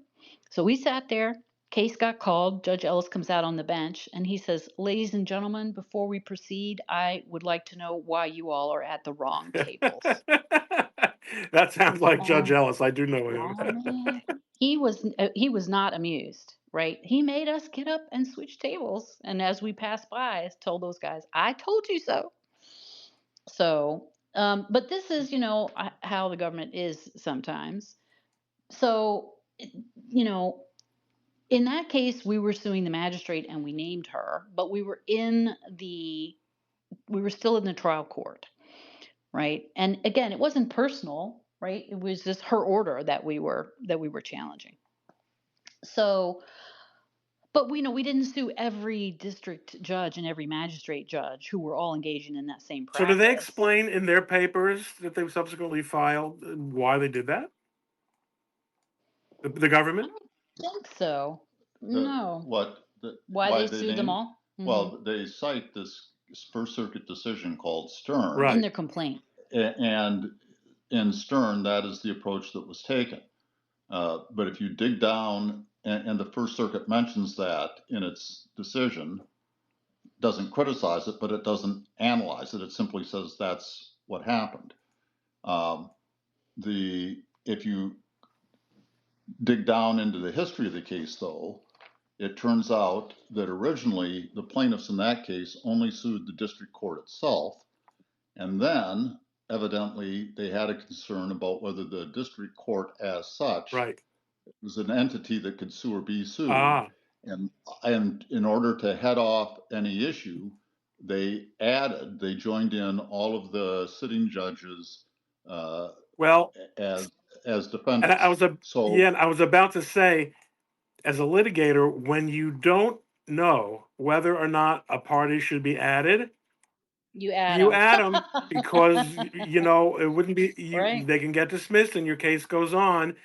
So we sat there. Case got called. Judge Ellis comes out on the bench and he says, ladies and gentlemen, before we proceed, I would like to know why you all are at the wrong tables. That sounds like Judge And Ellis. I do know him. oh man, he was not amused, right? He made us get up and switch tables. And as we passed by, I told those guys, I told you so. So, but this is, how the government is sometimes. So, you know, in that case, we were suing the magistrate and we named her, but we were still in the trial court, right? And again, it wasn't personal, right? It was just her order that we were challenging. So, but we didn't sue every district judge and every magistrate judge who were all engaging in that same So do they practice. explain in their papers that they subsequently filed why they did that? The I government? don't think so. The, No. what, the, Why why they they sued them named? all? Well, they cite this First Circuit decision called Stern, In Right. their complaint. and in Stern, that is the approach that was taken. But if you dig down, and the First Circuit mentions that in its decision, doesn't criticize it, but it doesn't analyze it. It simply says that's what happened. Um, if you dig down into the history of the case, though, it turns out that originally the plaintiffs in that case only sued the district court itself, and then evidently they had a concern about whether the district court as such Right. was an entity that could sue or be sued. Ah. And, and in order to head off any issue, they joined in all of the sitting judges uh, Well, as as and I defendants. was a So yeah, and I was about to say, as a litigator, when you don't know whether or not a party should be added, You add you them. add them because it wouldn't be Right? they can get dismissed and your case goes on.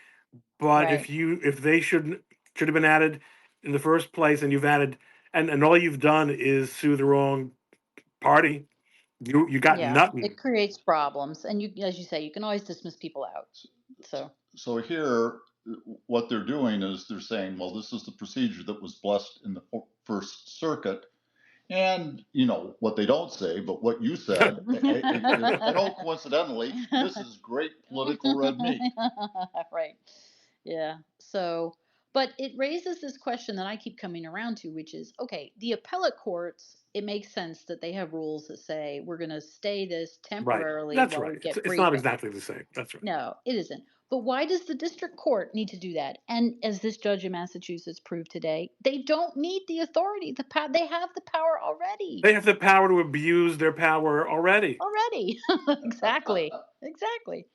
But Right. if they should have been added in the first place, and you've added and all you've done is sue the wrong party, you got Yeah. nothing. It creates problems. And as you say, you can always dismiss people out. So, so here, what they're doing is they're saying, well, this is the procedure that was blessed in the First Circuit. And what they don't say, but what you said is, coincidentally, this is great political red meat. right. Yeah. So, but it raises this question that I keep coming around to, which is okay, the appellate courts, it makes sense that they have rules that say we're going to stay this Right. temporarily That's while right. we get It's not briefing. exactly the same. That's right. No, it isn't. But why does the district court need to do that? And as this judge in Massachusetts proved today, they don't need the authority. They have the power already. They have the power to abuse their power already. Already. Exactly. Exactly.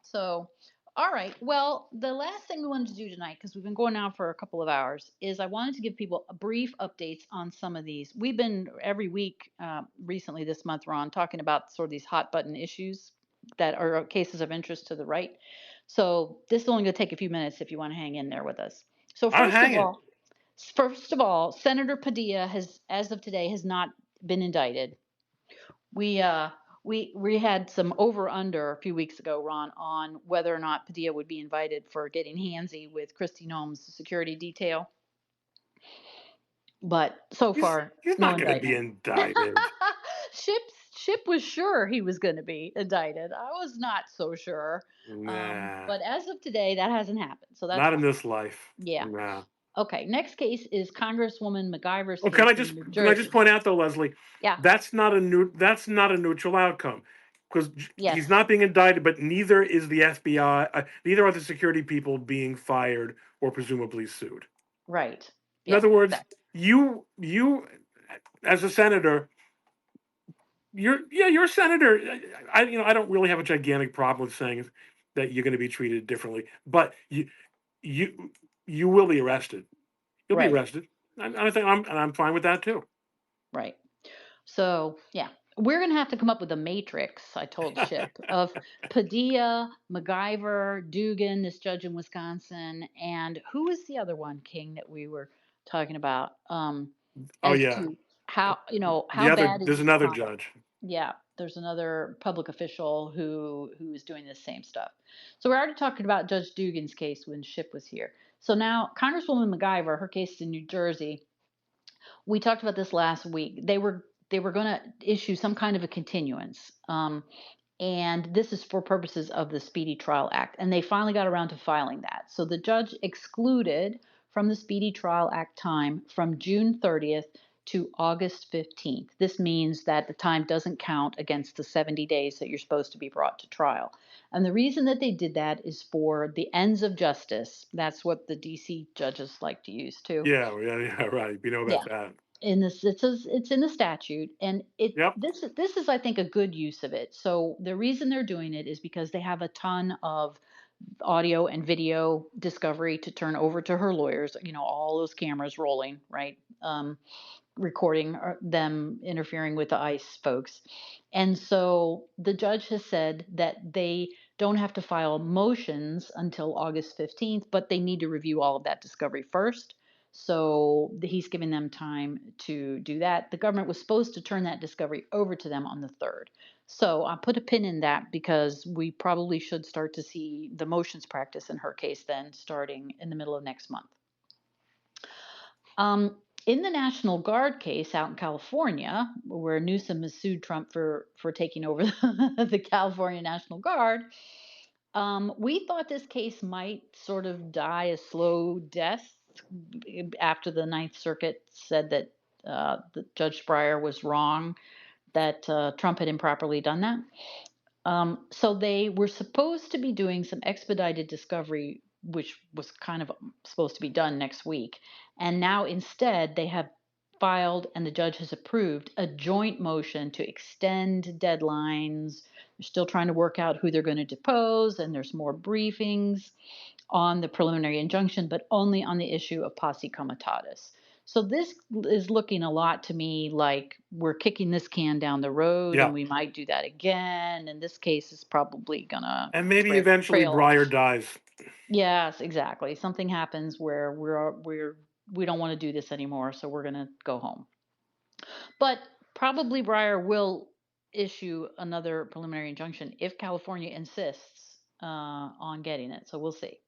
So, all right. Well, the last thing we wanted to do tonight, because we've been going now for a couple of hours, is I wanted to give people a brief updates on some of these. We've been every week recently this month, Ron, talking about sort of these hot button issues that are cases of interest to the right. So this is only going to take a few minutes if you want to hang in there with us. So I'm hanging. first of all, Senator Padilla has, as of today, has not been indicted. We had some over under a few weeks ago, Ron, on whether or not Padilla would be invited for getting handsy with Christy Noem's security detail. But so far, He's no not going to be indictment. indicted. Ship Ship was sure he was going to be indicted. I was not so sure. Nah, But as of today, that hasn't happened. So that's not in fine. this life. Yeah. Nah. Okay, next case is Congresswoman MacGyver's Oh, case in New can I just Jersey. point out though, Leslie, Yeah. that's not a neutral outcome because he's Yes. not being indicted, but neither is the FBI. Neither are the security people being fired or presumably sued. Right. In Yeah. other words, That, you as a senator, you're a senator. I don't really have a gigantic problem with saying that you're going to be treated differently, but you you will be arrested. You'll be right. arrested. I think I'm fine with that too. Right. So, yeah, we're going to have to come up with a matrix, I told Ship, of Padilla, MacGyver, Dugan, this judge in Wisconsin, and who was the other one, King, that we were talking about, Oh as yeah, to how, how bad is there's his another conduct. judge. Yeah, there's another public official who is doing the same stuff. So we're already talking about Judge Dugan's case when Ship was here. So now Congresswoman MacGyver, her case is in New Jersey. We talked about this last week. They were going to issue some kind of a continuance, and this is for purposes of the Speedy Trial Act. And they finally got around to filing that. So the judge excluded from the Speedy Trial Act time from June 30th to August 15th. This means that the time doesn't count against the 70 days that you're supposed to be brought to trial. And the reason that they did that is for the ends of justice. That's what the DC judges like to use too. Yeah, right. We know Yeah, about that. in this, it's in the statute, and Yep. this is, I think, a good use of it. So the reason they're doing it is because they have a ton of audio and video discovery to turn over to her lawyers, all those cameras rolling, right? Recording them interfering with the ICE folks. And so the judge has said that they don't have to file motions until August 15th, but they need to review all of that discovery first. So he's giving them time to do that. The government was supposed to turn that discovery over to them on the 3rd. So I put a pin in that because we probably should start to see the motions practice in her case then starting in the middle of next month. In the National Guard case out in California, where Newsom has sued Trump for taking over the California National Guard, we thought this case might sort of die a slow death after the Ninth Circuit said that Judge Breyer was wrong, that Trump had improperly done that. So they were supposed to be doing some expedited discovery, which was kind of supposed to be done next week. And now instead, they have filed, and the judge has approved, a joint motion to extend deadlines. They're still trying to work out who they're going to depose, and there's more briefings on the preliminary injunction, but only on the issue of posse comitatus. So this is looking a lot to me like we're kicking this can down the road, and Yeah. we might do that again. And this case is probably gonna And maybe eventually trail off. Breyer dies. Yes, exactly. Something happens where we don't want to do this anymore, so we're gonna go home. But probably Breyer will issue another preliminary injunction if California insists on getting it. So we'll see.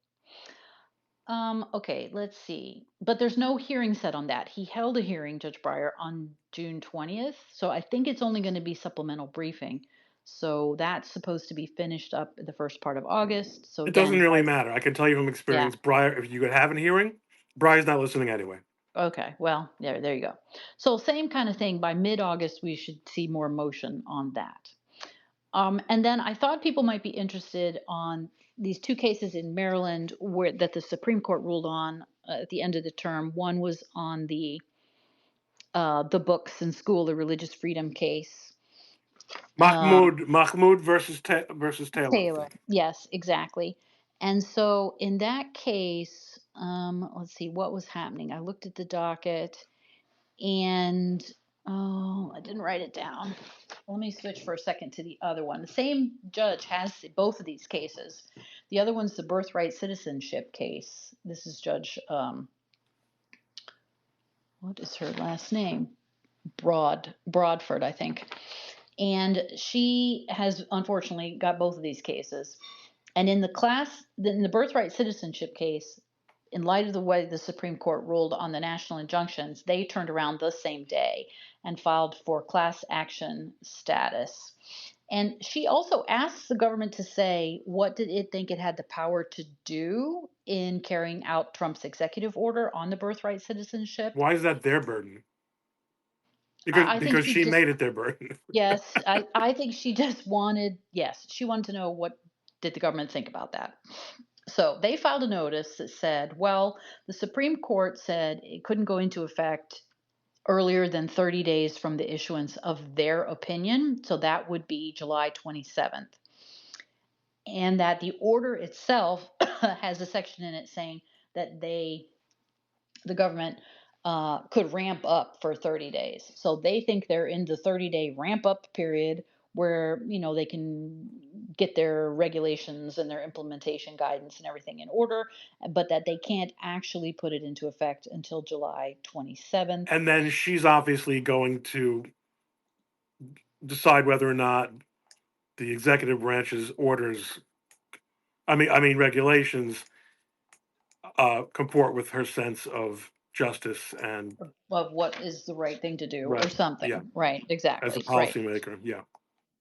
Okay, let's see. But there's no hearing set on that. He held a hearing, Judge Breyer, on June 20th. So I think it's only going to be supplemental briefing. So that's supposed to be finished up in the first part of August. So It doesn't again, really matter. I can tell you from yeah. experience, Breyer, if you could have a hearing, Breyer's not listening anyway. Okay, well, there you go. So same kind of thing. By mid-August, we should see more motion on that. And then I thought people might be interested on these two cases in Maryland where that the Supreme Court ruled on at the end of the term. One was on the books in school, the religious freedom case. Mahmoud versus Taylor, I Taylor, think. yes, exactly. And so in that case, let's see what was happening. I looked at the docket and oh, I didn't write it down. Let me switch for a second to the other one. The same judge has both of these cases. The other one's the birthright citizenship case. This is Judge, what is her last name? Broadford, I think. And she has unfortunately got both of these cases. And in the birthright citizenship case, in light of the way the Supreme Court ruled on the national injunctions, they turned around the same day and filed for class action status. And she also asks the government to say what did it think it had the power to do in carrying out Trump's executive order on the birthright citizenship. Why is that their burden? Because I think because she she just made it their burden. yes, I think she just wanted yes, she wanted to know what did the government think about that. So they filed a notice that said, well, the Supreme Court said it couldn't go into effect earlier than 30 days from the issuance of their opinion. So that would be July 27th. And that the order itself has a section in it saying that the government could ramp up for 30 days. So they think they're in the 30-day ramp up period where they can get their regulations and their implementation guidance and everything in order, but that they can't actually put it into effect until July 27th. And then she's obviously going to decide whether or not the executive branch's orders, I mean regulations, comport with her sense of justice and Of what is the right thing to do or right. Yeah, something. Right, as a exactly. Right. policymaker. Yeah.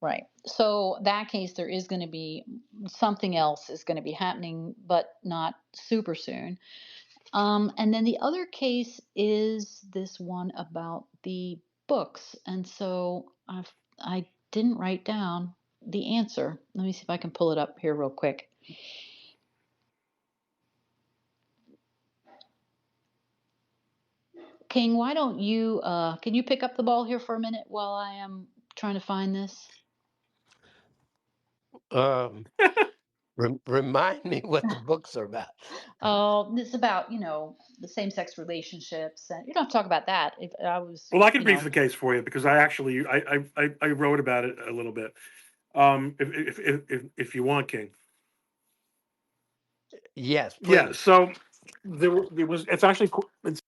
Right. So that case there is going to be something else is going to be happening but not super soon. And then the other case is this one about the books. And so I didn't write down the answer. Let me see if I can pull it up here real quick. King, why don't you can you pick up the ball here for a minute while I am trying to find this? Um, remind me what the books are about. Oh, it's about, the same-sex relationships, and you don't have to talk about that. If I was, Well, I can brief the case for you because I actually I wrote about it a little bit. If you want, King. Yes, Yeah. please. So there was. It's actually it's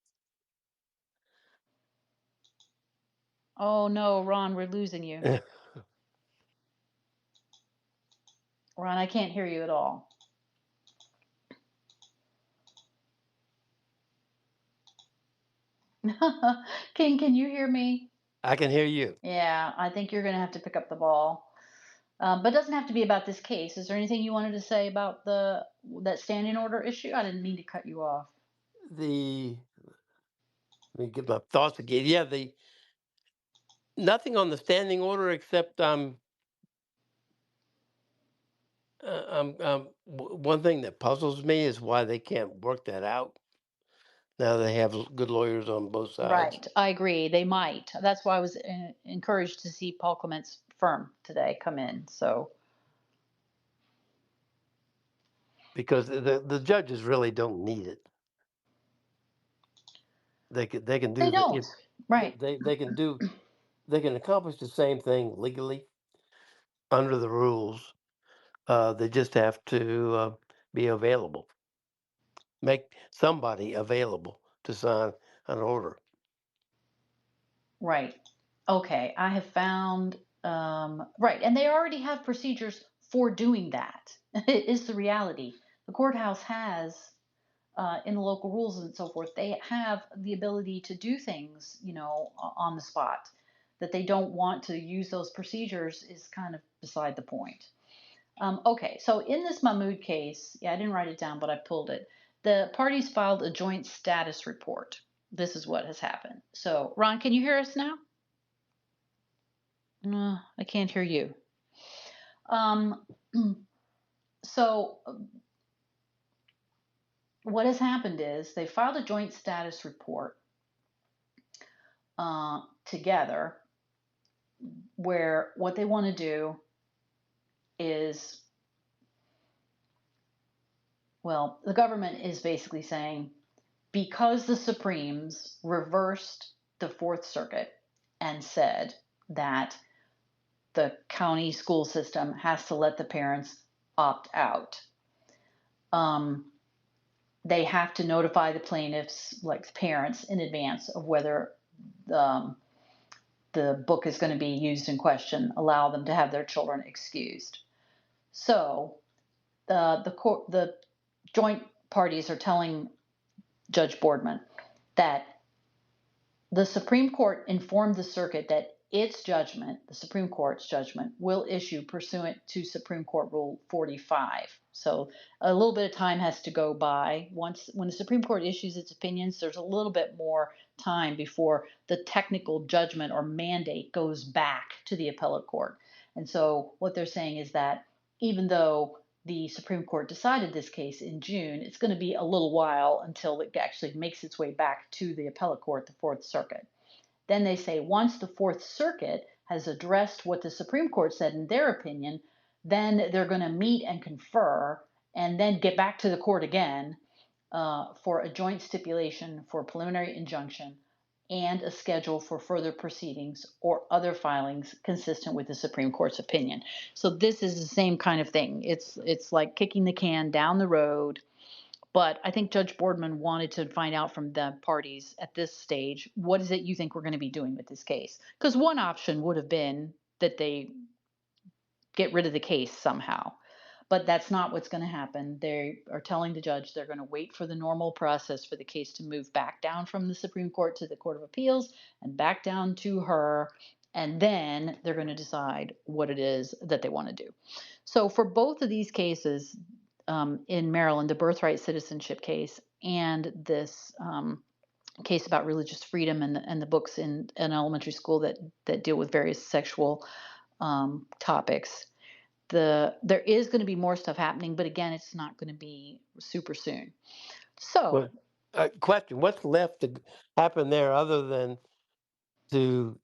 oh no, Ron, we're losing you. Ron, I can't hear you at all. King, can you hear me? I can hear you. Yeah, I think you're going to have to pick up the ball. But it doesn't have to be about this case. Is there anything you wanted to say about that standing order issue? I didn't mean to cut you off. The Let me get my thoughts again. Yeah, the nothing on the standing order except one thing that puzzles me is why they can't work that out. Now they have good lawyers on both sides. Right, I agree. They might. That's why I was encouraged to see Paul Clement's firm today come in. So Because the judges really don't need it. They can they do the don't. if Right, they can accomplish the same thing legally under the rules. They just have to be available. Make somebody available to sign an order. right. Okay, I have found right, and they already have procedures for doing that. Is the reality. The courthouse has in the local rules and so forth, they have the ability to do things, on the spot. That they don't want to use those procedures is kind of beside the point. Okay, so in this Mahmood case, yeah, I didn't write it down, but I pulled it. The parties filed a joint status report. This is what has happened. So, Ron, can you hear us now? No, I can't hear you. Um, so, what has happened is they filed a joint status report together where what they want to do is, well, the government is basically saying because the Supremes reversed the Fourth Circuit and said that the county school system has to let the parents opt out. They have to notify the plaintiffs, like the parents, in advance of whether um, the book is going to be used in question, allow them to have their children excused. So the joint parties are telling Judge Boardman that the Supreme Court informed the circuit that its judgment, the Supreme Court's judgment, will issue pursuant to Supreme Court Rule 45. So a little bit of time has to go by. Once when the Supreme Court issues its opinions, there's a little bit more time before the technical judgment or mandate goes back to the appellate court. And so what they're saying is that even though the Supreme Court decided this case in June, it's going to be a little while until it actually makes its way back to the appellate court, the Fourth Circuit. Then they say once the Fourth Circuit has addressed what the Supreme Court said in their opinion, then they're going to meet and confer and then get back to the court again for a joint stipulation for preliminary injunction and a schedule for further proceedings or other filings consistent with the Supreme Court's opinion. So this is the same kind of thing. It's like kicking the can down the road. But I think Judge Boardman wanted to find out from the parties at this stage, what is it you think we're going to be doing with this case? Because one option would have been that they get rid of the case somehow. But that's not what's going to happen. They are telling the judge they're going to wait for the normal process for the case to move back down from the Supreme Court to the Court of Appeals and back down to her. And then they're going to decide what it is that they want to do. So for both of these cases in Maryland, the birthright citizenship case and this case about religious freedom and the books in an elementary school that deal with various sexual topics, there is going to be more stuff happening, but again, it's not going to be super soon. So, Question: what's left to happen there other than to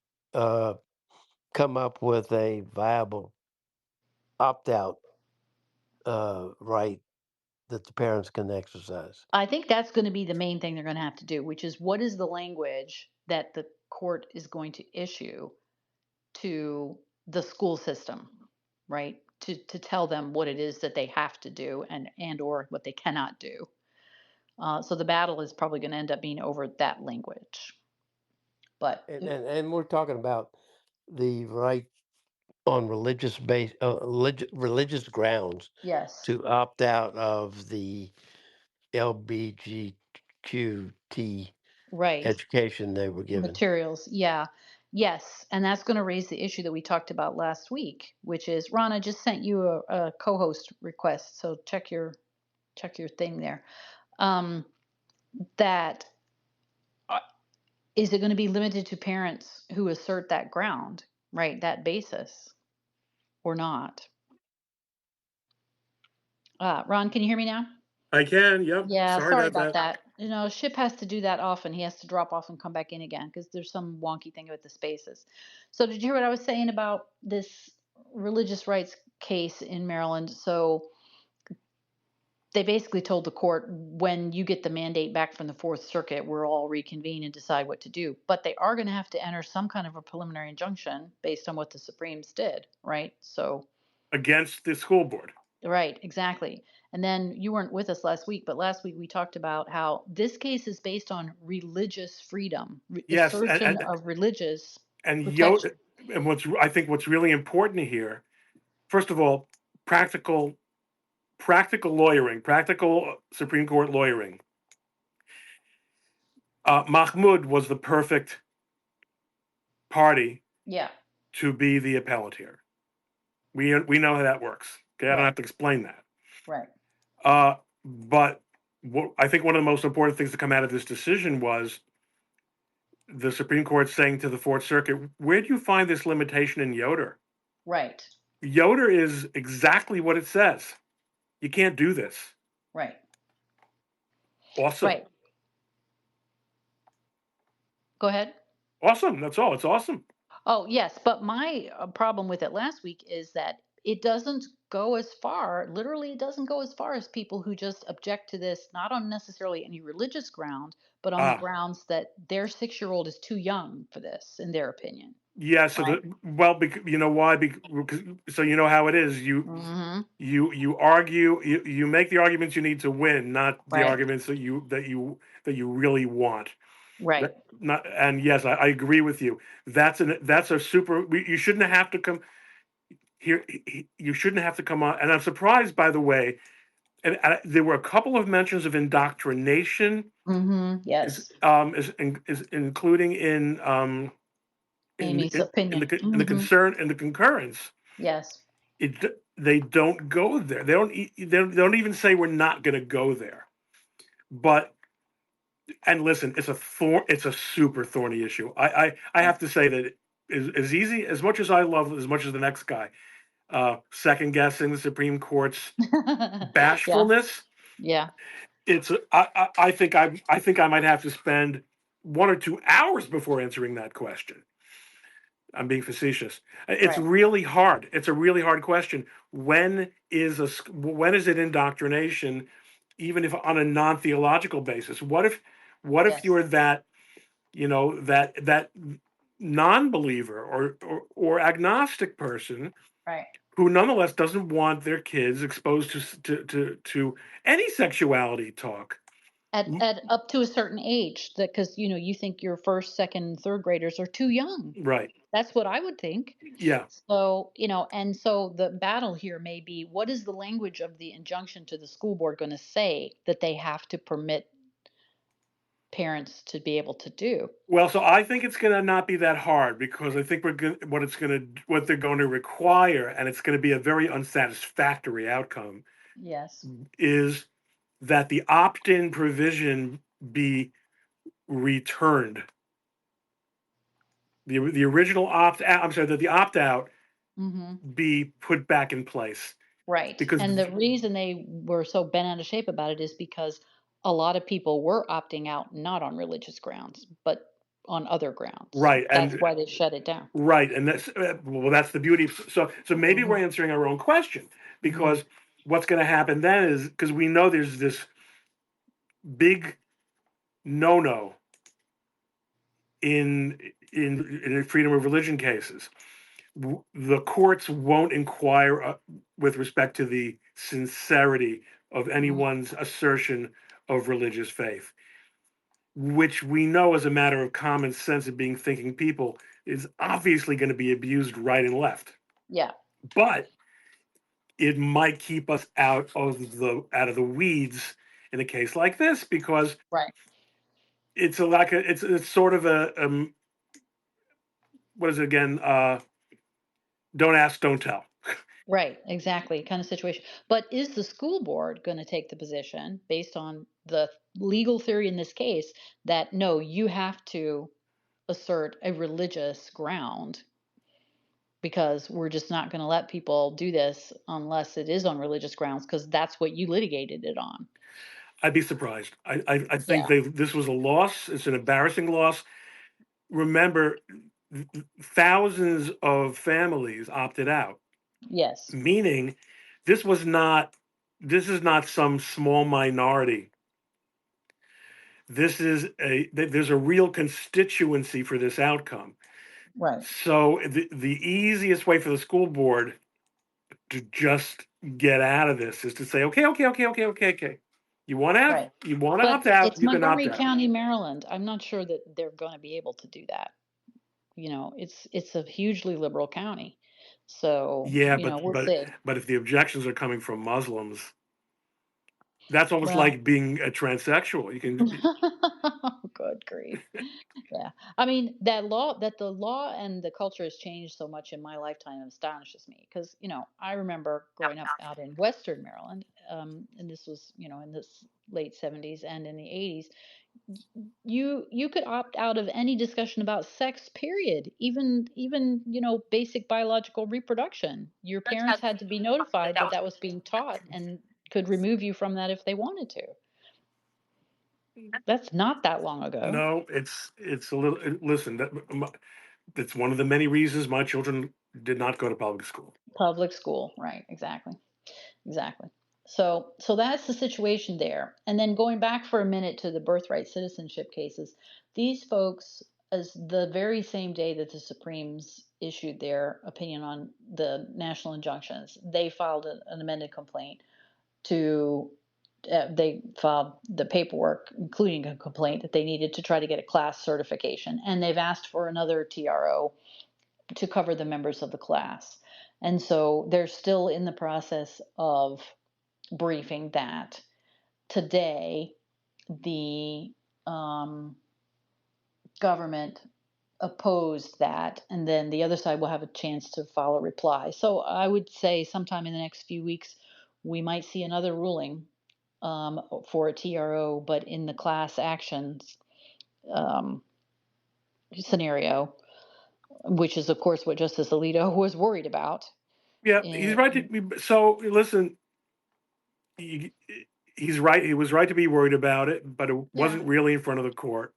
come up with a viable opt-out right that the parents can exercise? I think that's going to be the main thing they're going to have to do, which is what is the language that the court is going to issue to the school system, right? To tell them what it is that they have to do and or what they cannot do. So the battle is probably going to end up being over that language. But And we're talking about the right on religious grounds yes, to opt out of the LBGQT right. education they were given. Materials, yeah. Yes, and that's going to raise the issue that we talked about last week, which is Ron, I just sent you a co-host request, so check your thing there. That is it going to be limited to parents who assert that ground, right? That basis, or not? Ron, can you hear me now? I can. Yep. Yeah, Sorry sorry about about that. that. You know, Ship has to do that often. He has to drop off and come back in again because there's some wonky thing with the spaces. So, did you hear what I was saying about this religious rights case in Maryland? So, they basically told the court when you get the mandate back from the Fourth Circuit, we'll all reconvene and decide what to do. But they are going to have to enter some kind of a preliminary injunction based on what the Supremes did, right? So, Against the school board. right, exactly. And then you weren't with us last week, but last week we talked about how this case is based on religious freedom, Yes, assertion of religious and protection. and I think what's really important here, first of all, practical lawyering, practical Supreme Court lawyering. Mahmoud was the perfect party Yeah, to be the appellate here. We know how that works. Okay, I don't right, have to explain that. right, But I think one of the most important things to come out of this decision was the Supreme Court saying to the Fourth Circuit, "Where do you find this limitation in Yoder? right, Yoder is exactly what it says. You can't do this." right, Awesome. right. Go ahead. Awesome. That's all. It's awesome. Oh, yes, but my problem with it last week is that it doesn't go as far, literally, it doesn't go as far as people who just object to this, not on necessarily any religious ground, but on the Ah, grounds that their 6-year-old is too young for this, in their opinion. yeah. So Right. you know why? Because so you know how it is. Mm-hmm. You argue. You make the arguments you need to win, not the Right. arguments that you really want. Right. That, not and yes, I agree with you. That's a super. You shouldn't have to come here. You shouldn't have to come on. And I'm surprised, by the way. And there were a couple of mentions of indoctrination. Mm-hmm. Yes. Is including in Amy's opinion. in the concern and the concurrence, Yes. they don't go there. They don't even say we're not going to go there. But and listen, it's a super thorny issue. I Yeah. have to say that as easy as much as I love as much as the next guy, second guessing the Supreme Court's Yeah. bashfulness. Yeah. I think I might have to spend 1 or 2 hours before answering that question. I'm being facetious. It's Right. really hard. It's a really hard question. When is it indoctrination, even if on a non-theological basis? What if Yes. you're that that non-believer or agnostic person Right. who nonetheless doesn't want their kids exposed to any sexuality talk? At up to a certain age, that because you think your first, second, and third graders are too young. Right. That's what I would think. Yeah. So, and so the battle here may be, what is the language of the injunction to the school board going to say that they have to permit parents to be able to do? Well, so I think it's going to not be that hard because I think what they're going to require, and it's going to be a very unsatisfactory outcome, Yes. is that the opt-in provision be returned. The original opt-out, I'm sorry, that the opt-out Hmm. be put back in place Right. because And the reason they were so bent out of shape about it is because a lot of people were opting out not on religious grounds, but on other grounds. right That's and why they shut it down. right and that's well that's the beauty so maybe we're Hmm. answering our own question Hmm. because what's going to happen then is because we know there's this big no in freedom of religion cases. The courts won't inquire with respect to the sincerity of Hmm. anyone's assertion of religious faith, which we know as a matter of common sense of being thinking people is obviously going to be abused right and left. Yeah. But it might keep us out of the weeds in a case like this because Right. it's sort of a what is it again? Don't ask, don't tell. Right, exactly, kind of situation. But is the school board going to take the position based on the legal theory in this case that no, you have to assert a religious ground because we're just not going to let people do this unless it is on religious grounds because that's what you litigated it on. I'd be surprised. I think Yeah. this was a loss. It's an embarrassing loss. Remember, thousands of families opted out, Yes. meaning this was not this is not some small minority. There's a real constituency for this outcome. Right. So the easiest way for the school board to just get out of this is to say, okay. Right. You want to opt But out, it's you can opt Montgomery out. County, Maryland. I'm not sure that they're going to be able to do that. It's a hugely liberal county. So, Yeah, we'll see. but if the objections are coming from Muslims, that's almost Well, like being a transsexual. You can good grief. Yeah. I mean, that the law and the culture has changed so much in my lifetime astonishes me because, I remember growing up out in Western Maryland, and this was, in the late 70s and in the 80s. You could opt out of any discussion about sex, period. Even basic biological reproduction. Your parents had to be notified that that was being taught and could remove you from that if they wanted to. That's not that long ago. no, it's a little listen, that's one of the many reasons my children did not go to public school. Public school, right? Exactly. Exactly. So that's the situation there. And then going back for a minute to the birthright citizenship cases, these folks, as the very same day that the Supremes issued their opinion on the national injunctions, they filed an amended complaint to. They filed the paperwork, including a complaint that they needed to try to get a class certification, and they've asked for another TRO to cover the members of the class. And so they're still in the process of briefing that today the government opposed that, and then the other side will have a chance to file a reply. So I would say sometime in the next few weeks we might see another ruling for a TRO, but in the class actions um, scenario, which is of course what Justice Alito was worried about. Yeah, he's right to And be. So listen, he, he's right. He was right to be worried about it, but it yeah, wasn't really in front of the court.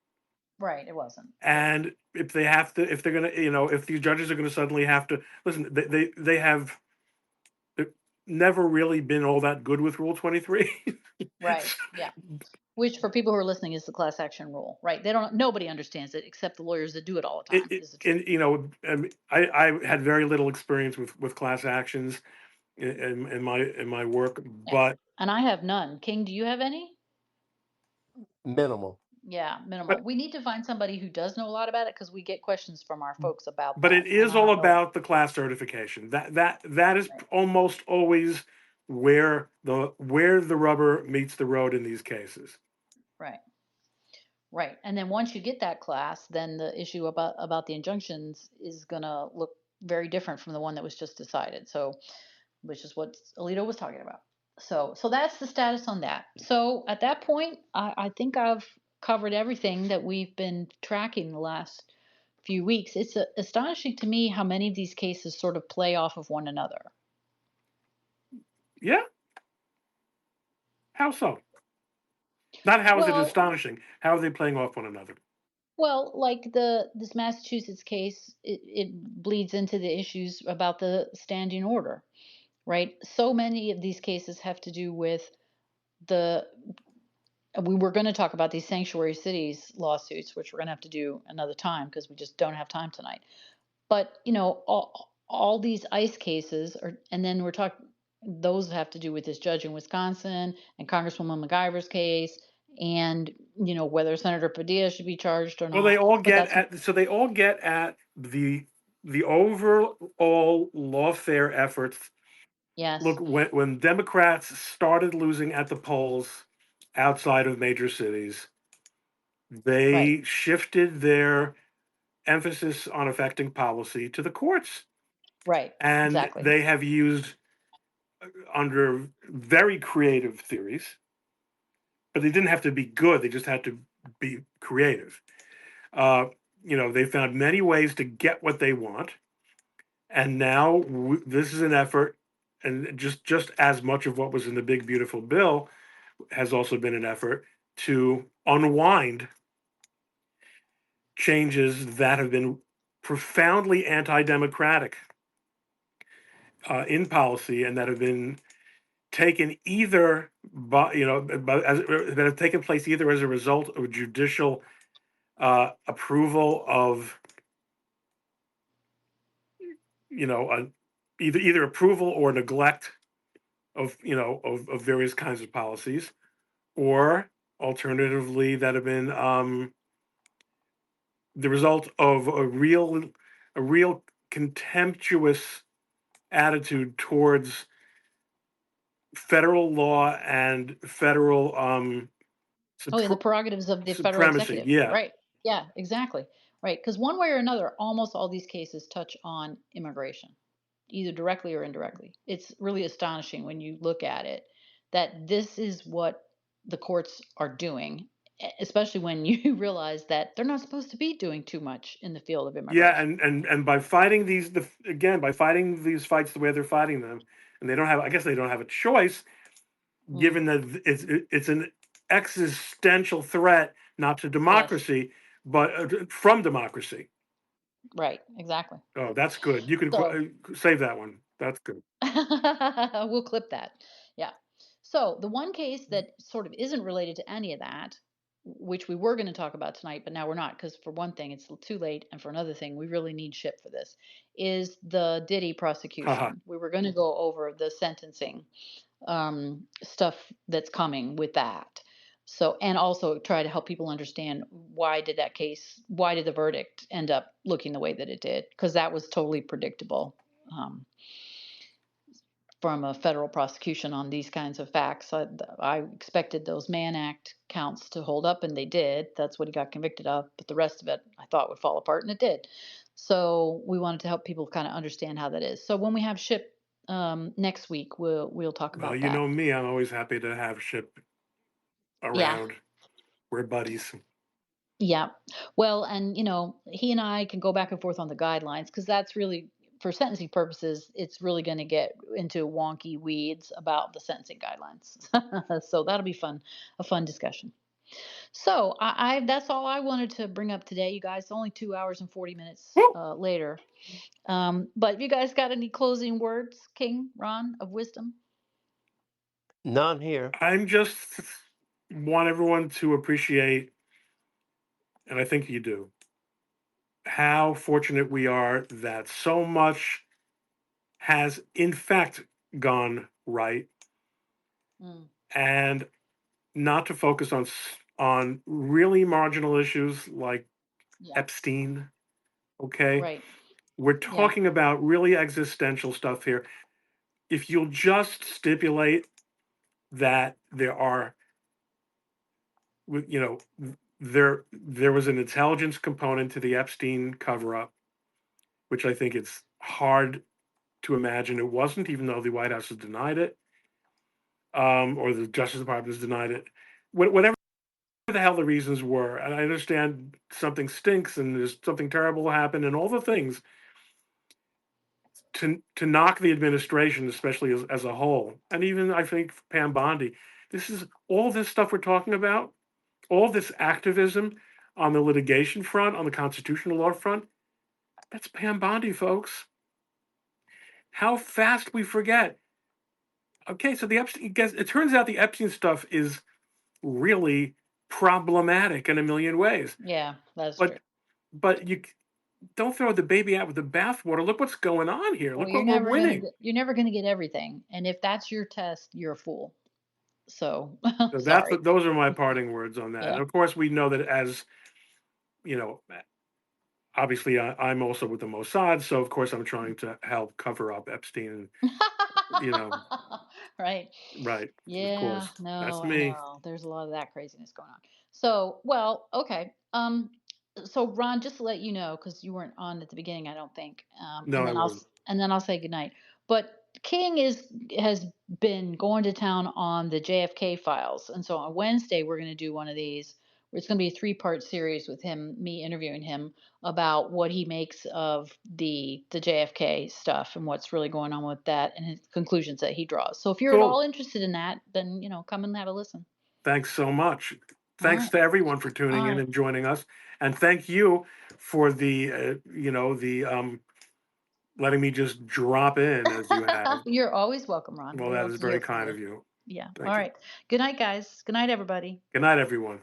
right, it wasn't. Yeah, And if they have to, if they're gonna, if these judges are gonna suddenly have to listen, they have never really been all that good with Rule 23. right. Yeah. Which for people who are listening is the class action rule, right? They don't. Nobody understands it except the lawyers that do it all the time. Is the truth. And I had very little experience with class actions in my work, Yeah. but And I have none. King, do you have any? Minimal. Yeah, but minimal. We need to find somebody who does know a lot about it because we get questions from our folks about but it that, and is I all don't know. about the class certification. That is Right, almost always where the rubber meets the road in these cases. right, right. And then once you get that class, then the issue about the injunctions is gonna look very different from the one that was just decided. So, which is what Alito was talking about. So that's the status on that. So at that point, I think I've covered everything that we've been tracking the last few weeks. It's astonishing to me how many of these cases sort of play off of one another. Yeah, how so? Not how is it Well, astonishing? How are they playing off one another? well, like this Massachusetts case, it bleeds into the issues about the standing order, right? So many of these cases have to do with the we were going to talk about these sanctuary cities lawsuits, which we're going to have to do another time because we just don't have time tonight. But all these ICE cases are, and then we're talking those have to do with this judge in Wisconsin and Congresswoman MacGyver's case, and whether Senator Padilla should be charged or Well, they not. all But get that's at so they all get at the overall lawfare efforts. yes, Look, when Democrats started losing at the polls outside of major cities, right, they shifted their emphasis on affecting policy to the courts, right, and exactly, they have used under very creative theories, but they didn't have to be good. They just had to be creative. Uh, they found many ways to get what they want, and now this is an effort, and just as much of what was in the big beautiful bill has also been an effort to unwind changes that have been profoundly anti-democratic in policy, and that have been taken either that have taken place either as a result of judicial approval of either approval or neglect of various kinds of policies, or alternatively that have been the result of a real contemptuous attitude towards federal law and federal oh, and the prerogatives of the federal supremacy. executive, Yeah, right? Yeah, exactly, right. Because one way or another, almost all these cases touch on immigration, either directly or indirectly. It's really astonishing when you look at it that this is what the courts are doing, especially when you realize that they're not supposed to be doing too much in the field of yeah, immigration. and by fighting by fighting these fights the way they're fighting them, and I guess they don't have a choice, Mm, given that it's an existential threat not to yes, democracy, but from democracy. right, exactly. Oh, that's good. You can So save that one. That's good. we'll clip that. Yeah. So the one case that sort of isn't related to any of that, which we were going to talk about tonight, but now we're not, because for one thing, it's too late, and for another thing, we really need Ship for this, is the Diddy Haha. prosecution. We were going to go over the sentencing stuff that's coming with that. So, and also try to help people understand why did the verdict end up looking the way that it did? Because that was totally predictable. Um, from a federal prosecution on these kinds of facts. I expected those Mann Act counts to hold up, and they did. That's what he got convicted of. But the rest of it, I thought would fall apart, and it did. So we wanted to help people kind of understand how that is. So when we have Ship next week, we'll talk Well, about you that. know me, I'm always happy to have Ship Yeah. around. We're buddies. Yeah. Well, and he and I can go back and forth on the guidelines because that's really, for sentencing purposes, it's really going to get into wonky weeds about the sentencing guidelines. So that'll be fun, a fun discussion. So I that's all I wanted to bring up today, you guys. Only 2 hours and 40 minutes Woo! later. But you guys got any closing words, King Ron of Wisdom? None here. I'm just want everyone to appreciate, and I think you do, how fortunate we are that so much has in fact gone right, Mm, and not to focus on really marginal issues like yeah. Epstein. Okay, Right. we're Yeah. talking about really existential stuff here. If you'll just stipulate that there are, you know, there was an intelligence component to the Epstein cover up, which I think it's hard to imagine it wasn't, even though the White House has denied it, or the Justice Department has denied it. Whatever the hell the reasons were, and I understand something stinks and there's something terrible happened and all the things, to knock the administration, especially as a whole, and even I think Pam Bondi. This is all this stuff we're talking about, all this activism on the litigation front, on the constitutional law front. That's Pam Bondi, folks. How fast we forget. Okay, so the Epstein, guess it turns out the Epstein stuff is really problematic in a million ways. Yeah, that's true. But you don't throw the baby out with the bathwater. Look what's going on here. Well, Look what we're winning. you're never gonna get everything, and if that's your test, you're a fool. So So sorry. those are my parting words on that. Yeah. And of course, we know that, as you know, obviously I'm also with the Mossad, so of course I'm trying to help cover up Epstein. You know, Right. right? Of Yeah, course, no, that's I me. know. There's a lot of that craziness going on. So, well, okay. So Ron, just to let you know, because you weren't on at the beginning, I don't think. No, I wasn't. And then I'll say goodnight. But King has been going to town on the JFK files, and so on Wednesday we're going to do one of these. It's going to be a three-part series with him, me interviewing him about what he makes of the JFK stuff and what's really going on with that and his conclusions that he draws. So if you're at all Cool. interested in that, then come and have a listen. Thanks so much. All Thanks right. to everyone for All tuning in right. and joining us, and thank you for the letting me just drop in as you have. You're always welcome, Ron. Well, We that love is to very hear from kind you. of you. Yeah. All Thank you. right. Good night, guys. Good night, everybody. Good night, everyone.